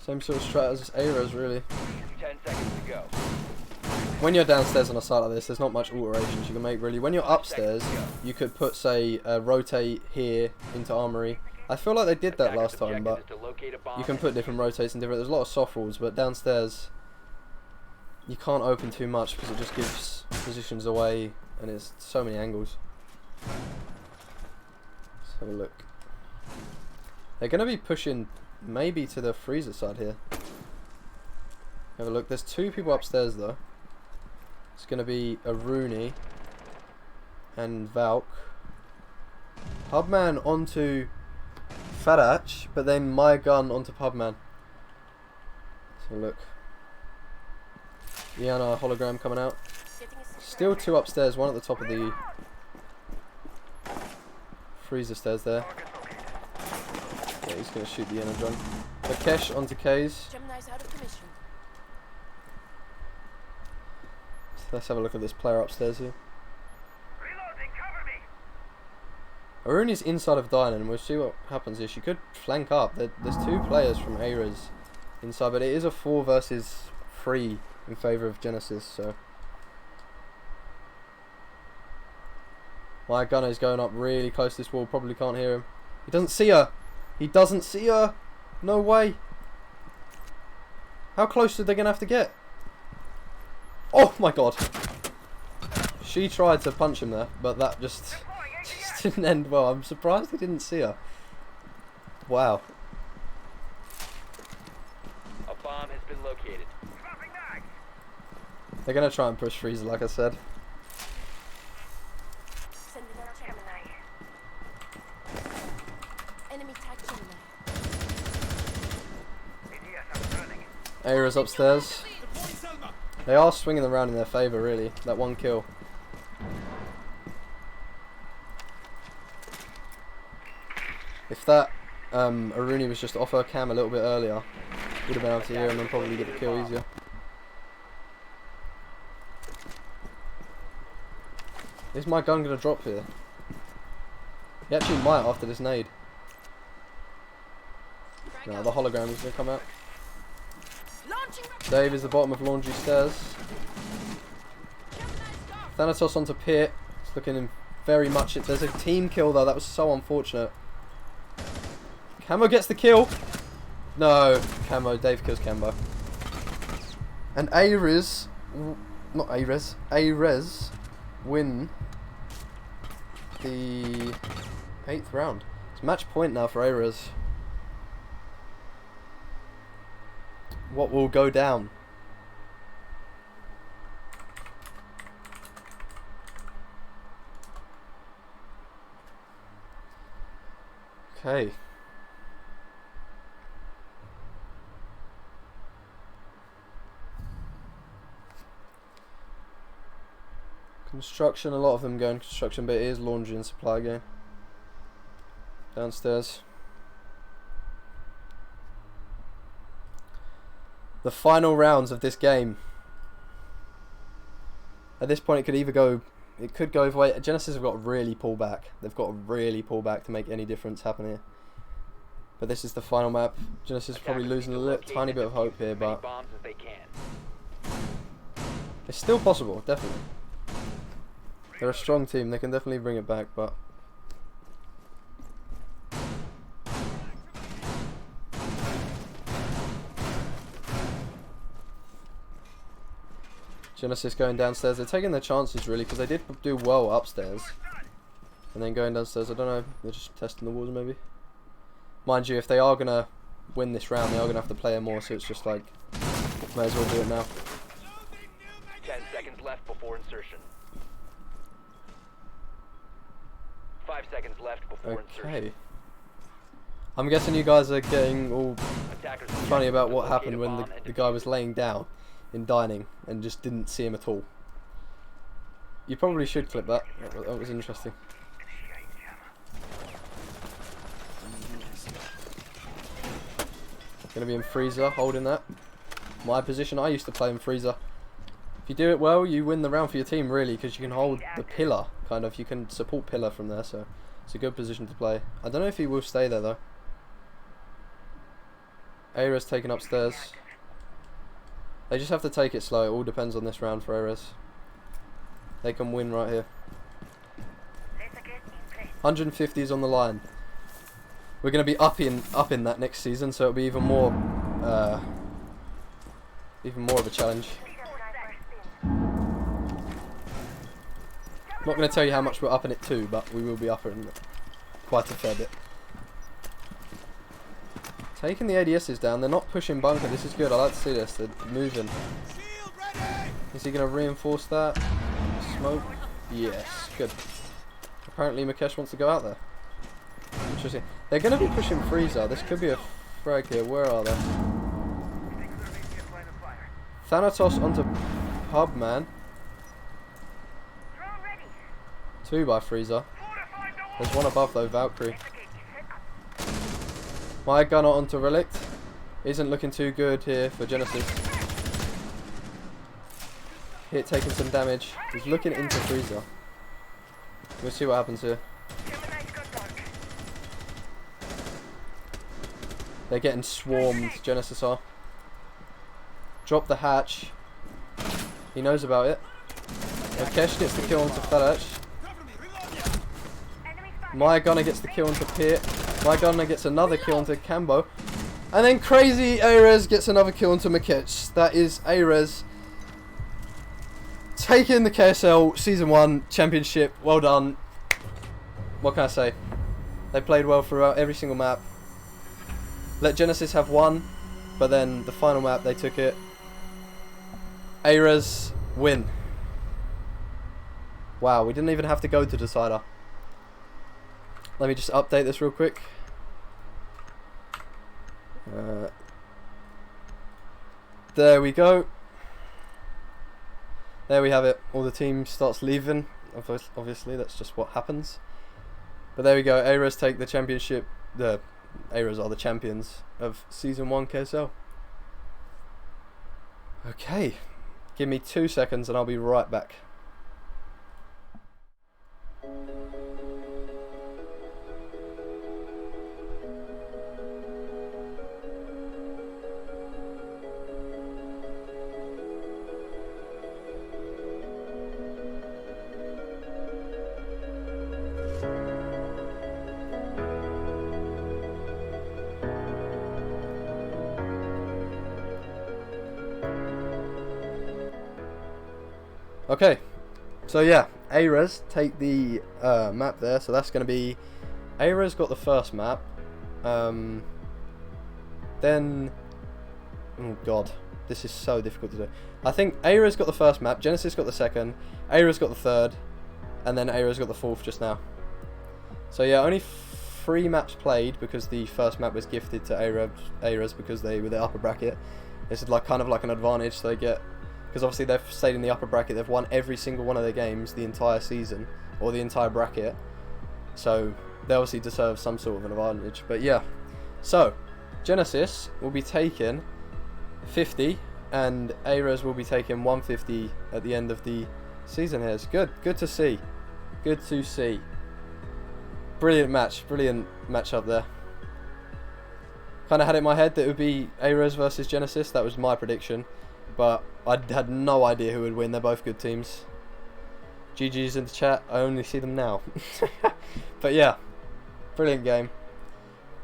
Same sort of strat as Ares, really. 10 seconds to go. When you're downstairs on a site like this, there's not much alterations you can make, really. When you're upstairs, you could put, say, rotate here into Armory. I feel like they did that last time, but you can put different rotates and different. There's a lot of soft rules, but downstairs, you can't open too much because it just gives positions away, and it's so many angles. Let's have a look. They're going to be pushing maybe to the freezer side here. Have a look. There's 2 people upstairs though. It's going to be a Rooney and Valk. Hubman onto Fadach, but then my gun onto Pubman. So look. Iana hologram coming out. Still 2 upstairs, 1 at the top of the freezer stairs there. Yeah, he's going to shoot the energon. Rakesh onto K's. Gemini's out of commission. So let's have a look at this player upstairs here. Reloading, cover me. Aruni's inside of Dynan, and we'll see what happens here. She could flank up. There's 2 players from Ares inside, but it is a 4 versus 3 in favour of Genesis, so. My gunner is going up really close to this wall, probably can't hear him. He doesn't see her! He doesn't see her! No way! How close are they going to have to get? Oh my god! She tried to punch him there, but that just didn't end well. I'm surprised he didn't see her. Wow. A bomb has been located. Dropping back. They're going to try and push freezer, like I said. Sending out Gemini. Enemy tag Gemini. ESA running. Aira's upstairs. Deploying Selma. They are swinging them around in their favour, really. That 1 kill. If that Aruni was just off her cam a little bit earlier, would have been able to hear him and probably get the kill easier. Is my gun going to drop here? He actually might after this nade. No, the hologram is going to come out. Launching Dave is the bottom of laundry stairs. Thanatos onto pit. It's looking very much. There's a team kill though. That was so unfortunate. Camo gets the kill. No, Camo. Dave kills Cambo. And Ares, not Ares, Ares win the 8th round. It's match point now for Ares. What will go down? Okay. Construction, a lot of them going construction, but it is laundry and supply game. Downstairs. The final rounds of this game. At this point, it could either go, it could go either way. Genesis have got to really pull back. They've got to really pull back to make any difference happen here. But this is the final map. Genesis is probably losing a little tiny bit of hope here, but Bombs as they can. it's still possible, definitely. They're a strong team. They can definitely bring it back, but Genesis going downstairs. They're taking their chances really because they did do well upstairs, and then going downstairs. I don't know. They're just testing the waters maybe. Mind you, if they are gonna win this round, they are gonna have to play it more. So it's just like, may as well do it now. 10 seconds left before insertion. 5 seconds left before insertion. Okay. I'm guessing you guys are getting all Attackers funny about what locate happened a when bomb and the guy was laying down in dining and just didn't see him at all. You probably should clip that. That was interesting. Gonna be in freezer, holding that. My position, I used to play in freezer. If you do it well, you win the round for your team really, because you can hold the pillar, kind of. You can support pillar from there, so it's a good position to play. I don't know if he will stay there though. Ares taken upstairs. They just have to take it slow. It all depends on this round for Ares. They can win right here. 150 is on the line. We're going to be up in that next season, so it'll be even more of a challenge. I'm not going to tell you how much we're up in it too, but we will be up in it quite a fair bit. Taking the ADSs down, they're not pushing bunker. This is good. I like to see this. They're moving. Is he going to reinforce that? Smoke? Yes, good. Apparently Mukesh wants to go out there. Interesting. They're going to be pushing Freezer. This could be a frag here. Where are they? Thanatos onto Pubman. 2 by Freezer. There's one above though, Valkyrie. My gunner onto Relict. Isn't looking too good here for Genesis. Hit taking some damage. He's looking into Freezer. We'll see what happens here. They're getting swarmed, Genesis are. Drop the hatch. He knows about it. Rakesh gets the kill onto Felach. My gunner gets the kill onto Pit. My gunner gets another kill onto Cambo. And then crazy Ares gets another kill onto Makech. That is Ares taking the KSL Season 1 Championship. Well done. What can I say? They played well throughout every single map. Let Genesis have one, but then the final map they took it. Ares win. Wow, we didn't even have to go to Decider. Let me just update this real quick. There we go. There we have it. All the team starts leaving. Obviously, that's just what happens. But there we go. Ares take the championship. The Ares are the champions of Season 1 KSL. Okay. Give me 2 seconds and I'll be right back. Okay, so yeah, Ares take the map there, so that's going to be, Ares got the first map, then, oh god, this is so difficult to do. I think Ares got the first map, Genesis got the second, Ares got the third, and then Ares got the fourth just now. So yeah, only 3 maps played because the first map was gifted to Ares because they were the upper bracket. This is like kind of like an advantage, so they get, because obviously they've stayed in the upper bracket, they've won every single one of their games the entire season, or the entire bracket, so they obviously deserve some sort of an advantage. But yeah, so Genesis will be taking 50 and Ares will be taking 150 at the end of the season here. It's good to see, good to see. Brilliant match up there. Kind of had it in my head that it would be Ares versus Genesis, that was my prediction. But I had no idea who would win. They're both good teams. GG's in the chat. I only see them now. But yeah, brilliant game.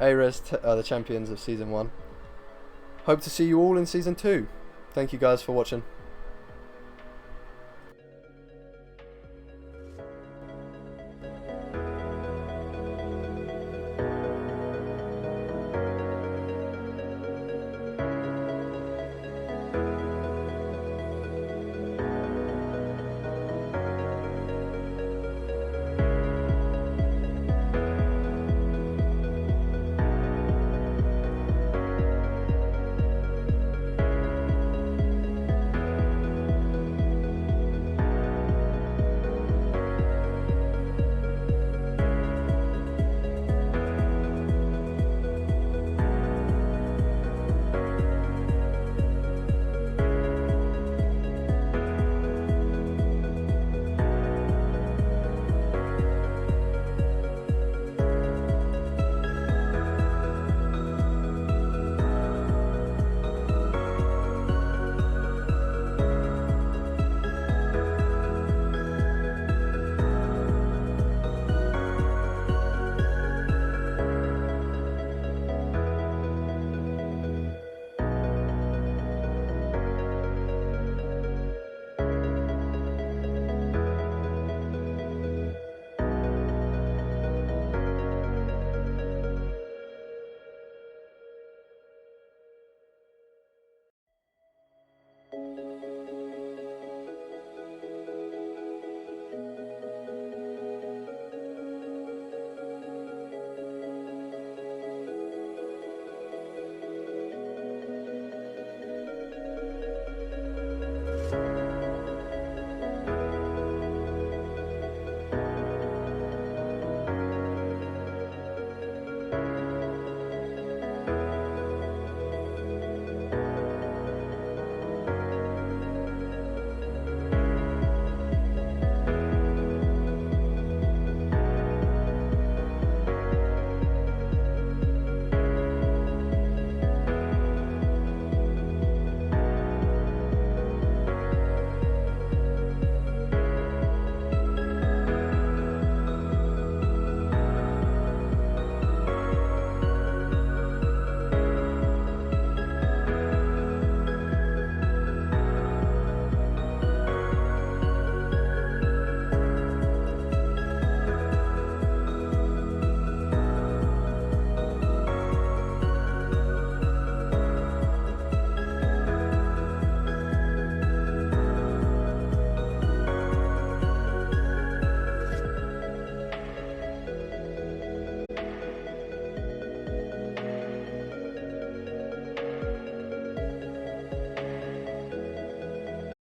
Ares are the champions of Season 1. Hope to see you all in Season 2. Thank you guys for watching.